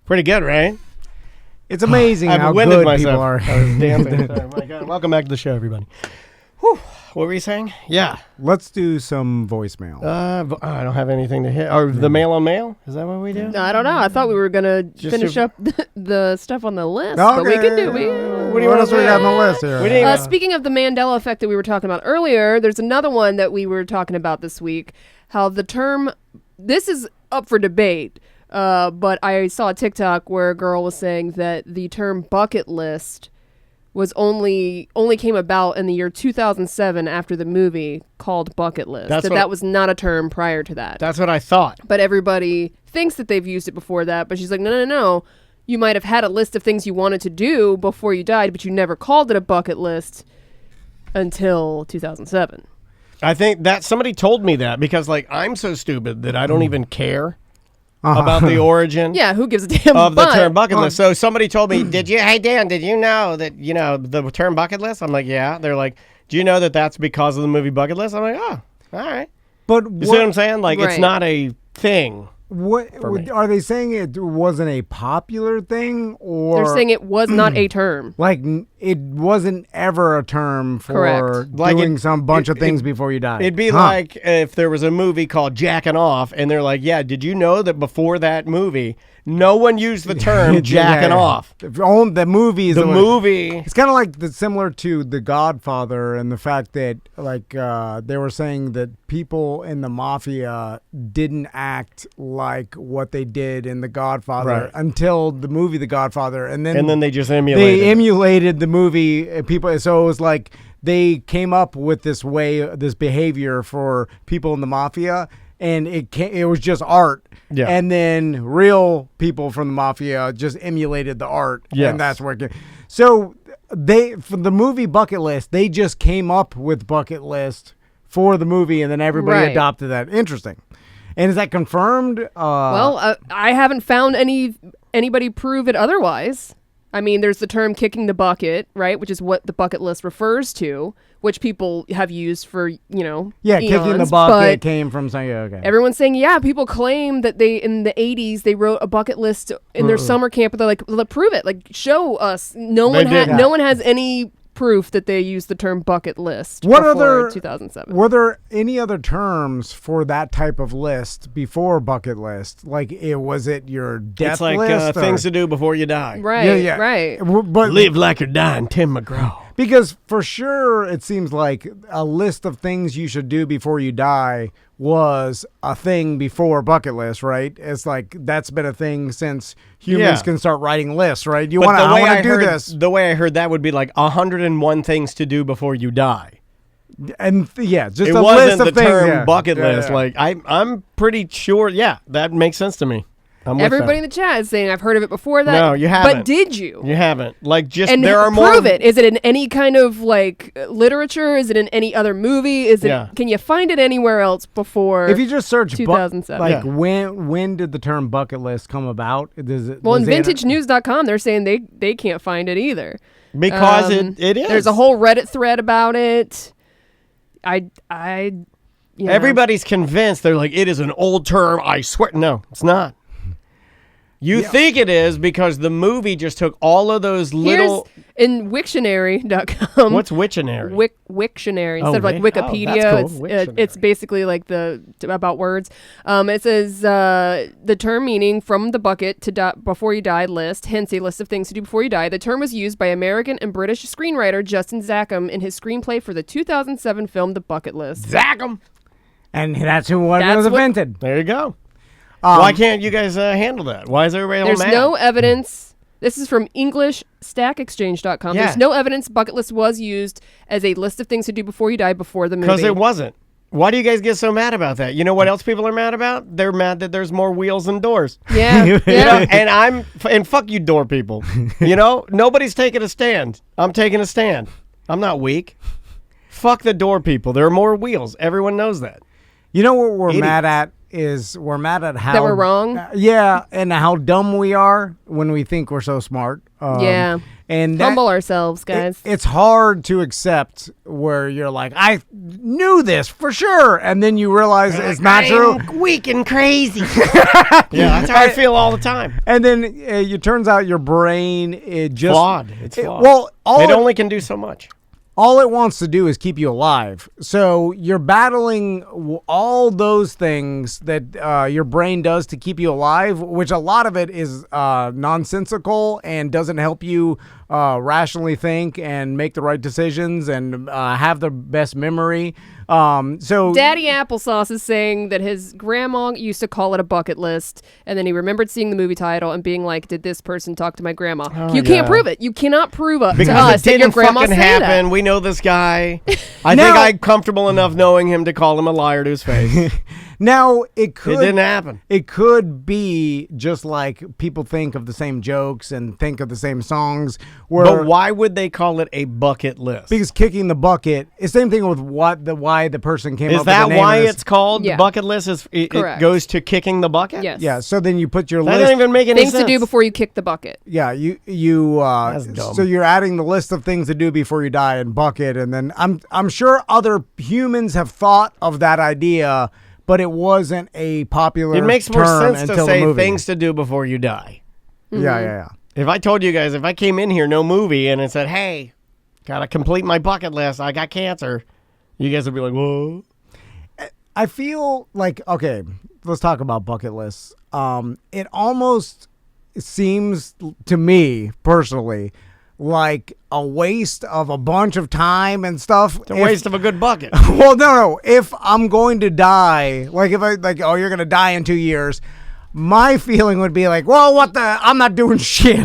Pretty good, right? It's amazing I've how winded good myself. people are. I was dancing. Sorry, my God. Welcome back to the show, everybody. Whew. What were you saying? Yeah. Let's do some voicemail. I don't have anything to hit. Or the mail on mail? Is that what we do? No, I don't know. I thought we were going to finish up the stuff on the list. Okay. But we can do What else we got on the list here? We didn't even- Speaking of the Mandela effect that we were talking about earlier, there's another one that we were talking about this week. How the term, this is up for debate, but I saw a TikTok where a girl was saying that the term bucket list was only came about in the year 2007 after the movie called Bucketlist. That was not a term prior to that. That's what I thought. But everybody thinks that they've used it before that. But she's like, no. You might have had a list of things you wanted to do before you died, but you never called it a bucket list until 2007. I think that somebody told me that because, I'm so stupid that I don't even care about the origin. Yeah, who gives a damn of the term bucket list. So somebody told me, hey Dan, did you know that, the term bucket list? I'm like, yeah. They're like, do you know that that's because of the movie Bucket List? I'm like, oh, all right. But You see what I'm saying? It's not a thing. What me. are they saying? It wasn't a popular thing, or They're saying it was not a term. It wasn't ever a term for Correct. doing some bunch of things before you die. It'd be like if there was a movie called Jackin' Off, and they're like, yeah, did you know that before that movie, no one used the term jacking off? The movie is The movie. It's kind of similar to The Godfather and the fact that they were saying that people in the mafia didn't act like what they did in The Godfather until the movie The Godfather, and then they just emulated the movie. People, so it was like they came up with this behavior for people in the mafia. And it was just art. Yeah. And then real people from the mafia just emulated the art. Yes. And that's where it came. So for the movie Bucket List, they just came up with Bucket List for the movie, and then everybody adopted that. Interesting. And is that confirmed? Well, I haven't found anybody prove it otherwise. I mean, there's the term kicking the bucket, right, which is what the bucket list refers to, which people have used for, Yeah, eons, kicking the bucket came from saying, okay. Everyone's saying, people claim that in the 80s, they wrote a bucket list in their summer camp, but they're like, prove it. Show us. No one has any proof that they used the term bucket list before 2007. Were there any other terms for that type of list before bucket list? Was it your death list? It's things to do before you die. Right, right. But live like you're dying, Tim McGraw. Because for sure, it seems like a list of things you should do before you die was a thing before bucket list, right? It's that's been a thing since humans can start writing lists, right? I want to do this. The way I heard that would be 101 things to do before you die. And just it a wasn't list of the things. term bucket list. Yeah. I'm pretty sure. Yeah, that makes sense to me. I'm with Everybody that. in the chat is saying I've heard of it before that. No, you haven't. But did you? You haven't. Like, just And there are prove more. it. Is it in any kind of like literature? Is it in any other movie? Is it? Yeah. Can you find it anywhere else before? If you just search 2007. like Yeah. when did the term bucket list come about? Well, in VintageNews.com, they're saying they can't find it either. Because it is. There's a whole Reddit thread about it. You know. Everybody's convinced. They're like, it is an old term. I swear. No, it's not. You think it is because the movie just took all of those little. Here's in Wiktionary.com. What's Wiktionary? Wiktionary instead Oh, of like wait. Oh, Wikipedia. that's cool. It's basically like about words. It says the term meaning from the bucket to before you die list, hence a list of things to do before you die. The term was used by American and British screenwriter Justin Zackham in his screenplay for the 2007 film The Bucketlist. Zackham. and that's who was That's what- invented. There you go. Why can't you guys handle that? Why is everybody all There's mad? no evidence. This is from EnglishStackExchange.com. Yeah. There's no evidence bucket list was used as a list of things to do before you die before the movie. Because it wasn't. Why do you guys get so mad about that? You know what else people are mad about? They're mad that there's more wheels than doors. Yeah. You know, yeah. and fuck you, door people. You know, nobody's taking a stand. I'm taking a stand. I'm not weak. Fuck the door people. There are more wheels. Everyone knows that. You know what we're Idiot. mad at is we're mad at how That we're wrong? Yeah, and how dumb we are when we think we're so smart. Yeah. And Humble ourselves, guys. It's hard to accept where you're like, I knew this for sure, and then you realize it's not true. Weak and crazy. Yeah, that's how I feel all the time. And then it turns out your brain it just Flawed. It's flawed. Well, It only can do so much. all it wants to do is keep you alive. So you're battling all those things that your brain does to keep you alive, which a lot of it is nonsensical and doesn't help you rationally think and make the right decisions and have the best memory. So Daddy Applesauce is saying that his grandma used to call it a bucket list, and then he remembered seeing the movie title and being like, "Did this person talk to my grandma?" You can't prove it. You cannot prove to Because us it that your didn't grandma fucking said happen. that. We know this guy. I Now- think I'm comfortable enough knowing him to call him a liar to his face. now it could It didn't happen. It could be just like people think of the same jokes and think of the same songs. Where But why would they call it a bucket list? because kicking the bucket, it's the same thing with why the person came Is up with that the name why of this. it's called Yeah. the bucket list? It Correct. goes to kicking the bucket? Yes. Yeah, so then you put your That list. doesn't even make any Things sense. to do before you kick the bucket. Yeah, you That's dumb. so you're adding the list of things to do before you die in bucket, and then I'm sure other humans have thought of that idea, but it wasn't a popular. It makes more term sense to until the say movie. things to do before you die. Yeah. If I told you guys, if I came in here, no movie, and it said, hey, gotta complete my bucket list, I got cancer, you guys would be like, whoa. I feel like, okay, let's talk about bucket lists. It almost seems to me personally like a waste of a bunch of time and stuff. It's a waste of a good bucket. Well, no. If I'm going to die, like if I like, oh, you're going to die in 2 years. My feeling would be like, well, what the? I'm not doing shit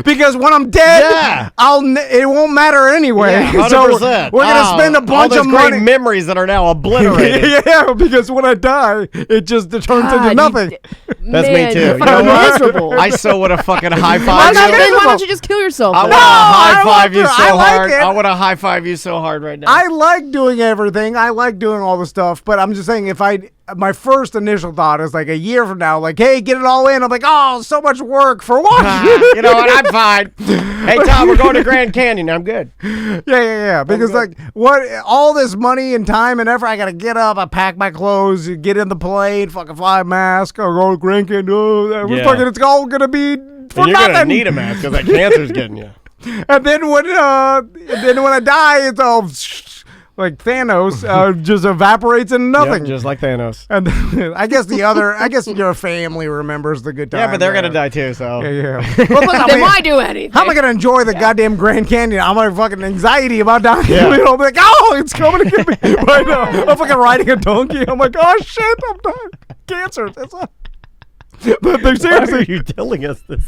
because when I'm dead, it won't matter anyway. Yeah, so 100%. we're gonna spend a bunch all of those money. great memories that are now obliterated. Yeah, because when I die, it just turns into nothing. That's Man, me too. you're You know fucking what? miserable. I so would have fucking high Why fived not- you. then why don't you just kill yourself? I then? want to high I want five you to. so I like hard. it. I want to high five you so hard right now. I like doing everything. I like doing all the stuff, but I'm just saying my first initial thought is like a year from now, like, hey, get it all in. I'm like, oh, so much work for what? You know what? I'm fine. Hey, Tom, we're going to Grand Canyon. I'm good. Yeah. Because like what all this money and time and effort, I gotta get up, I pack my clothes, get in the plane, fucking fly a mask, or go to Grand Canyon. Yeah. It's all gonna be for And you're nothing. going to need a mask because that cancer's getting you. And then when I die, it's all like Thanos, just evaporates into nothing. Yep, just like Thanos. And then, I guess your family remembers the good times. Yeah, but they're going to die too, so. Yeah. Then why do anything? How am I gonna enjoy the goddamn Grand Canyon? I'm like fucking anxiety about dying. Yeah. You know, like, oh, it's coming to get me right now. I'm fucking riding a donkey. I'm like, oh shit, I'm dying. Cancer. That's all. But they're Why are seriously. you telling us this?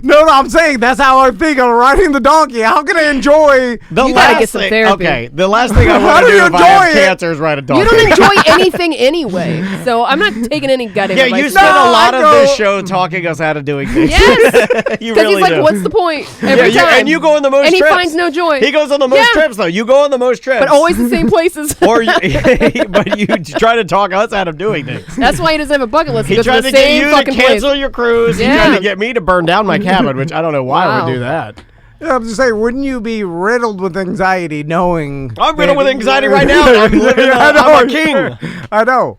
No, I'm saying that's how I think of riding the donkey. How can I enjoy? The You gotta get some therapy. Okay, the last thing I How want do to do you if I have enjoy it? cancer is ride a donkey. You don't enjoy anything anyway, so I'm not taking any goddamn Yeah, advice. you spend No, a lot I of go- this show talking us out of doing things. Yes, you because really he's like, do. "What's the point?" Every Yeah, time, and you go on the most and he trips. finds no joy. He goes on the most Yeah. trips, though. You go on the most trips. but always the same places. Or but you try to talk us out of doing things. That's why he doesn't have a bucket list. He Because tried of to the get same you to fucking cancel place. your cruise. He Yeah. tried to get me to burn down my cabin, which I don't know why I Wow. would do that. Yeah, I'm just saying, wouldn't you be riddled with anxiety knowing? I'm riddled that- with anxiety right now. I'm living. I know. I'm a king. I know.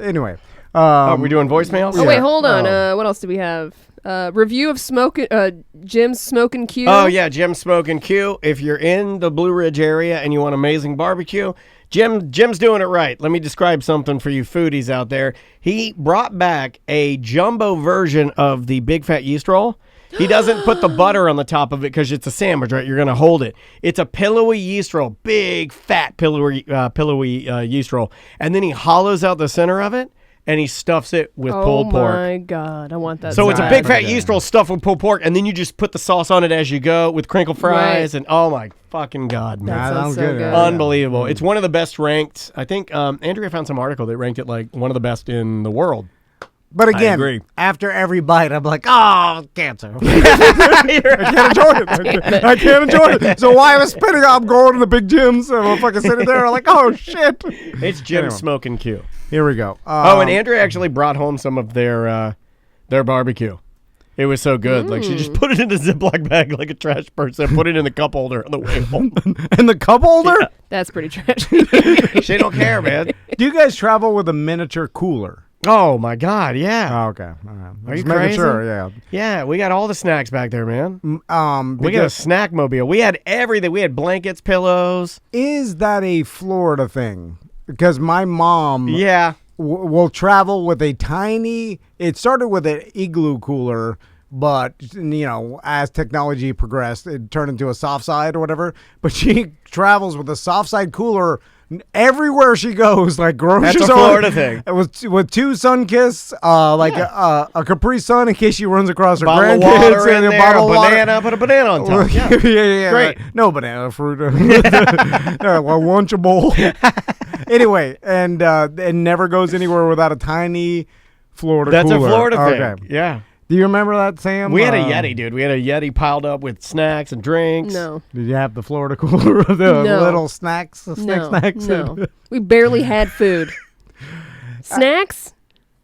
Anyway. Are we doing voicemails? Oh wait, hold on. Oh. What else do we have? Review of Jim's Smokin' Q. Oh yeah, Jim's Smokin' Q. If you're in the Blue Ridge area and you want amazing barbecue, Jim's doing it right. Let me describe something for you foodies out there. He brought back a jumbo version of the Big Fat Yeast Roll. He doesn't put the butter on the top of it because it's a sandwich, right? You're going to hold it. It's a pillowy yeast roll, big, fat, pillowy yeast roll. And then he hollows out the center of it, and he stuffs it with pulled pork. Oh my god, I want that. So it's a bad. big fat yeast roll stuffed with pulled pork, and then you just put the sauce on it as you go with crinkle fries, Right. and oh my fucking god, man. That sounds so good. good. Unbelievable. It's one of the best ranked. I think Andrea found some article that ranked it like one of the best in the world. But I again, agree. after every bite, I'm like, oh, cancer. I can't enjoy it. I can't enjoy it. So while I was spinning, I'm going to the big gyms, and I'm fucking sitting there, I'm like, oh, shit. It's Jim's Anyway. Smokin' Q. Here we go. Oh, and Andrea actually brought home some of their barbecue. It was so good. Like she just put it in a Ziploc bag like a trash person, put it in the cup holder on the way home. And the cup holder? That's pretty trashy. She don't care, man. Do you guys travel with a miniature cooler? Oh my god, yeah. Oh, okay. All right. Are you Just making crazy? sure, yeah. Yeah, we got all the snacks back there, man. We got a Because snack mobile. We had everything. We had blankets, pillows. is that a Florida thing? Because my mom Yeah. will travel with a tiny. It started with an igloo cooler, but as technology progressed, it turned into a soft side or whatever. But she travels with a soft side cooler everywhere she goes, like grocery That's a store. Florida thing. With two Sunkist, a Capri Sun in case she runs across her Bottle of grandkids, water in and there, bottle a of water. banana, put a banana on top. Yeah. yeah. Great. No banana fruit. Lunchable. Anyway, and never goes anywhere without a tiny Florida That's cooler. a Florida thing. Okay. Yeah. Do you remember that, Sam? We had a Yeti, dude. We had a Yeti piled up with snacks and drinks. No. Did you have the Florida cooler of the No. little snacks? Snacks? No. We barely had food. Snacks?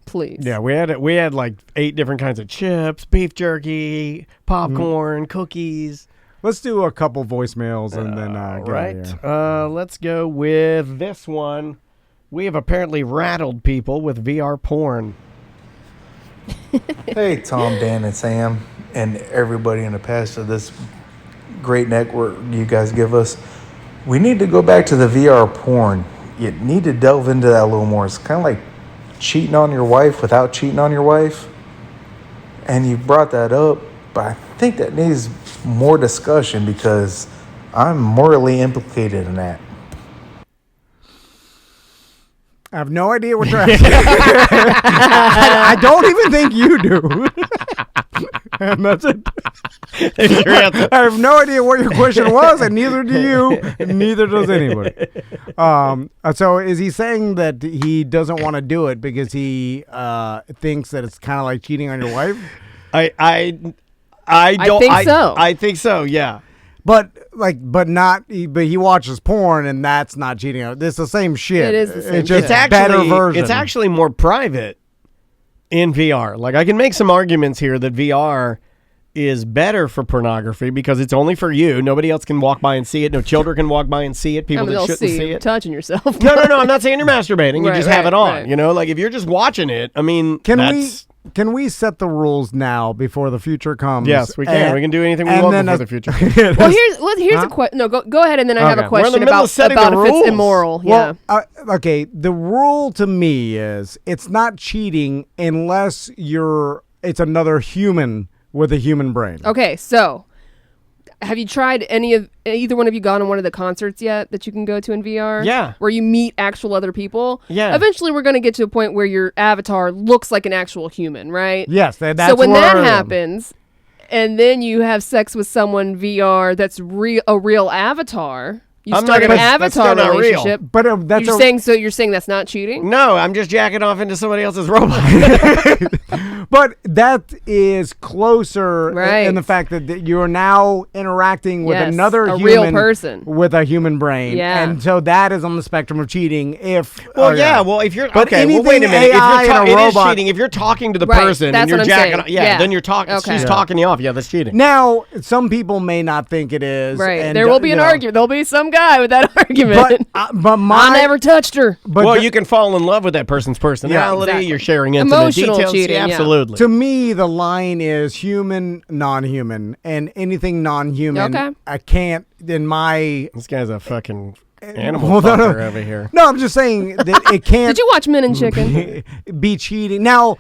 Please. Yeah, we had like 8 different kinds of chips, beef jerky, popcorn, cookies. Let's do a couple voicemails and then get out of Right. here. Let's go with this one. We have apparently rattled people with VR porn. Hey, Tom, Dan, and Sam, and everybody in the past of this great network you guys give us. We need to go back to the VR porn. You need to delve into that a little more. It's kind of like cheating on your wife without cheating on your wife. And you brought that up, but I think that needs more discussion because I'm morally implicated in that. I have no idea what you're asking. I don't even think you do. And that's it. I have no idea what your question was, and neither do you, and neither does anybody. So is he saying that he doesn't want to do it because he thinks that it's kind of like cheating on your wife? I don't think so. I think so, yeah. But he watches porn, and that's not cheating. It's the same shit. It is the same It's just shit. better version. It's actually more private in VR. Like I can make some arguments here that VR is better for pornography because it's only for you. Nobody else can walk by and see it. No children can walk by and see it. People that they'll shouldn't see see you it. touching yourself. No. I'm not saying you're masturbating. You Right, just have right, it on. right. You know, like if you're just watching it, I mean, Can we set the rules now before the future comes? Yes, we can. We can do anything we and want then before the future. Well, here's a question. No, go ahead, and then I have Okay. a We're in the question middle about of setting about the if rules. it's immoral. Well, yeah. Okay. The rule to me is it's not cheating unless it's another human with a human brain. Okay, so have you tried either one of you gone on one of the concerts yet that you can go to in VR? Yeah. Where you meet actual other people? Yeah. Eventually we're going to get to a point where your avatar looks like an actual human, right? Yes, that's so when where that happens, and then you have sex with someone VR that's a real avatar. You I'm start not an gonna- that's avatar still not real. relationship. But that's you're saying that's not cheating? No, I'm just jacking off into somebody else's robot. But that is closer Right. in the fact that you are now interacting with Yes, another a human real person. with a human brain. Yeah. And so that is on the spectrum of cheating. Well, yeah. Well, if you're But okay, well, wait a anything minute. AI If you're and a it is robot- cheating. If you're talking to the Right, person that's and you're what I'm jacking saying. off, yeah, Yeah. then you're talking. Okay. She's Yeah. talking you off. Yeah, that's cheating. Now, some people may not think it is. Right. and, There will be you an know, argument. There'll be some guy with that argument. But I never touched her. But well, the- you can fall in love with that person's personality. exactly. You're sharing intimate Emotional details. cheating, Yeah, yeah. absolutely. To me, the line is human, non-human, and anything non-human, Okay. I can't. In my This guy's a fucking animal Well, no, no. fucker over here. no, I'm just saying that it can't. Did you watch Men and Chicken? be cheating. Now,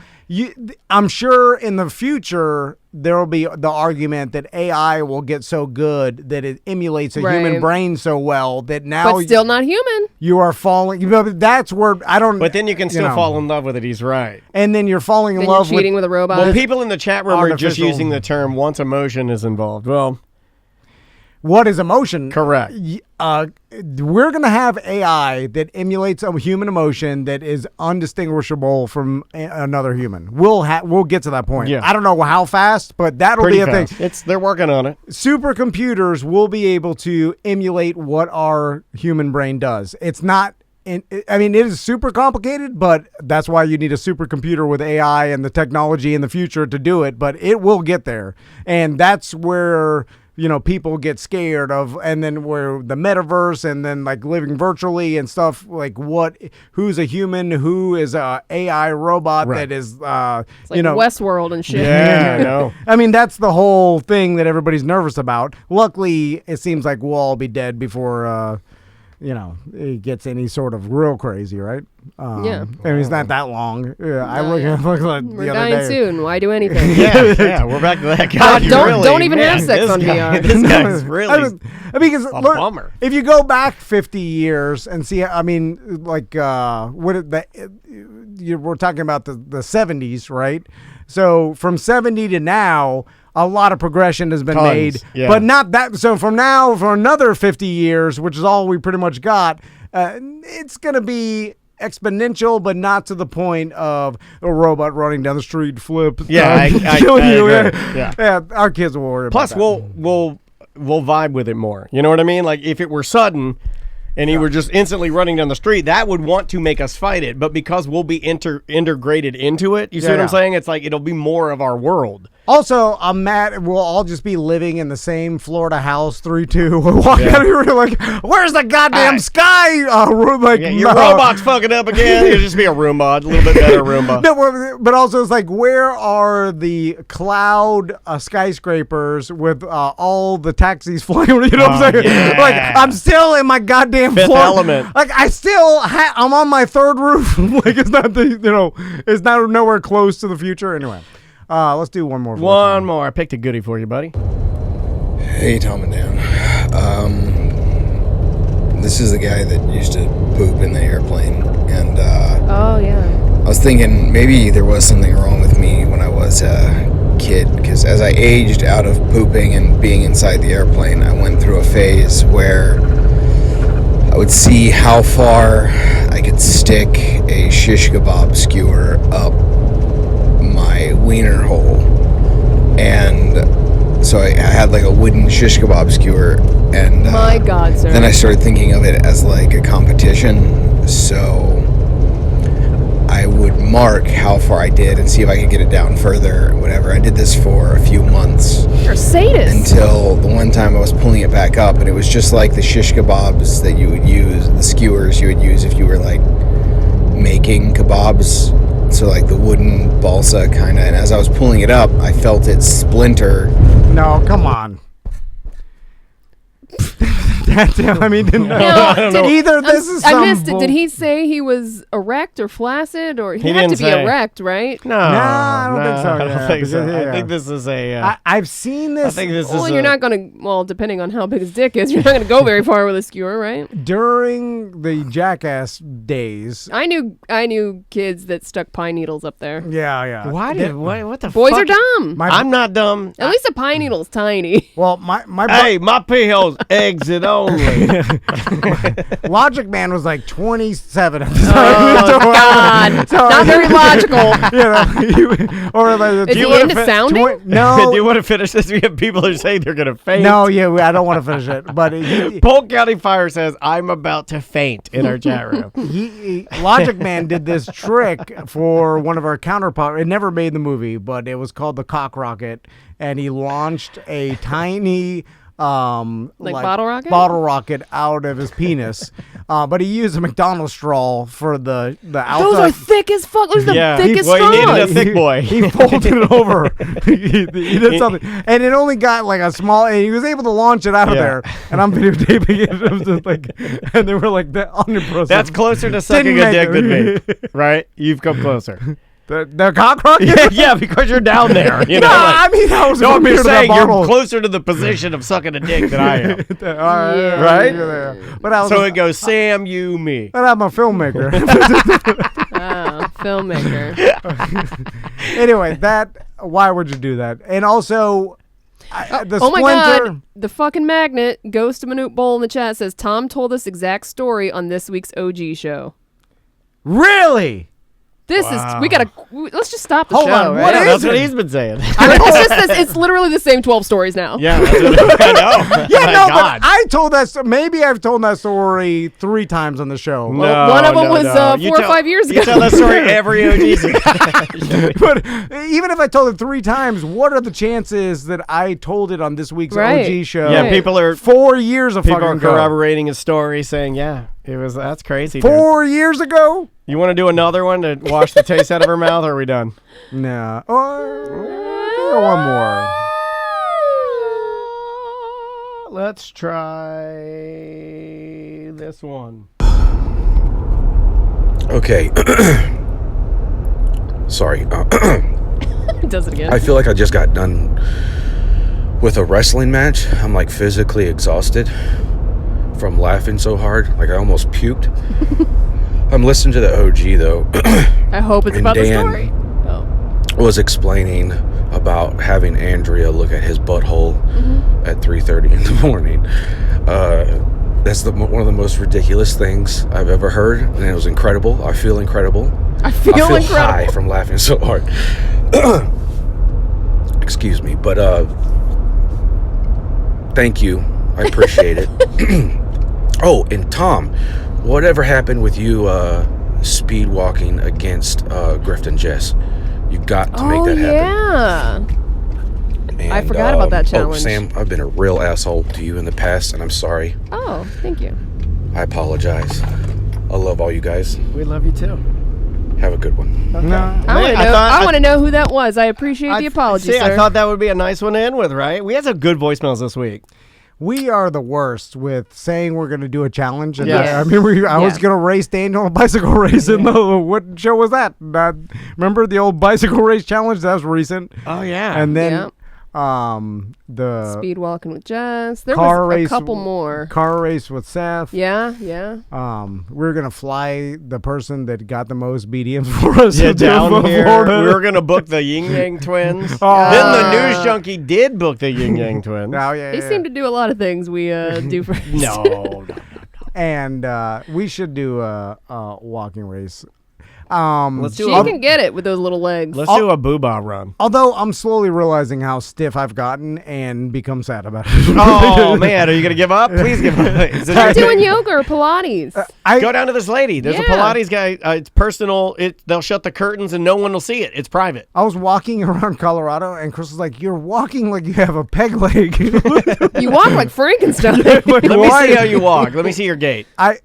I'm sure in the future there will be the argument that AI will get so good that it emulates a human Right. brain so well that now But still not human. you are falling. You know, that's where I don't. But then you can still know. fall in love with it. He's right. And then you're falling in Then love you're cheating with a robot. Well, people in the chat room are just Artificial. using the term once emotion is involved. Well, what is emotion? correct. We're going to have AI that emulates a human emotion that is undistinguishable from another human. We'll get to that point. Yeah. I don't know how fast, but that'll Pretty be a fast. thing. They're working on it. Supercomputers will be able to emulate what our human brain does. It's not. I mean, it is super complicated, but that's why you need a supercomputer with AI and the technology in the future to do it. But it will get there, and that's where people get scared of, and then where the metaverse, and then like living virtually and stuff like who's a human, who is a AI robot Right. that is It's like Westworld and shit. Yeah, I know. I mean, that's the whole thing that everybody's nervous about. Luckily, it seems like we'll all be dead before, it gets any sort of real crazy, right? Yeah. I mean, it's not that long. Yeah, I look at We're the other dying day. soon. Why do anything? Yeah, we're back to that guy. don't even have sex this on guy, VR. This guy's really because a look, bummer. if you go back 50 years and see, I mean, like we're talking about the 70s, right? So from 70 to now, a lot of progression has been Tons, made, yeah. but not that. So from now for another 50 years, which is all we pretty much got, it's going to be exponential, but not to the point of a robot running down the street, flip, Yeah, killing I you. agree. Yeah, our kids will worry Plus, about that. we'll vibe with it more. You know what I mean? Like if it were sudden, and he were just instantly running down the street, that would want to make us fight it. But because we'll be integrated into it, you see what I'm saying? It's like it'll be more of our world. Also, I'm mad. We'll all just be living in the same Florida house, 3-2. We're walking out of here like, where's the goddamn sky? Your robot's fucking up again. It'll just be a Roomba, a little bit better Roomba. No, but also it's like, where are the cloud skyscrapers with all the taxis flying? You know what I'm saying? Yeah. Like, I'm still in my goddamn Fifth Florida. Element. Like, I still, I'm on my third roof. Like, it's not it's not nowhere close to the future. Anyway. Let's do one more. One more. I picked a goodie for you, buddy. Hey, Tom and Dan. This is the guy that used to poop in the airplane, and Oh, yeah. I was thinking maybe there was something wrong with me when I was a kid, because as I aged out of pooping and being inside the airplane, I went through a phase where I would see how far I could stick a shish kebab skewer up my wiener hole, and so I had like a wooden shish kebab skewer, and My God, sir. then I started thinking of it as like a competition, so I would mark how far I did and see if I could get it down further or whatever. I did this for a few months You're a sadist. until the one time I was pulling it back up, and it was just like the shish kebabs that you would use, the skewers you would use if you were like making kebabs. So like the wooden balsa kind of, and as I was pulling it up, I felt it splinter. No, come on. that too? I mean, either this is some I missed it. Did he say he was erect or flaccid, or he had didn't to be say. erect, right? No, I don't think so. I don't Yeah, think so. because, I think this is a. I've seen this. I think this Well, is. you're not gonna. Well, depending on how big his dick is, you're not gonna go very far with a skewer, right? during the Jackass days. I knew kids that stuck pine needles up there. Yeah. Why did what the Boys fuck? are dumb. I'm not dumb. At least a pine needle's tiny. Well, my Hey, my pee hole's exit only. Logic Man was like 27 at the Oh time. God, not very logical. Or like, Is he into sounding? No. Do you want to finish this? We have people who say they're gonna faint. No, I don't want to finish it. But Polk County Fire says I'm about to faint in our chat room. Logic Man did this trick for one of our counterparts. It never made the movie, but it was called the Cock Rocket, and he launched a tiny bottle rocket out of his penis, but he used a McDonald's straw for the outside. Those are thick as fuck. Those are the thickest he needed a straws. thick boy. He folded it over. he did something, and it only got like a small. And he was able to launch it out of there. And I'm videotaping it. It was just like, and they were like that unimpressive. That's closer to sucking a dick than me, right? You've come closer. The cock rocket. Yeah, because you're down there. You know, I mean, that was I'm weird just about saying you're bottles. closer to the position of sucking a dick than I am. Right? But I was So it goes Sam, you, me. But I'm a filmmaker. Filmmaker. Anyway, why would you do that? And also, the Oh my splinter. God! The fucking magnet. Ghost of Manute Bowl in the chat says Tom told this exact story on this week's OG show. Really? This is let's just stop the Hold show. on, right? what Yeah, is that's it? what he's been saying. It's just this. It's literally the same 12 stories now. Yeah, that's what I know. Yeah, My no, God. but I told that. Maybe I've told that story 3 times on the show. Well, one of them was 4 or 5 years ago. You tell that story every OG. But even if I told it 3 times, what are the chances that I told it on this week's Right. OG show? Yeah, people are 4 years of people fucking are ago. corroborating his story, saying, "Yeah, it was. That's crazy." Dude. 4 years ago? You want to do another one to wash the taste out of her mouth, or are we done? No. Or one more. Let's try this one. Okay. Sorry. Does it again. I feel like I just got done with a wrestling match. I'm like physically exhausted from laughing so hard. Like I almost puked. I'm listening to the OG though. I hope it's and about the Dan story. Oh. was explaining about having Andrea look at his butthole at 3:30 in the morning. That's one of the most ridiculous things I've ever heard, and it was incredible. I feel incredible. I feel incredible. High from laughing so hard. Excuse me, but thank you. I appreciate it. Oh, and Tom, whatever happened with you speed walking against Grift and Jess? You got to make that happen. Yeah. And, I forgot about that Oh, challenge. Sam, I've been a real asshole to you in the past, and I'm sorry. Oh, thank you. I apologize. I love all you guys. We love you too. Have a good one. No. I want to know who that was. I appreciate the apology, See, sir. I thought that would be a nice one to end with, right? We had some good voicemails this week. We are the worst with saying we're going to do a challenge. And Yes. I mean, I was going to race Daniel on a bicycle race. And what show was that? Remember the old bicycle race challenge? That was recent. Oh, yeah. And then Yeah. the Speed walking with Jess. There car was race, a couple more. Car race with Seth. Yeah. We're going to fly the person that got the most BDMs for us. Yeah, to down here. Florida. We were going to book the Yin Yang twins. Oh. Then the news junkie did book the Yin Yang twins. Oh, yeah, They yeah. seem to do a lot of things we do for No. And we should do a walking race. Let's do She can get it with those little legs. Let's do a booba run. Although I'm slowly realizing how stiff I've gotten and become sad about it. Oh, man. Are you going to give up? Please give up. Is it Try doing yoga or Pilates. Go down to this lady. There's a Yeah. Pilates guy. It's personal. They'll shut the curtains and no one will see it. It's private. I was walking around Colorado and Chris was like, "You're walking like you have a peg leg." You walk like Frankenstein. Let me why? see how you walk. Let me see your gait. I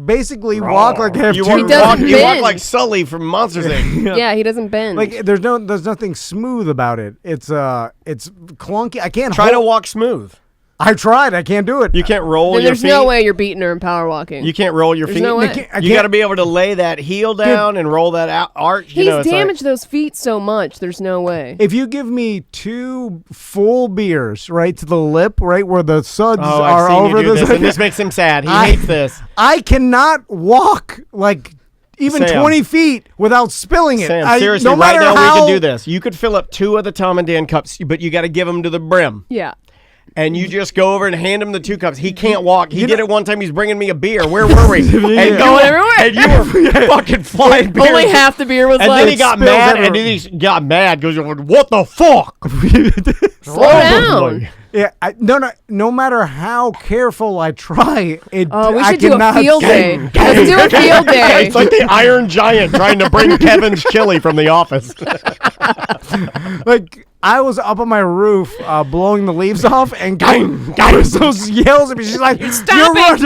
basically walk like I have You two. He doesn't you walk bend. like Sully from Monsters Inc. Yeah, he doesn't bend. Like there's nothing smooth about it. It's clunky. I can't Try to hold- walk smooth. I tried. I can't do it. You can't roll Then your there's feet. no way you're beating her in power walking. You can't roll your There's feet. no way. You got to be able to lay that heel down and roll that out arch. He's it's like- damaged those feet so much. There's no way. If you give me 2 full beers right to the lip, right where the suds Oh, are I've seen over you do this, this, and this makes him sad. He hates this. I cannot walk like even Sam. 20 feet without spilling it. Sam, seriously, no right matter now how, we can do this. You could fill up 2 of the Tom and Dan cups, but you got to give them to the brim. Yeah. And you just go over and hand him the 2 cups. He can't walk. He did it one time. He's bringing me a beer. Where were we? And Going everywhere. And you were fucking flying beers. Only half the beer was And left. then he got mad. And then he got mad. Goes, what the fuck? Slow down. Yeah, no matter how careful I try, We I should do a cannot field day. Let's do a field day. It's like the Iron Giant trying to bring Kevin's chili from the office. Like I was up on my roof blowing the leaves off, and those yells at me. She's like, "You're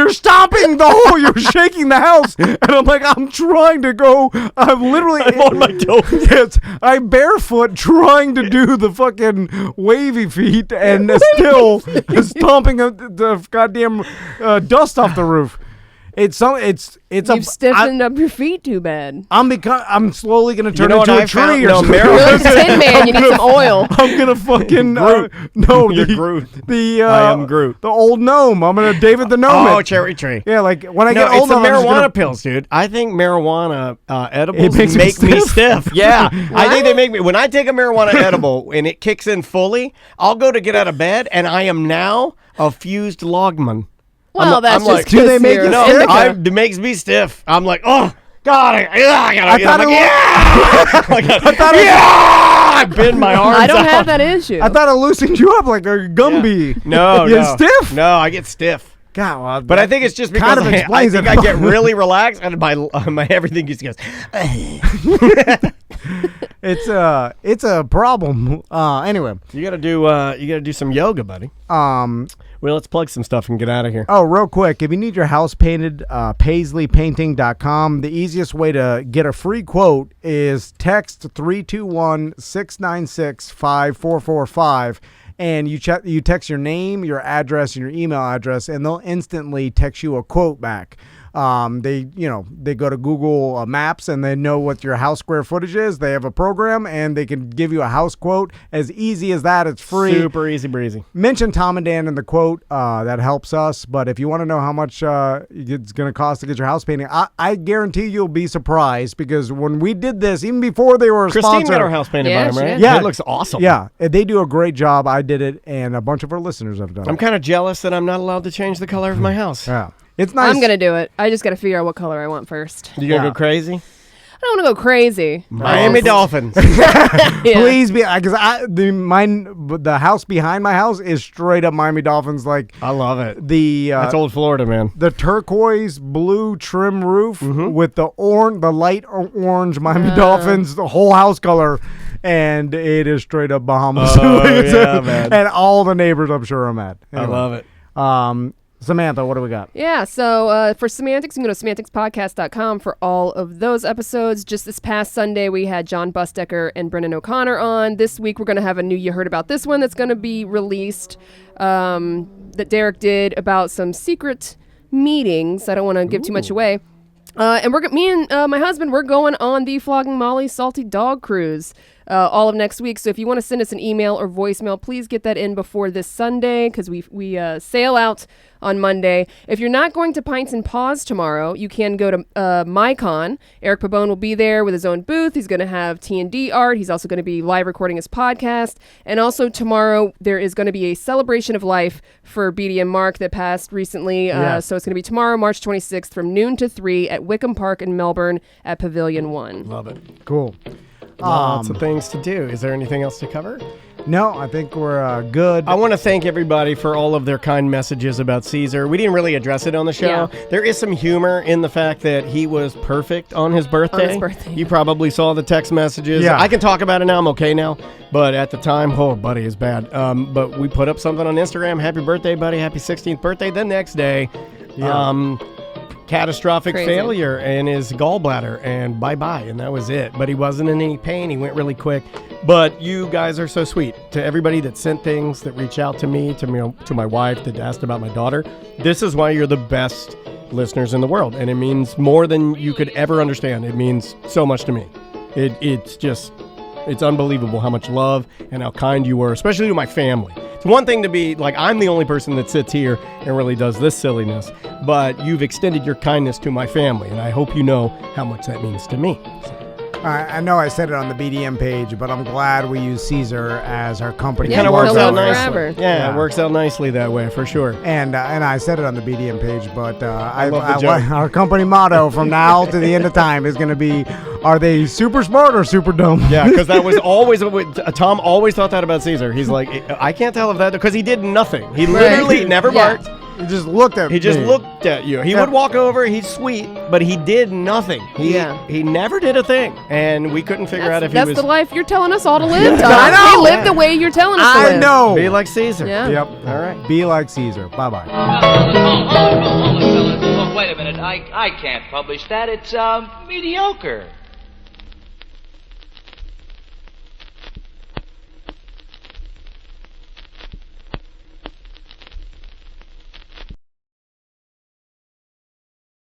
stopping the whole. You're shaking the house." And I'm like, "I'm trying to go. I'm on my toes. Yes, I'm barefoot trying to do the fucking wavy feet, and still stomping the goddamn dust off the roof. It's You've stiffened up your feet too bad. I'm slowly gonna turn know what into I a tree found? or No, something. You're like Tin Man. You need some oil. I'm gonna fucking You're Groot. I am Groot. The old gnome. I'm gonna David the gnome. Oh, cherry tree. Yeah, like when I No, get it's old the enough, I'm just marijuana gonna- pills, dude. I think marijuana edibles It makes me me stiff? stiff. Yeah, I think they make me. When I take a marijuana edible and it kicks in fully, I'll go to get out of bed, and I am now a fused logman. Well, that's I'm just like, do they make you're you No, indica. it makes me stiff. I'm like, oh God, I gotta I get. thought I'm like, it I bend my arms. I don't out. have that issue. I thought it loosened you up like a Gumby. No, You're no. stiff. No, I get stiff. God, well, But I think it's just because kind of I explains think it. I get really relaxed and my everything just goes. it's a problem. Anyway, You gotta do some yoga, buddy. Well, let's plug some stuff and get out of here. Oh, real quick, if you need your house painted, paisleypainting.com. The easiest way to get a free quote is text 321-696-5445, and you text your name, your address, and your email address, and they'll instantly text you a quote back. They go to Google Maps and they know what your house square footage is. They have a program and they can give you a house quote as easy as that. It's free. Super easy breezy. Mention Tom and Dan in the quote. That helps us. But if you want to know how much it's going to cost to get your house painting, I guarantee you'll be surprised, because when we did this, even before they were a Christine sponsor, got our house painted Yeah, by him, she right? did. Yeah. It looks awesome. Yeah, they do a great job. I did it, and a bunch of our listeners have done I'm it. kind of jealous that I'm not allowed to change the color of my house. Yeah, it's nice. I'm gonna do it. I just gotta figure out what color I want first. You gonna Yeah. go crazy? I don't want to go crazy. Miami Dolphins. Yeah. Please be, because the house behind my house is straight up Miami Dolphins. Like I love it. that's That's old Florida, man. the turquoise blue trim roof with the light orange Miami Dolphins, the whole house color, and it is straight up Bahamas. Oh, yeah, man. And all the neighbors, I'm sure, are mad. I love it. Samantha, what do we got? Yeah, so for Semantics, you can go to semanticspodcast.com for all of those episodes. Just this past Sunday, we had John Busdecker and Brendan O'Connor on. This week, we're going to have a new You Heard About This one that's going to be released that Derek did about some secret meetings. I don't want to give too much away. And me and my husband, we're going on the Flogging Molly Salty Dog Cruise all of next week. So if you want to send us an email or voicemail, please get that in before this Sunday, because we sail out on Monday. If you're not going to Pints and Paws tomorrow, you can go to MyCon. Eric Pabone will be there with his own booth. He's going to have T&D art. He's also going to be live recording his podcast. And also tomorrow, there is going to be a celebration of life for BD and Mark that passed recently. Yes. So it's going to be tomorrow, March 26th from noon to 3 at Wickham Park in Melbourne at Pavilion 1. Love it. Cool. Lots of things to do. Is there anything else to cover? No, I think we're good. I want to thank everybody for all of their kind messages about Caesar. We didn't really address it on the show. Yeah. There is some humor in the fact that he was perfect on his birthday. You probably saw the text messages. Yeah. I can talk about it now. I'm okay now. But at the time, oh, buddy, is bad. But we put up something on Instagram. Happy birthday, buddy. Happy 16th birthday. The next day, catastrophic Crazy. failure in his gallbladder, and bye-bye, and that was it. But he wasn't in any pain. He went really quick. But you guys are so sweet. To everybody that sent things, that reached out to me, to my wife, that asked about my daughter, this is why you're the best listeners in the world, and it means more than you could ever understand. It means so much to me. It's unbelievable how much love and how kind you were, especially to my family. It's one thing to be like, I'm the only person that sits here and really does this silliness, but you've extended your kindness to my family, and I hope you know how much that means to me. I know I said it on the BDM page, but I'm glad we use Caesar as our company. It kind of works he'll out live nicely. forever. Yeah, it works out nicely that way, for sure. And I said it on the BDM page, but I love the joke. our company motto from now to the end of time is going to be, are they super smart or super dumb? Yeah, because that was always, Tom always thought that about Caesar. He's like, I can't tell if that, because he did nothing. He literally never barked. He just looked at He just looked at you. He would walk over. He's sweet, but he did nothing. He never did a thing, and we couldn't figure out if he was. That's the life you're telling us all to live, Tom. I know. We live the way you're telling us to live. I know. Be like Caesar. Yeah. Yep. All right. Be like Caesar. Bye-bye. Hold it, fellas. Look, wait a minute. I can't publish that. It's mediocre.